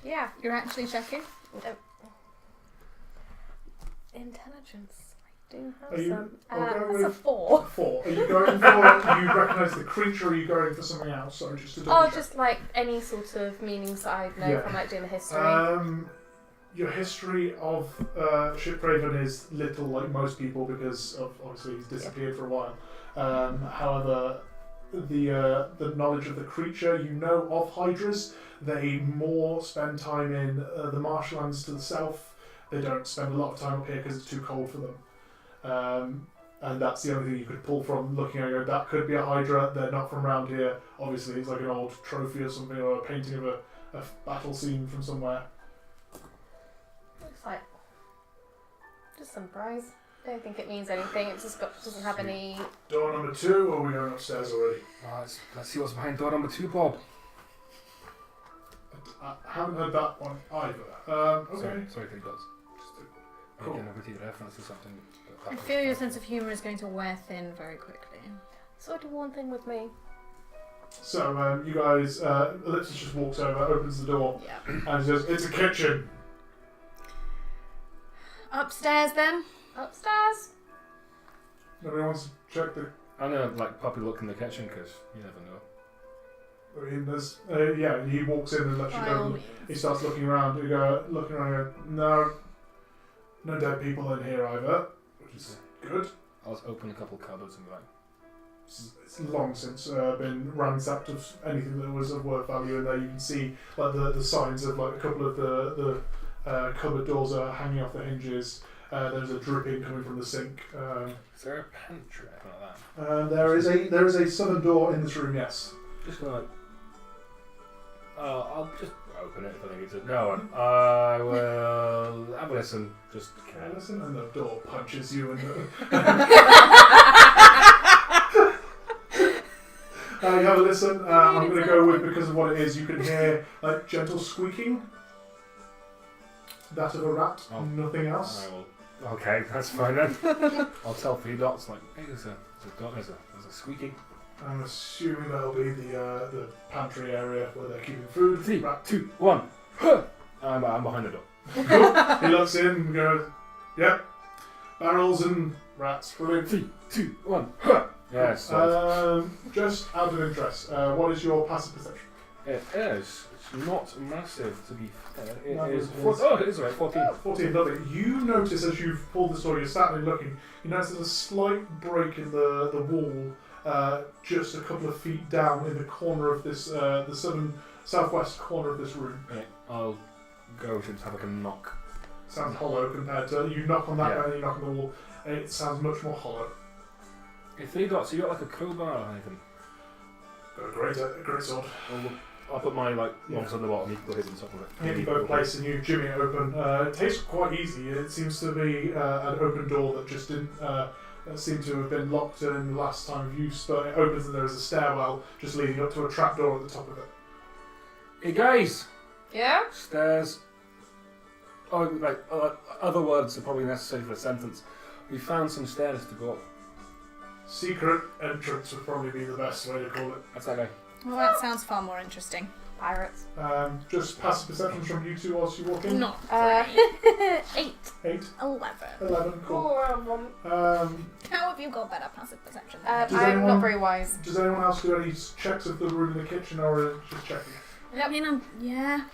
Yeah. You're actually checking? Intelligence. I do have Are you- some. I'll go That's a with 4. 4. Are you going for? You recognise the creature? Or are you going for something else? Sorry, just to double check. Just like any sort of meanings that I know from doing the history. Your history of Shipraven is little, like most people, because of obviously he's disappeared for a while. However, the knowledge of the creature, you know of hydras. They more spend time in the marshlands to the south. They don't spend a lot of time up here because it's too cold for them. And that's the only thing you could pull from looking at it. That could be a hydra. They're not from around here. Obviously, it's like an old trophy or something, or a painting of a battle scene from somewhere. Looks like just some prize. I don't think it means anything. It just doesn't have any. Door number 2, or are we going upstairs already? Let's see what's behind door number 2, Bob. I haven't heard that one either. Okay. Sorry, Three Dots. Cool. Again, with your reference to something. I feel your sense of humour is going to wear thin very quickly. Sort of one thing with me. So, you guys, Ellipsis just walks over, opens the door, Yeah. and says, "It's a kitchen." Upstairs then? Upstairs. Nobody wants to check the. I'm gonna like pop a look in the kitchen because you never know. I mean, there's. Yeah, he walks in and lets you By all go. means. He starts looking around. You go, looking around. And go, no dead people in here either, which is good. I'll just open a couple cupboards and be like, It's long since been ransacked of anything that was of worth value in there. You can see like the signs of like a couple of the cupboard doors are hanging off the hinges. There's a dripping coming from the sink. is there a pantry like that? There is a southern door in this room. Yes. Just gonna like, I'll just open it if I think it's a no one. I will have a listen. Just Listen, and the door punches you in the. You have a listen. I'm going to go with, because of what it is, you can hear like gentle squeaking. That of a rat. Oh. Nothing else. I will. Okay, that's fine then. I'll tell Three Dots like, hey, there's a squeaking. I'm assuming that'll be the pantry area where they're keeping food. 3, Rat. 2, 1. Huh! I'm behind the door. Cool. He looks in and goes, "Yep, barrels and rats." Brilliant. 3, 2, 1. Huh! Yes. Just out of interest, what is your passive perception? It is. It's not massive, to be fair. No, It is. it is. It is right. 14. 14, lovely. You notice as you've pulled this door, you're standing looking, you notice there's a slight break in the wall, just a couple of feet down in the corner of this, the southwest corner of this room. Right. I'll go to just have like a knock. Sounds hollow compared to, you knock on that Yeah. and you knock on the wall, and it sounds much more hollow. Hey, Three Dots, you got like a crowbar or anything? Got a great sword. I'll put my like long on the bottom, you can put his on top of it. Hit you both place and you jimmy it open. It takes quite easy. It seems to be an open door that just didn't seem to have been locked in the last time of use, but it opens and there is a stairwell just leading up to a trapdoor at the top of it. Hey guys! Yeah? Stairs. Oh, like other words are probably necessary for a sentence. We found some stairs to go up. Secret entrance would probably be the best way to call it. That's that guy. Well, that sounds far more interesting. Pirates. Just passive perceptions from you two whilst you walk in. Not 8. 8, 11. 11, cool. How have you got better passive perception? Does I'm anyone- not very wise. Does anyone else do any checks of the room in the kitchen, or just checking? I mean, yeah.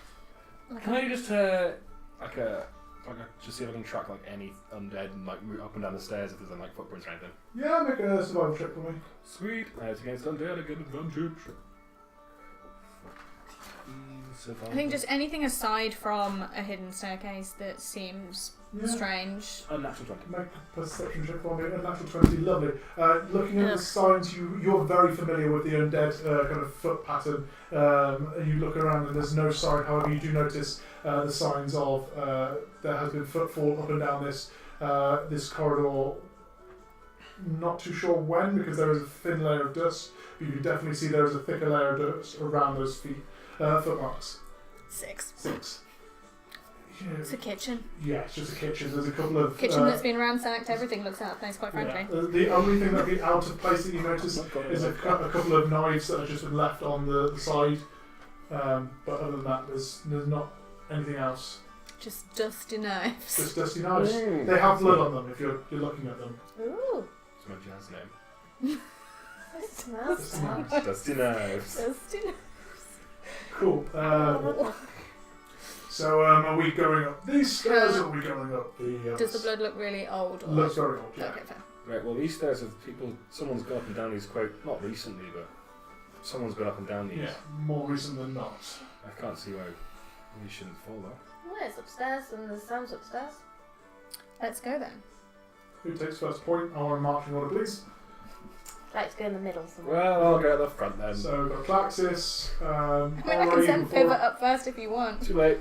Can I just just see if I can track like any undead and like route up and down the stairs if there's any like footprints or anything? Yeah, make a survival check for me. Sweet. It's against undead, I get advantage. I think just anything aside from a hidden staircase that seems Yeah. strange. Unnatural 20. Make a perception check for me. A natural 20, lovely. Looking at Ugh. the signs, you're very familiar with the undead kind of foot pattern. You look around and there's no sign. However, you do notice the signs of there has been footfall up and down this corridor. Not too sure when, because there is a thin layer of dust, but you can definitely see there is a thicker layer of dust around those footmarks. 6. 6. Yeah, It's a kitchen. yeah, it's just a kitchen. There's a couple of Kitchen that's been ransacked. Everything looks out of place, quite yeah. frankly. The only thing that'd be out of place that you notice is a couple of knives that have just been left on the side. But other than that, there's not anything else. Just dusty knives. Just dusty knives. Ooh. They have blood on them if you're looking at them. Ooh. It's my jazz name. It smells Dusty bad. knives. Dusty knives. Dusty knives. Cool. So are we going up these stairs or are we going up the... Does the blood look really old? Or Looks very old, yeah. Okay, fair. Right, well these stairs have people, someone's gone up and down these quite, not recently, but someone's been up and down these. Yeah, more recent than not. I can't see why we shouldn't follow. Well, it's upstairs and there's sounds upstairs. Let's go then. Who takes first point? I want a marching order, please. I'd like to go in the middle somewhere. Well, I'll go at the front then. So we've got Klaxis, I mean, I can send Pivot up first if you want. Too late.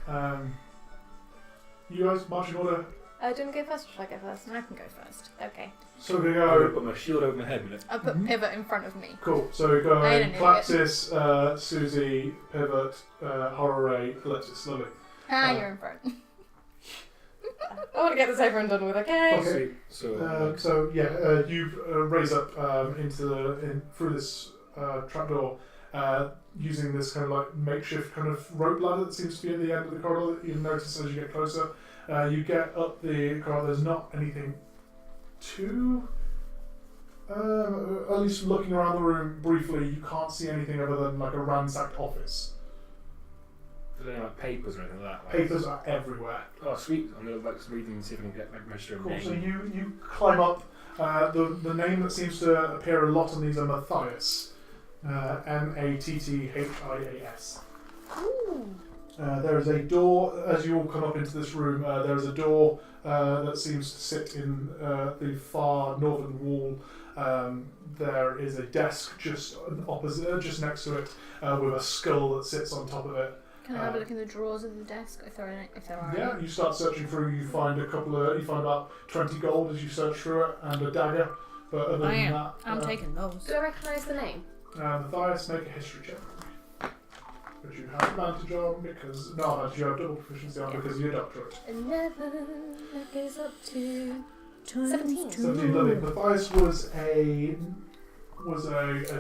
You guys, marching order. Do you want to go first or should I go first? I can go first. Okay. So we I'm going to go. put my shield over my head with it. I'll put Pivot in front of me. Cool. So we go I ain't an Klaxis, Suzy, Pivot, Hororae, Alexis, Lily. You're in front. I want to get this over and done with, okay? Okay. Sweet. You raise up through this trapdoor using this kind of like makeshift kind of rope ladder that seems to be at the end of the corridor that you notice as you get closer. You get up the corridor. There's not anything too. At least looking around the room briefly, you can't see anything other than like a ransacked office. Are there like papers or anything like that? Like, Papers are everywhere. Oh, sweet. I'm going to like read them and see if I can get like register a Cool. name. So you climb up. The name that seems to appear a lot on these are Modifiers. Mattias. There is a door as you all come up into this room. There is a door that seems to sit in the far northern wall. There is a desk just just next to it with a skull that sits on top of it. Can I have a look in the drawers of the desk if there are Yeah, you start searching through. You find you find about 20 gold as you search through it and a dagger. But other than that, I'm taking those. Do I recognise the name? Mathias, make a history check. Which you have advantage on because you have double proficiency on because of your doctorate. 11. That goes up to 17. 17 living. Mathias was a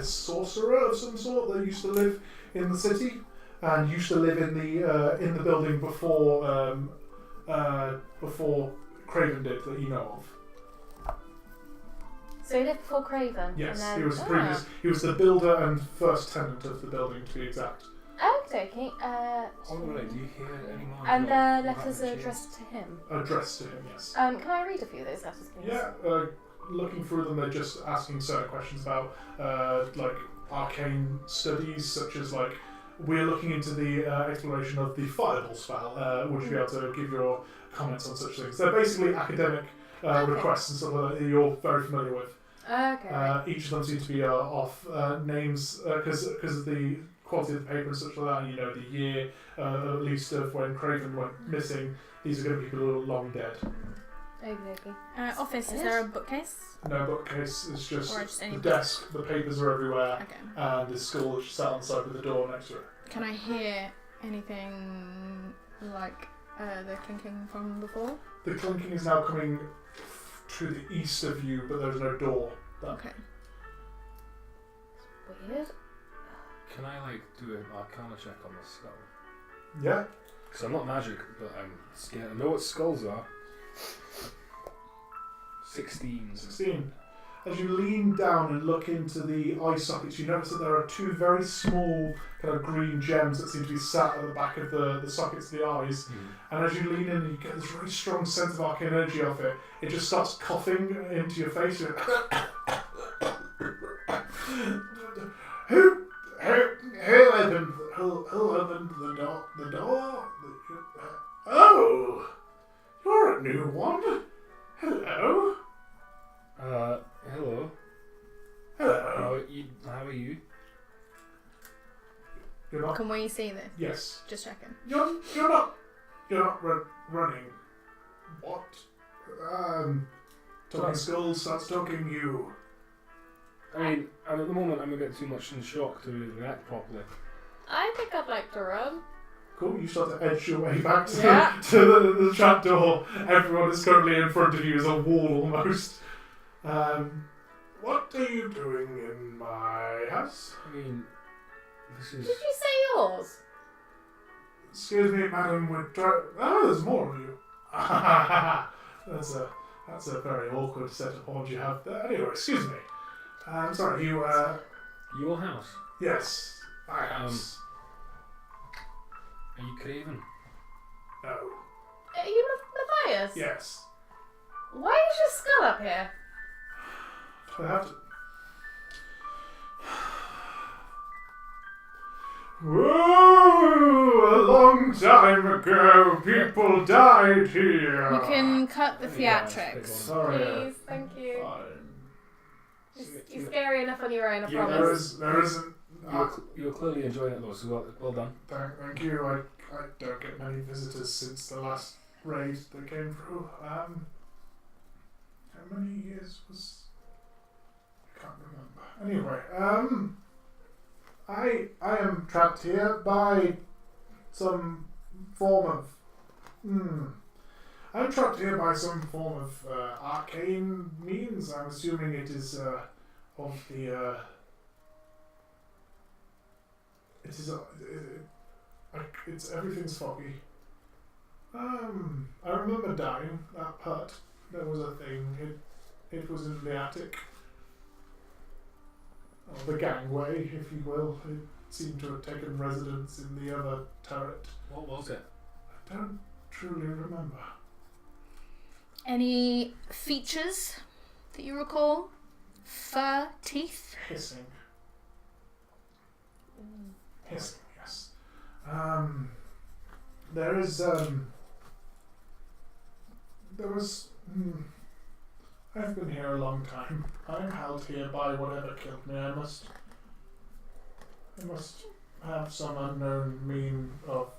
sorcerer of some sort that used to live in the city and used to live in the building before Craven did that you know of. So he lived before Craven? Yes, and then, he was previous. He was the builder and first tenant of the building, to be exact. Okay. Do you hear any more? And the letters are addressed to him? Addressed to him, yes. Can I read a few of those letters, please? Yeah, looking through them, they're just asking certain questions about like arcane studies, such as like we're looking into the exploration of the fireball spell. Would you be able to give your comments on such things? They're basically academic requests and stuff like that you're very familiar with. Okay. Each of them seem to be off names because of the quality of the paper and such like that. And you know the year, at least of when Craven went missing. These are going to be people who are long dead. Okay. Office, is there a bookcase? No bookcase. It's just Or just any the desk. The papers are everywhere, Okay. and the skull that's sat on the side with the door next to it. Can I hear anything like the clinking from before? The clinking is now coming to the east of you, but there's no door. Okay. Weird. Can I like do an Arcana check on the skull? Yeah. Because I'm not magic, but I'm scared. I know what skulls are. 16. 16. As you lean down and look into the eye sockets, you notice that there are two very small kind of green gems that seem to be sat at the back of the sockets of the eyes. And as you lean in, you get this really strong sense of arcane energy off it. It just starts coughing into your face. Who opened the door? Oh, you're a new one. Hello. Hello. Hello. How are you? You're not. Can we see this? Yes. Just checking. You're not running. What? Talking skulls starts talking you. I mean, at the moment I'm a bit too much in shock to react properly. I think I'd like to run. Cool, you start to edge your way back to, Yeah. to the trapdoor. Everyone is currently in front of you as a wall almost. What are you doing in my house? I mean, this is... Did you say yours? Excuse me, madam, oh, there's more of you. That's a very awkward set of horns you have there. Anyway, excuse me. I'm sorry, you, Your house? yes, my house. Are you Craven? No. Are you Matthias? Yes. Why is your skull up here? I have to. Whoa! A long time ago, people died here. You can cut the Yeah, theatrics. Sorry. Please, thank you. Fine. You're scary enough on your own, I Yeah, promise. There isn't You're clearly enjoying it, though, so well done. Thank you. I don't get many visitors since the last raid that came through. How many years was? I can't remember. Anyway, I am trapped here by some form of. I'm trapped here by some form of arcane means. I'm assuming it is of the. It's everything's foggy. I remember dying. That hurt. There was a thing. It was in the attic. Or the gangway, if you will. It seemed to have taken residence in the other turret. What was it? I don't truly remember. Any features that you recall? Fur, teeth? Hissing. Hissing, yes. There is, there was, I've been here a long time. I'm held here by whatever killed me. I must have some unknown mean of,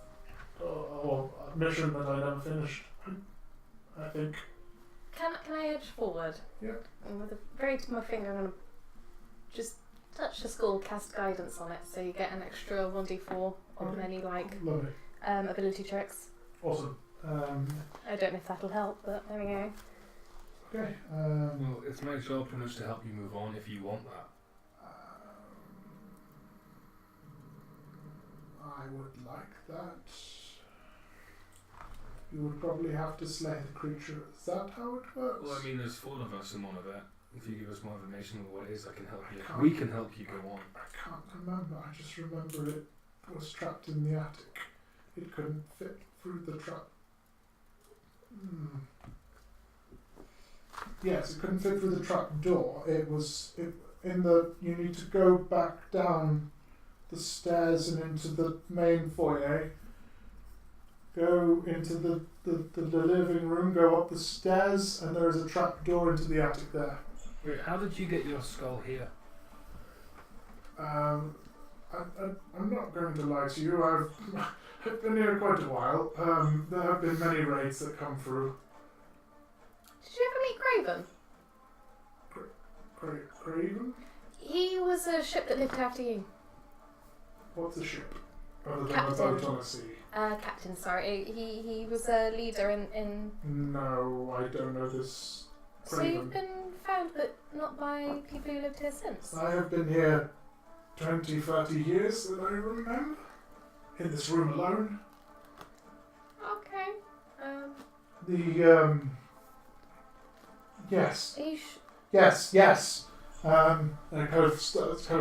or mission that I never finished. I think. Can I edge forward? Yep. And with the very tip of my finger, I'm going to just touch the skull, cast guidance on it, so you get an extra 1d4 on any Lovely. ability checks. Awesome. I don't know if that'll help, but there we go. Okay. Well, it's my job pretty much to help you move on if you want that. I would like that. You would probably have to slay the creature. Is that how it works? Well, I mean, there's 4 of us in one of it. If you give us more information on what it is, I can help you. I can't- We can help you go on. I can't remember. I just remember it was trapped in the attic. It couldn't fit through the trap. Yes, it couldn't fit through the trap door. You need to go back down the stairs and into the main foyer. Go into the living room, go up the stairs, and there is a trap door into the attic there. Wait, how did you get your skull here? I'm not going to lie to you. I've been here quite a while. There have been many raids that come through. Did you ever meet Craven? Craven? He was a ship that looked after you. What's a ship? Other than a Captain. boat on the sea. Captain, sorry. He was a leader in... No, I don't know this So Craven. you've been found, but not by people who lived here since? I have been here 20, 30 years that I remember. In this room alone. Okay. Yes. Are you Yes. And it kind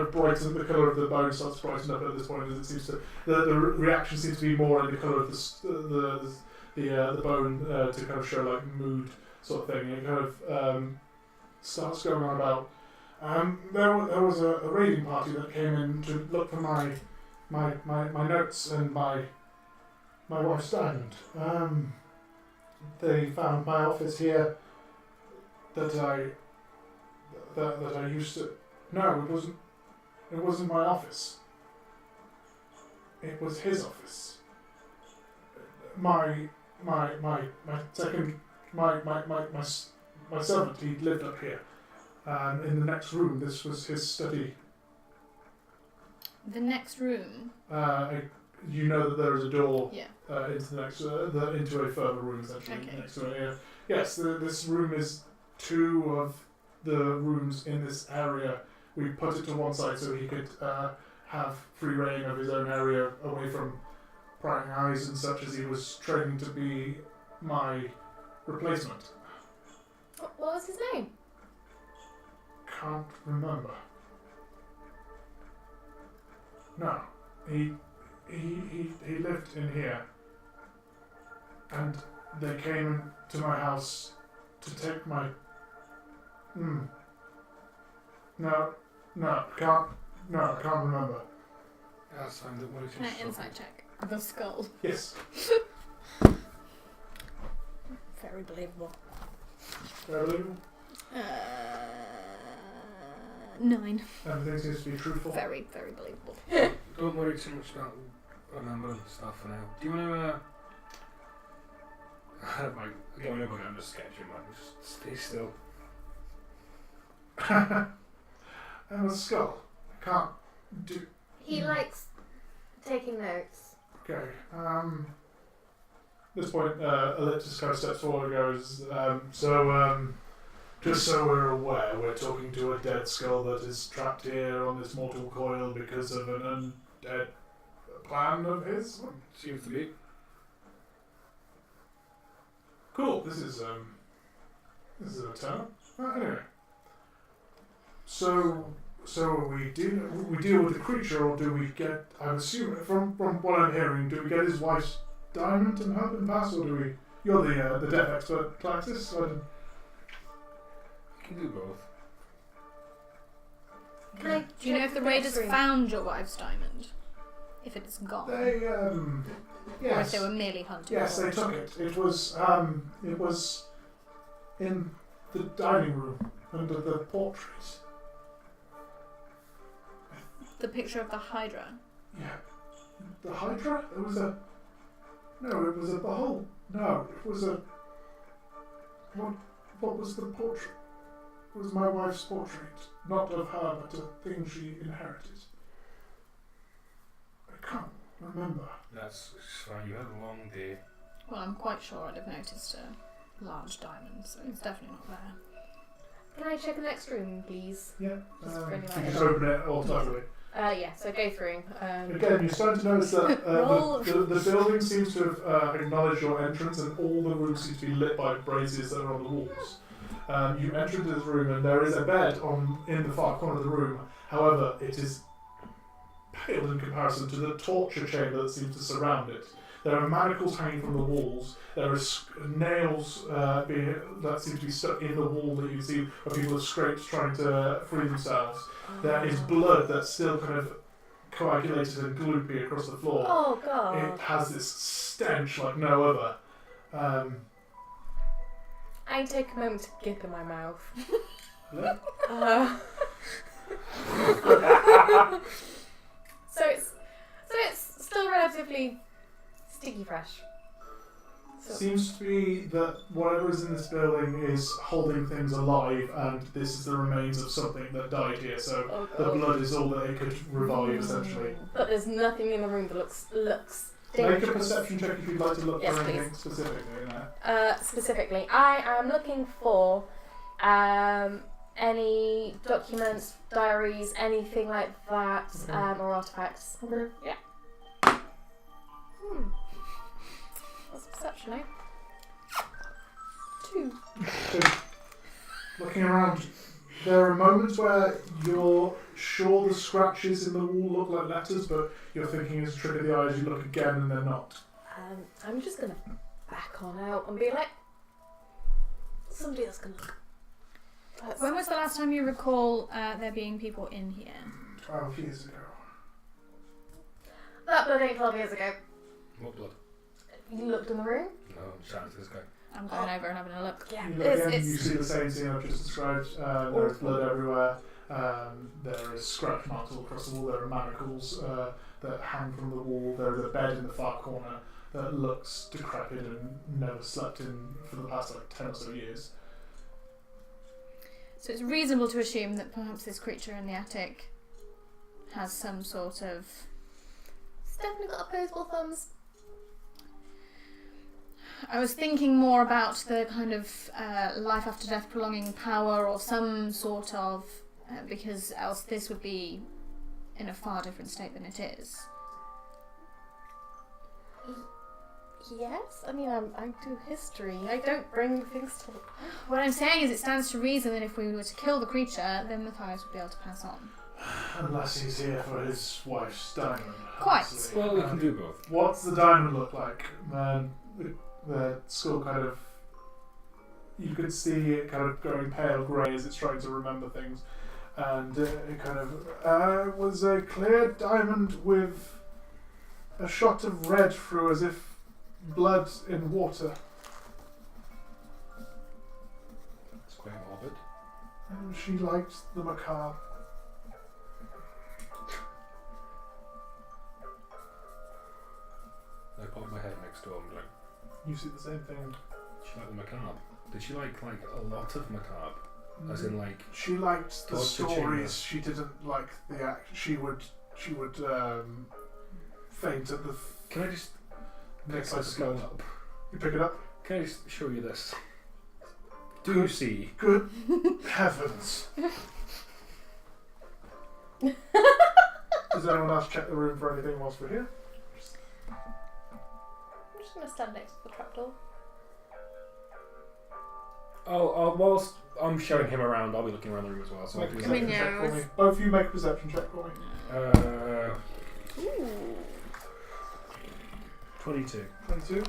of brighten the colour of the bone starts to brighten up at this point, as it seems to the reaction seems to be more in the colour of the bone to kind of show like mood sort of thing. And it kind of starts going on about. There was a raiding party that came in to look for my notes and my wife's diamond. They found my office here that I used to. No, it wasn't my office. It was his office. My servant, he lived up here. In the next room, this was his study. The next room? You know that there is a door Yeah. into the next, into a further room essentially Okay. next to it. Yeah. Yes, this room is 2 of the rooms in this area. We put it to one side so he could have free reign of his own area away from prying eyes and such, as he was training to be my replacement. What was his name? Can't remember. No, he lived in here, and they came to my house to take my. I can't remember. That's fine. Don't worry. Can I insight check? The skull. Yes. Very believable. Very believable. 9. Everything seems to be truthful. Very, very believable. Don't worry too much about remembering stuff for now. Do you want to? I don't mind. Going over and I'm just sketching. Like, just stay still. And a skull. I can't do. He likes taking notes. Okay. At this point, Ellipsis kind of steps forward and goes, just so we're aware, we're talking to a dead skull that is trapped here on this mortal coil because of an undead plan of his? Seems to be. Cool, this is a turn. Anyway. So we deal with the creature, or do we get, I'm assuming, from what I'm hearing, do we get his wife's diamond and help him pass, or do we, you're the death expert, Klaxis, so You can do both. Do you know if the raiders found your wife's diamond? If it's gone? they, Or if yes. they were merely hunting Yes, for they it? took it. It was in the dining room under the portrait. The picture of the Hydra. Yeah. The Hydra? It was a... No, it was a behold. No, it was a... What was the portrait? It was my wife's portrait. Not of her, but a thing she inherited. I can't remember. That's fine. You had a long day. Well, I'm quite sure I'd have noticed a large diamond, so it's definitely not there. Can I check the next room, please? Yeah. Just for any You light. just open it automatically. Yeah, so go through. Again, you're starting to notice that the building seems to have acknowledged your entrance, and all the rooms seem to be lit by braziers that are on the walls. You enter into this room, and there is a bed in the far corner of the room. However, it is pale in comparison to the torture chamber that seems to surround it. There are manacles hanging from the walls. There are nails that seem to be stuck in the wall that you can see where people have scraped trying to free themselves. There is blood that's still kind of coagulated and gloopy across the floor. Oh god. It has this stench like no other. I take a moment to gip in my mouth. Hello? So it's still relatively sticky fresh. So Seems to be that whatever is in this building is holding things alive, and this is the remains of something that died here. So oh the god. blood is all that it could revive, essentially. But there's nothing in the room that looks Make a dangerous. perception check if you'd like to look Yes, for anything please. specifically in there. Specifically, I am looking for any documents, diaries, anything like that, or artifacts. Okay. Yeah. That's perception, eh? 2. So, looking around, there are moments where you're sure the scratches in the wall look like letters, but you're thinking it's a trick of the eyes. You look again and they're not. I'm just gonna back on out and be like, somebody else can look. When was the last time you recall there being people in here? 12 years ago. That blood ain't 12 years ago. What blood? You looked in the room? No, I'm shouting to this guy. I'm going over and having a look. Yeah, You look again, you see the same scene I've just described. There is blood everywhere. There is scratch marks all across the wall. There are manacles that hang from the wall. There is a bed in the far corner that looks decrepit and never slept in for the past 10 or so years. So it's reasonable to assume that perhaps this creature in the attic has some sort of... It's definitely got opposable thumbs. I was thinking more about the kind of life after death prolonging power or some sort of... because else this would be in a far different state than it is. Yes, I mean, I do history. I don't bring things to... What I'm saying is it stands to reason that if we were to kill the creature, then the fires would be able to pass on. Unless he's here for his wife's diamond. Quite. obviously. Well, we can do both. What's the diamond look like? The skull kind of... You could see it kind of going pale grey as it's trying to remember things. And it kind of was a clear diamond with a shot of red through as if blood in water. It's quite morbid. And she liked the macabre. next door and like, You see the same thing. she liked the macabre. Did she like a lot of macabre? As in like She liked the torture stories. chambers. She didn't like the act. She would faint at the Can I just pick next this skull blood. up? You pick it up. Can I just show you this? Do you see? Good heavens! Does anyone else check the room for anything whilst we're here? I'm just going to stand next to the trapdoor. Oh, whilst I'm showing him around, I'll be looking around the room as well. So Make a I perception can check for me. Both of you make a perception check for me. 22. 22.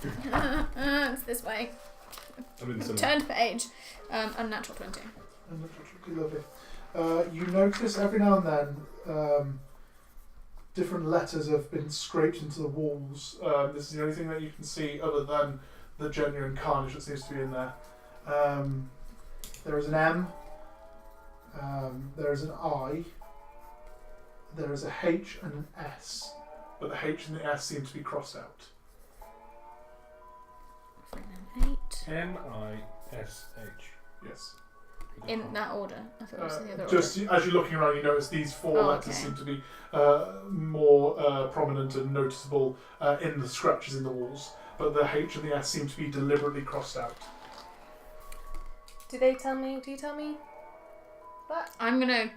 It's this way. I'm in some. Turned page. Unnatural 20. Lovely. You notice every now and then different letters have been scraped into the walls. This is the only thing that you can see other than the genuine carnage that seems to be in there. There is an M, there is an I, there is a H and an S, but the H and the S seem to be crossed out. 8. M-I-S-H. Yes. In that order. I thought it was the other Just order. as you're looking around, you notice these four Oh, letters okay. seem to be more prominent and noticeable in the scratches in the walls, but the H and the S seem to be deliberately crossed out. Do you tell me that? I'm going to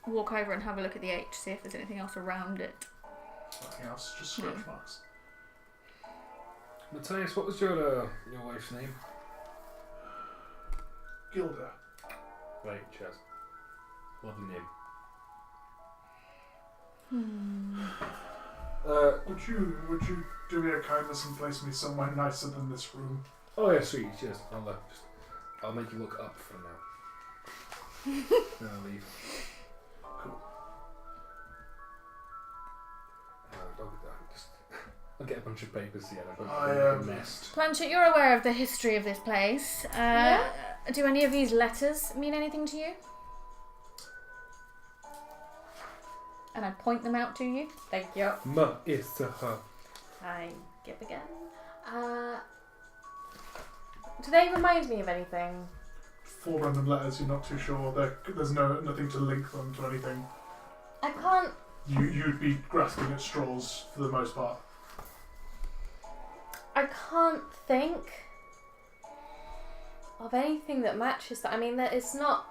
walk over and have a look at the H, see if there's anything else around it. Nothing else, just scratch No. marks. Matthias, what was your wife's name? Gilda. Right, cheers. Lovely name. Would you do me a kindness and place me somewhere nicer than this room? Oh yeah, sweet. Cheers. I'll make you look up for now. Then I'll leave. Cool. I'll get a bunch of papers together. I, A nest. Planchett, you're aware of the history of this place. Do any of these letters mean anything to you? And I point them out to you. Thank you. Ma is to her. I give again. Do they remind me of anything? 4 random letters, you're not too sure. There's nothing to link them to anything. I can't. You'd be grasping at straws for the most part. I can't think of anything that matches that. I mean, it's not.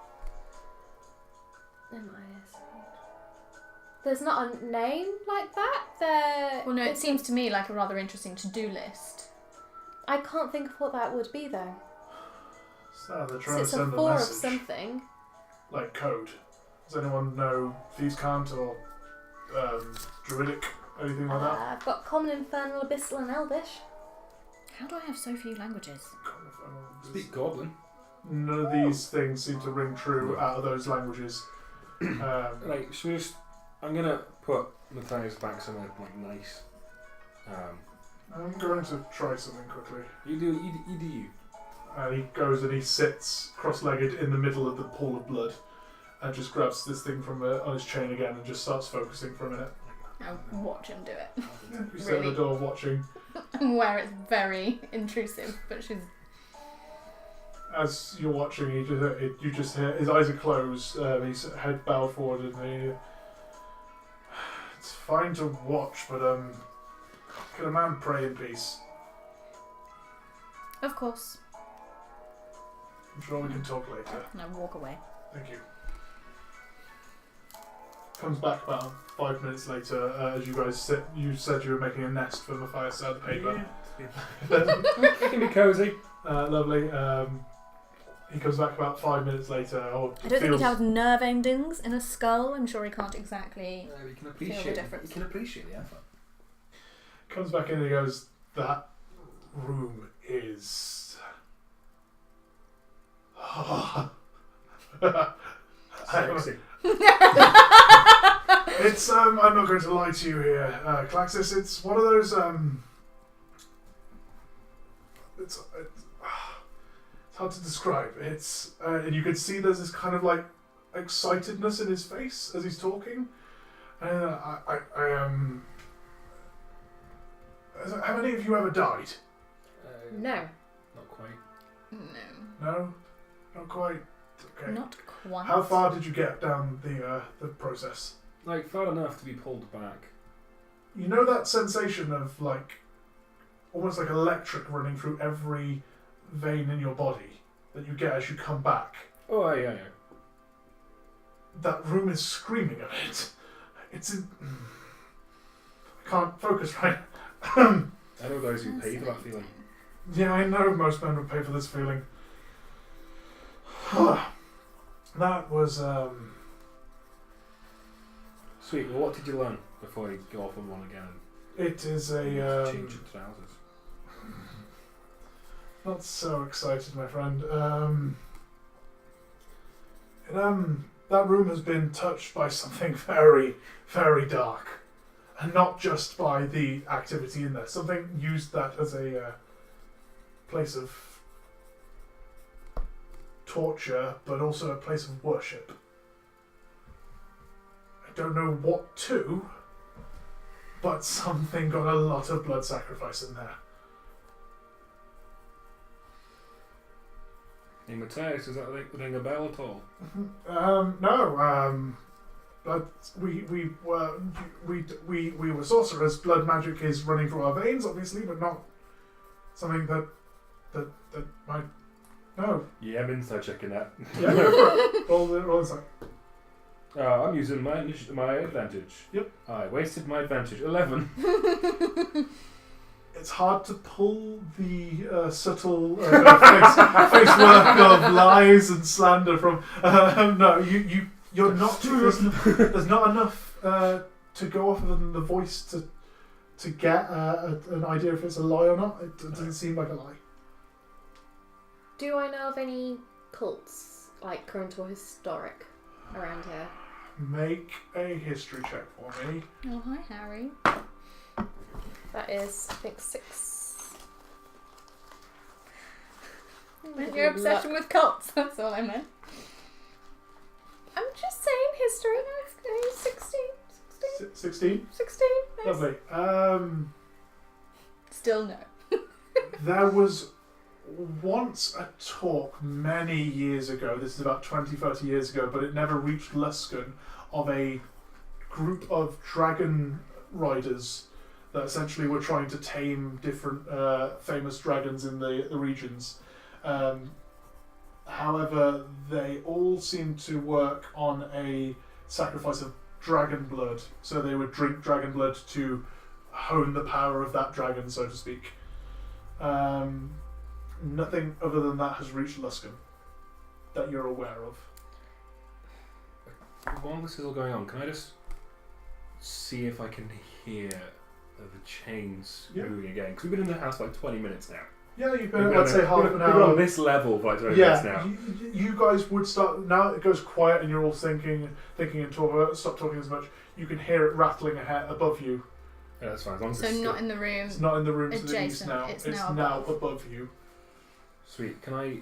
There's not a name like that. Well, no, it seems to me like a rather interesting to-do list. I can't think of what that would be though. So they're So trying it's to a send a 4 of message. something. Like code. Does anyone know Thieves' Cant or Druidic? Anything like that? I've got Common, Infernal, Abyssal, and Elvish. How do I have so few languages? Speak Goblin. None of these things seem to ring true out of those languages. Right, should we just... I'm gonna put Matthias back somewhere like nice. I'm going to try something quickly. You do you. And he goes and he sits cross-legged in the middle of the pool of blood and just grabs this thing from on his chain again and just starts focusing for a minute. I watch him do it. You sit at the door watching. I'm aware it's very intrusive, but she's... As you're watching, you just hear his eyes are closed, his head bowed forward, and it's fine to watch, but can a man pray in peace? Of course. I'm sure we can talk later. And I walk away. Thank you. Comes back about 5 minutes later as you guys sit. You said you were making a nest for Matthias out of the paper. It can be cosy. Lovely. He comes back about 5 minutes later. Or I don't think he'd have nerve endings in a skull. I'm sure he can't exactly... We can Feel the appreciate. difference. You can appreciate the effort. Comes back in and he goes, "That room is." Sexy. It's I'm not going to lie to you here, Klaxis. It's one of those it's hard to describe. It's and you can see there's this kind of like excitedness in his face as he's talking. And have any of you ever died? No. Not quite. No. No? Not quite? Okay. Not quite. How far did you get down the process? Like, far enough to be pulled back. You know that sensation of, like, almost like electric running through every vein in your body that you get as you come back? Oh, yeah. That room is screaming of it. It's in... I can't focus right. I know those who pay for that feeling. Yeah, I know most men would pay for this feeling. That was, Sweet, well, what did you learn before you go off on one again it is and a, change your trousers? not so excited, my friend. That room has been touched by something very, very dark. And not just by the activity in there. Something used that as a place of torture, but also a place of worship. I don't know what to, but something got a lot of blood sacrifice in there. Hey, Matthias, does that ring a bell at all? No. But we were sorcerers. Blood magic is running through our veins, obviously, but not something that might. No. Yeah, I'm inside checking that. Yeah, go for it. Roll inside. I'm using my advantage. Yep. I wasted my advantage. 11. It's hard to pull the subtle face work of lies and slander from. No, you're not. There's not enough to go off other than the voice to get an idea if it's a lie or not. It doesn't seem like a lie. Do I know of any cults, like current or historic, around here? Make a history check for me. Oh, hi, Harry. That is, I think, 6. Meant your obsession with cults, that's all I meant. I'm just saying history. 16. 16? 16. Nice. Lovely. Still no. There was once a talk many years ago, this is about 20, 30 years ago, but it never reached Luskan, of a group of dragon riders that essentially were trying to tame different famous dragons in the regions. However, they all seemed to work on a sacrifice of dragon blood, so they would drink dragon blood to hone the power of that dragon, so to speak. Nothing other than that has reached Luskan that you're aware of. While this is all going on, can I just see if I can hear the chains moving again? Because we've been in the house for like 20 minutes now. Yeah, you've been, let's say, half an hour. We're on this level for like 20 minutes now. You guys would start, now it goes quiet and you're all thinking and stop talking as much. You can hear it rattling ahead above you. Yeah, that's fine. As long as So it's not still. in the room. It's not in the room to the east Adjacent, now. it's It's now now above. above you. Sweet. Can I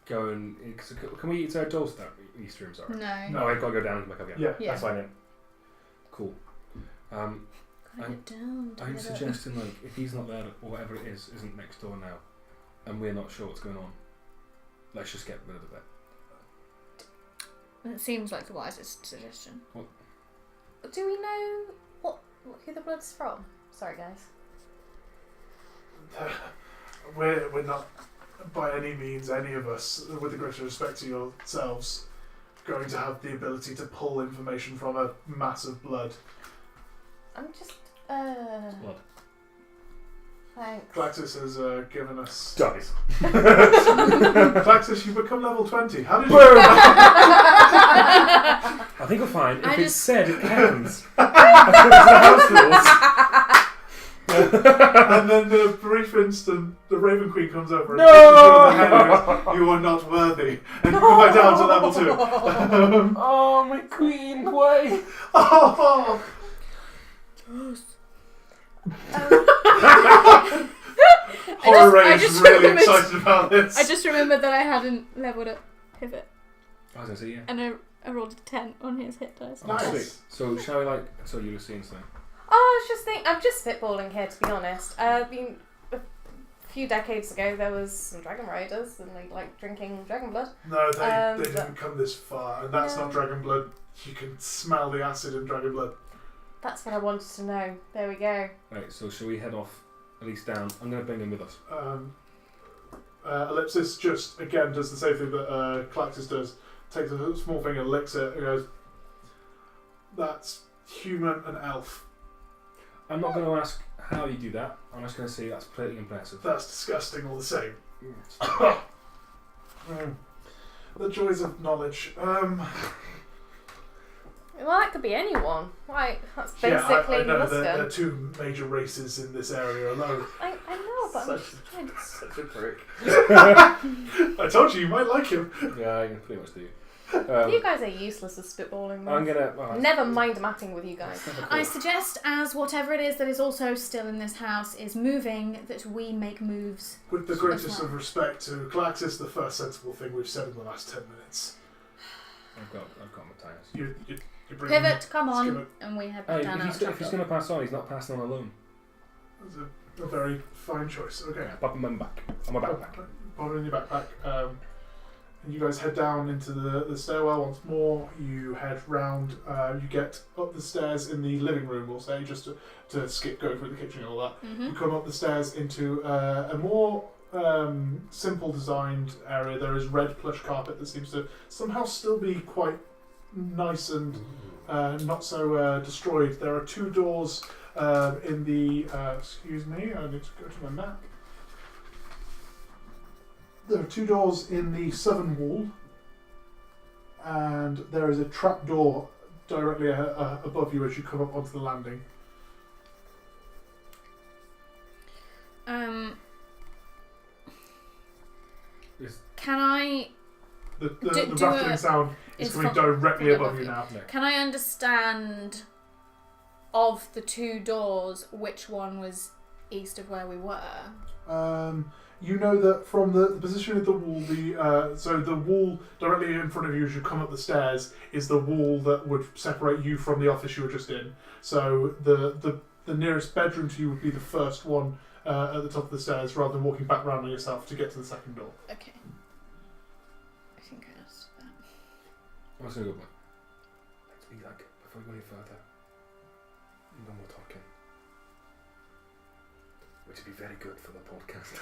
go and... Can we... Is there a door step? East room, sorry. No. No, I've got to go down and back up again. Yeah. That's fine then. Cool. Gotta get down to I'm get up. suggesting, like, if he's not there or whatever it is isn't next door now, and we're not sure what's going on, let's just get rid of it. It seems like the wisest suggestion. Do we know who the blood's from? Sorry, guys. We're not, by any means, any of us, with the greatest respect to yourselves, going to have the ability to pull information from a mass of blood. I'm just. Blood. Thanks. Klaxis has given us... Dies. Klaxis, you've become level 20. How did you... I think we're fine. If I it's just- said, it happens. That's the house And then the brief instant, the Raven Queen comes over and No! pushes you in the head and goes, "You are not worthy." And you go back down to level 2. Oh, my queen, why? Oh! Hororae I is just really remembered- excited about this. I just remembered that I hadn't leveled up pivot, I was going to say, yeah. and I rolled a 10 on his hit dice. Nice. Sweet. So, shall we, like... So, Ulysses saying. was just thinking, I'm just spitballing here, to be honest. I mean, a few decades ago, there was some dragon riders, and they like drinking dragon blood. No, they didn't come this far, and that's not dragon blood. You can smell the acid in dragon blood. That's what I wanted to know. There we go. Right, so shall we head off, at least down? I'm going to bring him with us. Ellipsis just, again, does the same thing that Klaxis does. Takes a small finger, licks it, and goes, that's human and elf. I'm not going to ask how you do that. I'm just going to say that's pretty impressive. That's disgusting all the same. The joys of knowledge. Well, that could be anyone. Right, that's basically I know Luskan. there are two major races in this area alone. I know, but I'm just trying to... Such a prick. I told you might like him. Yeah, I can pretty much do. You guys are useless at spitballing. I'm going to... Never mind mapping with you guys. I suggest, as whatever it is that is also still in this house is moving, that we make moves. With the greatest of respect to Klaxis, the first sensible thing we've said in the last 10 minutes. I've got Matthias. You bring him, Pivot, come let's give on, it- and we head Hey, down out. if he's going to pass on, he's not passing on alone. That's a very fine choice. Okay. Yeah, pop him on my back. On my backpack. Pop it in your backpack. And you guys head down into the stairwell once more. You head round. You get up the stairs in the living room, we'll say, just to go through the kitchen and all that. You come up the stairs into a more simple designed area. There is red plush carpet that seems to somehow still be quite nice and not so destroyed. There are two doors in the... excuse me, I need to go to my map. There are two doors in the southern wall, and there is a trap door directly above you as you come up onto the landing. Can I... The Do rattling a- sound is is coming from directly above above you you. now. Can I understand of the two doors which one was east of where we were? You know that from the position of the wall, so the wall directly in front of you as you come up the stairs is the wall that would separate you from the office you were just in. So the nearest bedroom to you would be the first one at the top of the stairs, rather than walking back round on yourself to get to the second door. Okay. I think I asked that. What's a good one? Let's be like, before we go any further, no more talking. Which would be very good for the podcast.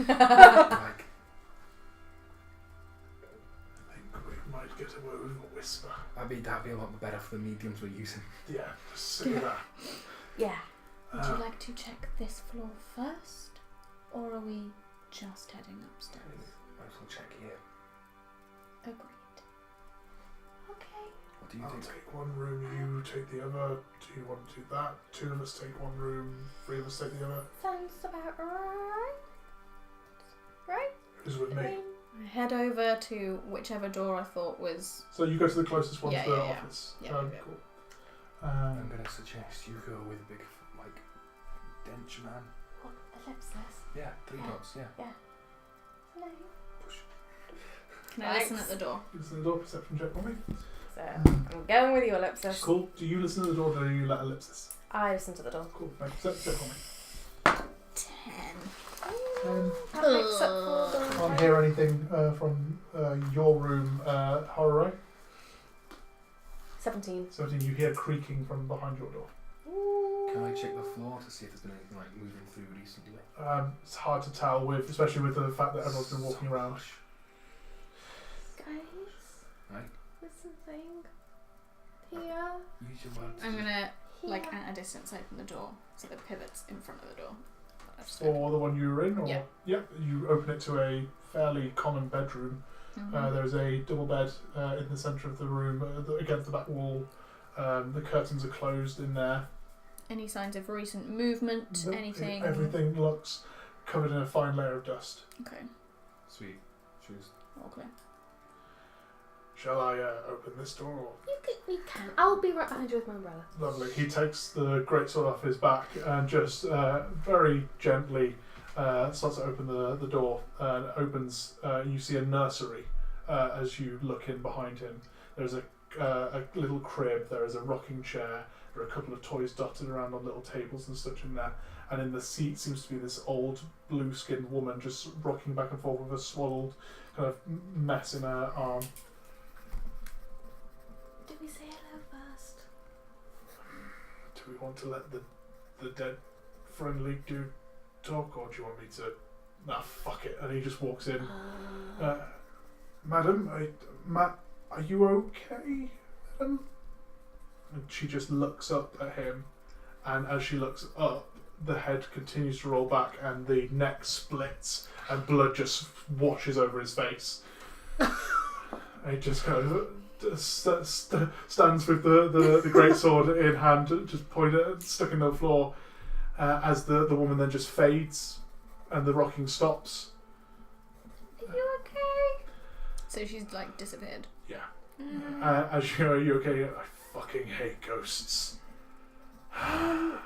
Like, I think we might get away with a whisper. that'd be a lot better for the mediums we're using. Yeah, just sit with that. Yeah. Would you like to check this floor first? Or are we just heading upstairs? Might as well check here. Agreed. Okay. What do you I'll think? take one room, you take the other. Do you want to do that? Two of us take one room, three of us take the other. Sounds about right. Right? Who's with me? I head over to whichever door I thought was... So you go to the closest one Yeah, to the yeah, yeah. office. Yeah, yeah. Cool. I'm going to suggest you go with a big, like, dench man. What? Ellipsis? Yeah, 3 dots, yeah. Hello. Push. Can I listen at the door? You listen to the door, perception check for me. So, I'm going with you, Ellipsis. Cool. Do you listen to the door or do you let Ellipsis? I listen to the door. Cool. Make a perception check for me. 10. That makes up for the... Can't hear anything from your room, Hororae. 17. 17, you hear creaking from behind your door. Can I check the floor to see if there's been anything like moving through recently? It's hard to tell, especially with the fact that everyone's been walking around. Guys? Right. There's something here. Use your words. I'm gonna, Here. like, at a distance open the door so the pivot's in front of the door. For the one you were in? Or? Yeah. Yep, you open it to a fairly common bedroom. There's a double bed in the centre of the room, against the back wall. The curtains are closed in there. Any signs of recent movement? Nope, Anything? Everything looks covered in a fine layer of dust. Okay. Sweet. Choose. All clear. Shall I open this door? Or? You can. I'll be right behind you with my umbrella. Lovely. He takes the greatsword off his back and just very gently starts to open the door and opens. You see a nursery as you look in behind him. There's a little crib. There is a rocking chair. There are a couple of toys dotted around on little tables and such in there. And in the seat seems to be this old blue-skinned woman just rocking back and forth with a swaddled kind of mess in her arm. Did we say hello first? Do we want to let the dead friendly dude talk, or do you want me to... Nah, fuck it. And he just walks in. Madam, are you okay, madam? And she just looks up at him, and as she looks up, the head continues to roll back and the neck splits and blood just washes over his face. And he just kind of stands with the great sword in hand, just pointed, stuck in the floor, as the woman then just fades and the rocking stops. Are you okay? So she's like disappeared. Yeah. As you know, are you okay? I fucking hate ghosts. I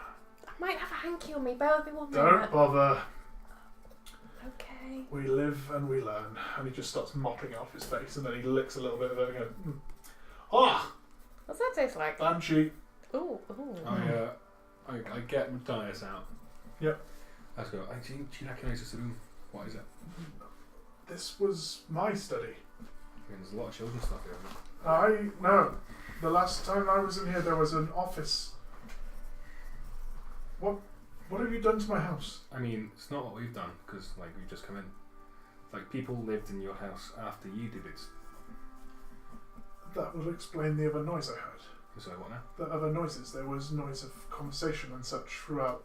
might have a hanky on me. Bear with me one Don't minute. bother. Okay. We live and we learn. And he just starts mopping it off his face, and then he licks a little bit of it again. Ah! What's that taste like? Banshee. Ooh. I get Matthias out. Yep. I just go, do you recognise this room? What is it? This was my study. I mean, there's a lot of children's stuff here. No. The last time I was in here, there was an office. What have you done to my house? I mean, it's not what we've done, because, like, we've just come in. Like, people lived in your house after you did it. That would explain the other noise I heard. So what now? The other noises. There was noise of conversation and such throughout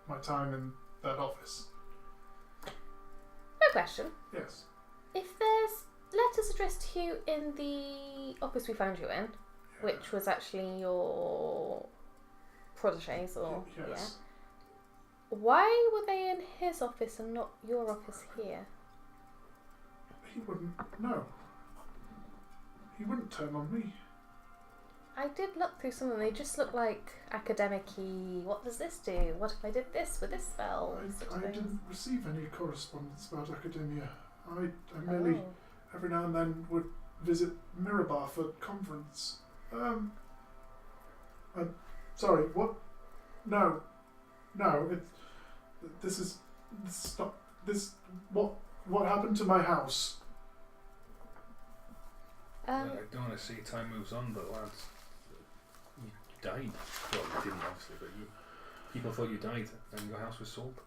my time in that office. No question. Yes. If there's letters addressed to you in the office we found you in, which was actually your proteges, or Yes. why were they in his office and not your office here? He wouldn't. No. He wouldn't turn on me. I did look through some of them. They just look like academic-y. What does this do? What if I did this with this spell? I didn't receive any correspondence about academia. I merely every now and then would visit Mirabar for conference. Sorry, what? No. This is not this. What happened to my house? I don't want to see time moves on, but lads, you died. Well, you didn't obviously, but people thought you died, and your house was sold.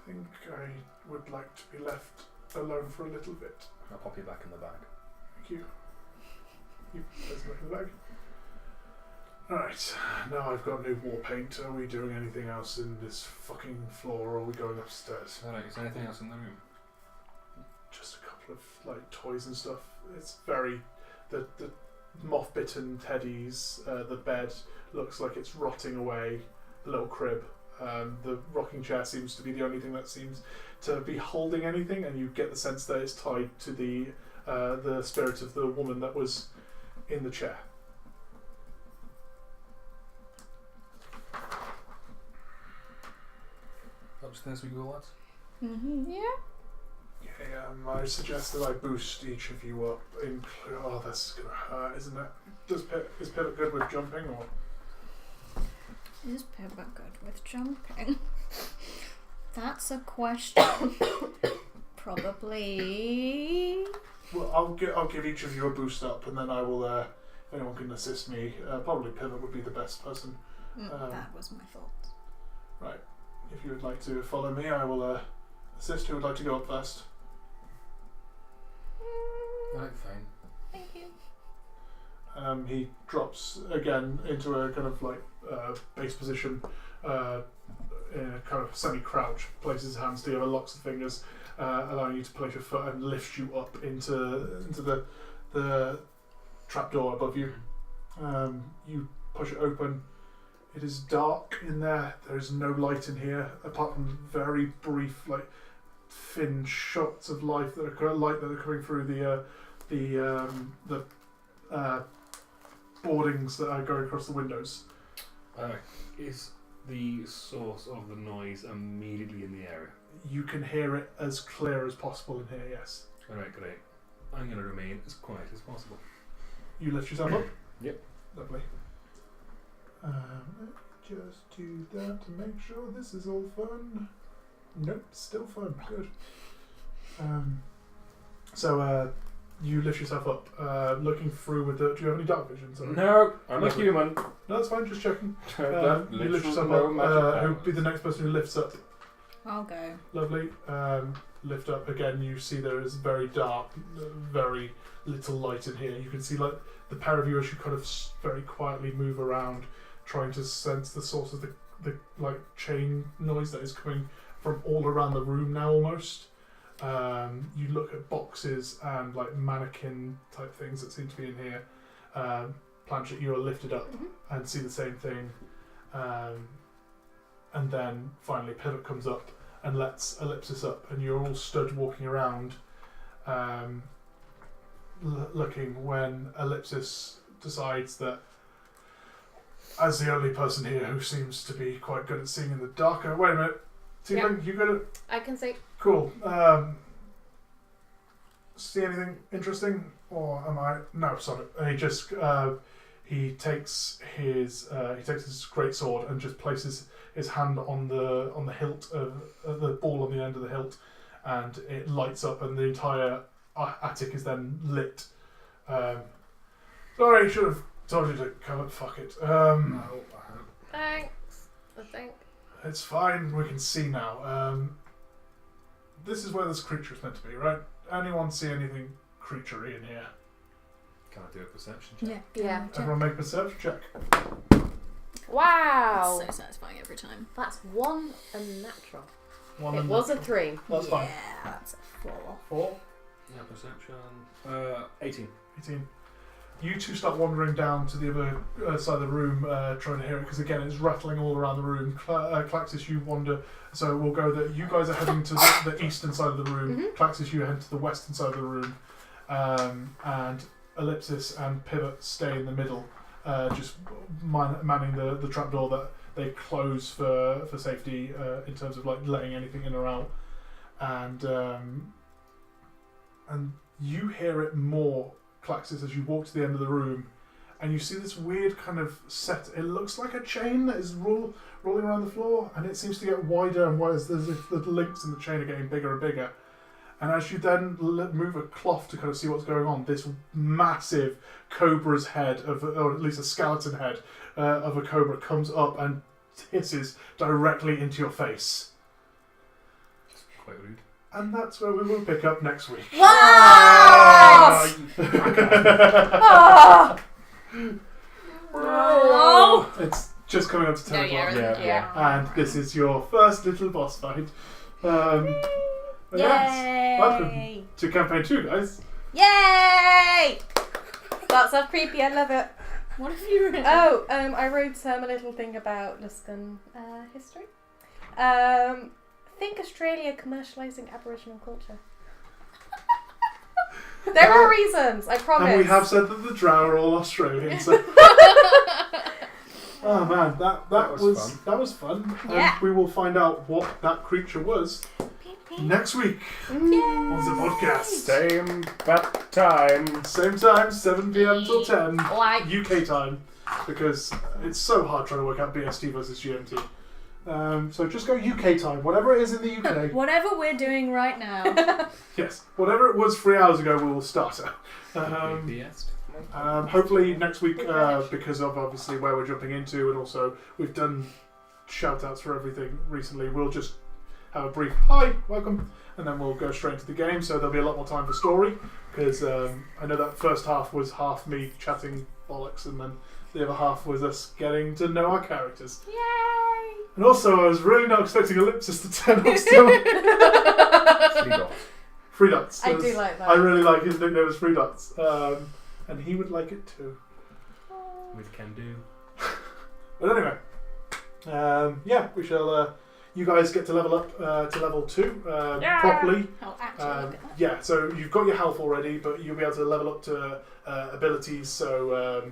I think I would like to be left alone for a little bit. I'll pop you back in the bag. Thank you. There's back in the bag. Alright, now I've got new war paint. Are we doing anything else in this fucking floor, or are we going upstairs? Alright, is there anything else in the room? Just a couple of like toys and stuff. It's very the moth-bitten teddies. The bed looks like it's rotting away. The little crib. The rocking chair seems to be the only thing that seems to be holding anything, and you get the sense that it's tied to the spirit of the woman that was in the chair. Upstairs we go, lads. Yeah. Okay, I suggest that I boost each of you up. Oh, that's gonna hurt, isn't it? Is Pivot good with jumping, or? Is Pivot good with jumping? That's a question. Probably. Well, I'll give each of you a boost up, and then I will. If anyone can assist me, probably Pivot would be the best person. That was my fault. Right. If you would like to follow me, I will assist. Who would like to go up first? Right, fine. Thank you. He drops again into a kind of like base position, in a kind of semi-crouch, places his hands together, locks the fingers, allowing you to place your foot, and lifts you up into the trapdoor above you. You push it open. It is dark in there. There is no light in here, apart from very brief, like thin shots of light that are coming through the boardings that are going across the windows. Is the source of the noise immediately in the area? You can hear it as clear as possible in here. Yes. Alright, great. I'm going to remain as quiet as possible. You lift yourself up. Yep. Lovely. Just do that to make sure this is all fun. Nope, still fun. Good. So you lift yourself up, looking through with the. Do you have any dark vision? Sorry. No, I'm a human. No, that's fine. Just checking. You You lift yourself up. Who'd be the next person who lifts up? I'll go. Lovely. Lift up again. You see there is very dark, very little light in here. You can see like the pair of you as you kind of very quietly move around, trying to sense the source of the like chain noise that is coming from all around the room now almost. You look at boxes and like mannequin type things that seem to be in here. Planchett, you are lifted up and see the same thing. And then finally Pivot comes up and lets Ellipsis up, and you're all stood walking around looking when Ellipsis decides that as the only person here who seems to be quite good at seeing in the dark. Wait a minute. Teifling, you good at... I can say. Cool. See anything interesting? Or am I... No, sorry. He just... he takes his great sword and just places his hand on the hilt of the ball on the end of the hilt, and it lights up, and the entire attic is then lit. Sorry, should have told you to come and fuck it. Thanks. I think. It's fine. We can see now. This is where this creature is meant to be, right? Anyone see anything creaturey in here? Can I do a perception check? Yeah. Everyone make a perception check. Wow. So satisfying every time. That's one unnatural. One It and was a 3. That's fine. Yeah, that's a 4. 4, Yeah, perception. 18. 18. You two start wandering down to the other side of the room, trying to hear it, because again it's rattling all around the room. Klaxis, you wander. So we'll go that you guys are heading to the eastern side of the room. Klaxis, you head to the western side of the room, and Ellipsis and Pivot stay in the middle, just manning the trapdoor that they close for safety in terms of like letting anything in or out. And you hear it more, Klaxis, as you walk to the end of the room, and you see this weird kind of set. It looks like a chain that is rolling around the floor, and it seems to get wider and wider as if the links in the chain are getting bigger and bigger. And as you then move a cloth to kind of see what's going on, this massive cobra's head, or at least a skeleton head of a cobra, comes up and hisses directly into your face. It's quite rude. And that's where we will pick up next week. What? Oh! It's just coming up to 10 o'clock. Yeah. And this is your first little boss fight. But yes, welcome to campaign 2, guys. Yay! That's so creepy. I love it. What have you written? Oh, I wrote a little thing about Luskan history. Think Australia commercialising Aboriginal culture. There are reasons, I promise. And we have said that the Drow are all Australian. So. Oh man, that was fun. Yeah. And we will find out what that creature was next week on the podcast. Same bat time. Same time, 7 PM till 10 Like. UK time, because it's so hard trying to work out BST versus GMT. So just go UK time, whatever it is in the UK. Whatever we're doing right now. Yes, whatever it was 3 hours ago, we will start it. BS. Hopefully next week, because of obviously where we're jumping into, and also we've done shout outs for everything recently, we'll just have a brief hi, welcome, and then we'll go straight into the game, so there'll be a lot more time for story, because I know that first half was half me chatting bollocks, and then the other half was us getting to know our characters. Yay! And also, I was really not expecting Ellipsis to turn up still. 3 dots. 3 dots. I do like that. I really like his nickname as 3 dots. And he would like it too. With can do. But anyway, yeah, we shall. You guys get to level up to level 2 properly. Oh, actually, look at that. Yeah, so you've got your health already, but you'll be able to level up to abilities. So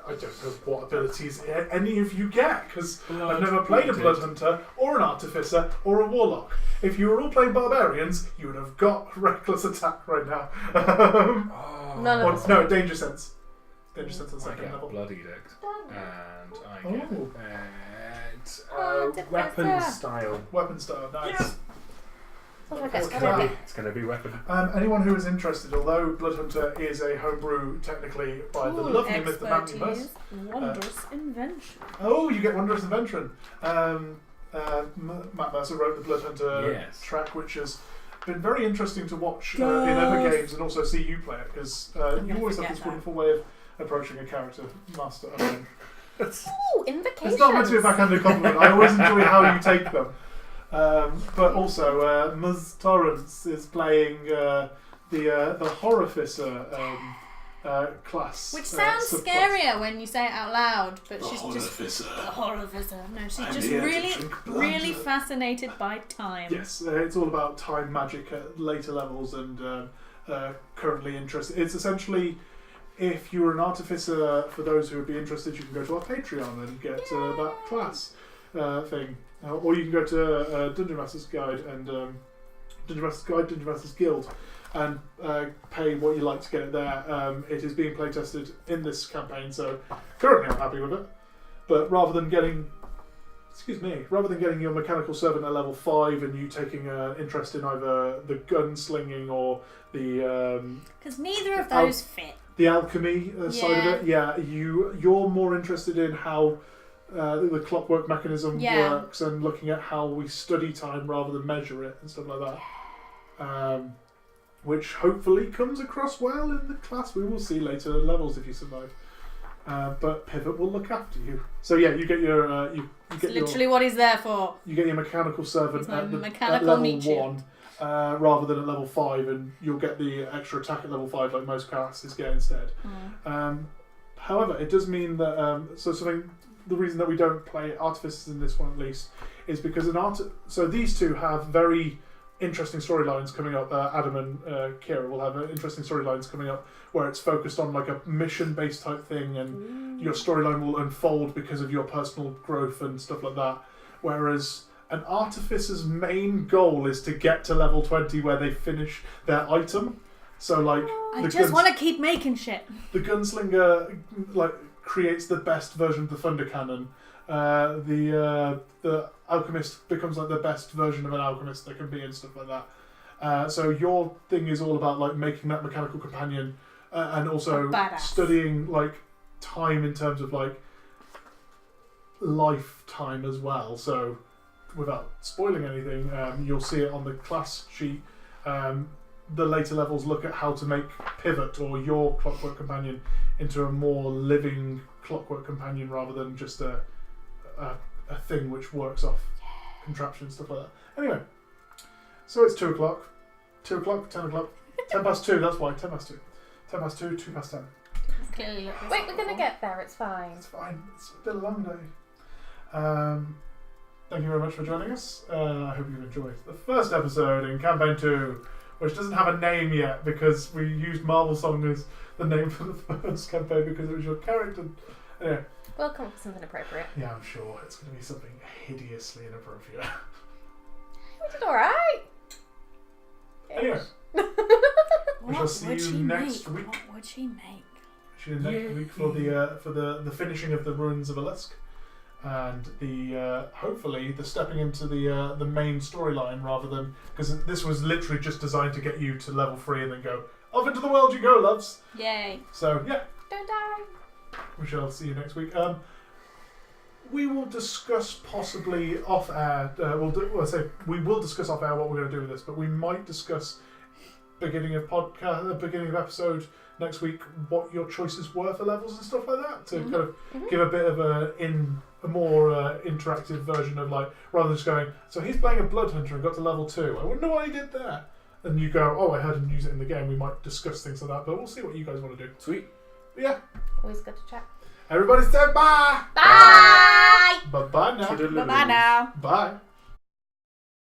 I don't know what abilities any of you get, because I've never played a Blood Hunter or an Artificer or a Warlock. If you were all playing Barbarians, you would have got Reckless Attack right now. None of us. No, Danger Sense. Get yourself to the I second get level. Blood Edict. And I Oh. get weapon style. Weapon style, nice. Sounds like it's Okay. It's going to be weapon. Anyone who is interested, although Bloodhunter is a homebrew technically by the lovely Mr. Maximus. Wondrous invention. Oh, you get Wondrous Invention. Matt Mercer wrote the Bloodhunter track, which has been very interesting to watch in other games and also see you play it, because you always have this wonderful way of approaching a character, Master Unwin. Ooh, invocations. It's not meant to be a backhanded compliment. I always enjoy how you take them. But also, Ms. Torrance is playing the Hororae class. Which sounds subclass. scarier when you say it out loud, but she's just Officer. the Hororae. No, she's I'm just here to really, drink blood. really fascinated by time. Yes, it's all about time magic at later levels and currently interested. It's essentially, if you're an artificer, for those who would be interested, you can go to our Patreon and get that class thing. Or you can go to Dungeon Master's Guide and Dungeon Master's Guild, and pay what you like to get it there. It is being play tested in this campaign, so currently I'm happy with it. But rather than getting your mechanical servant at level 5 and you taking an interest in either the gunslinging or the Because neither of those fit. the alchemy side of it, you're more interested in how the clockwork mechanism works and looking at how we study time rather than measure it and stuff like that. Which hopefully comes across well in the class. We will see later levels if you survive. But Pivot will look after you. So yeah, you get your you get Literally what he's there for. you get your mechanical servant He's my at mechanical level meat shield. 1 rather than at level 5, and you'll get the extra attack at level 5 like most classes get instead. However, it does mean that the reason that we don't play artificers in this one at least is because so these two have very interesting storylines coming up. Adam and Kyra will have interesting storylines coming up where it's focused on like a mission-based type thing, and your storyline will unfold because of your personal growth and stuff like that. Whereas an artificer's main goal is to get to level 20 where they finish their item. So like, I just want to keep making shit. the gunslinger creates the best version of the thunder cannon. The alchemist becomes like the best version of an alchemist there can be and stuff like that. So your thing is all about like making that mechanical companion and also studying like time in terms of like lifetime as well. So without spoiling anything, you'll see it on the class sheet. The later levels look at how to make Pivot or your clockwork companion into a more living clockwork companion rather than just a thing which works off contraptions, stuff like that. Anyway, so it's 2 o'clock. 2 o'clock, 10 o'clock. 10 past 2, that's why. 10 past 2. 10 past 2, 2 past 10. Clearly Wait, we're gonna get there. It's fine. It's fine. It's been a long day. Thank you very much for joining us. I hope you've enjoyed the first episode in Campaign 2, which doesn't have a name yet because we used Marvel Song as the name for the first campaign because it was your character. Anyway. We'll come up with something appropriate. Yeah, I'm sure it's going to be something hideously inappropriate. We did alright. Anyway, we shall see you next week. What would she make? See you next week for the finishing of the Ruins of Olusk, and the hopefully the stepping into the main storyline rather than, because this was literally just designed to get you to level 3 and then go off into the world you go, loves. Yay! So yeah. Don't die. We shall see you next week. We will discuss possibly off air. We will discuss off air what we're going to do with this, but we might discuss beginning of episode next week what your choices were for levels and stuff like that to kind of give a bit of a more interactive version of like, rather than just going, so he's playing a blood hunter and got to level 2. I wonder what he did there. And you go, oh, I heard him use it in the game. We might discuss things like that, but we'll see what you guys want to do. Sweet. Yeah. Always good to chat. Everybody say bye. Bye. Bye-bye now. Bye-bye now. Bye.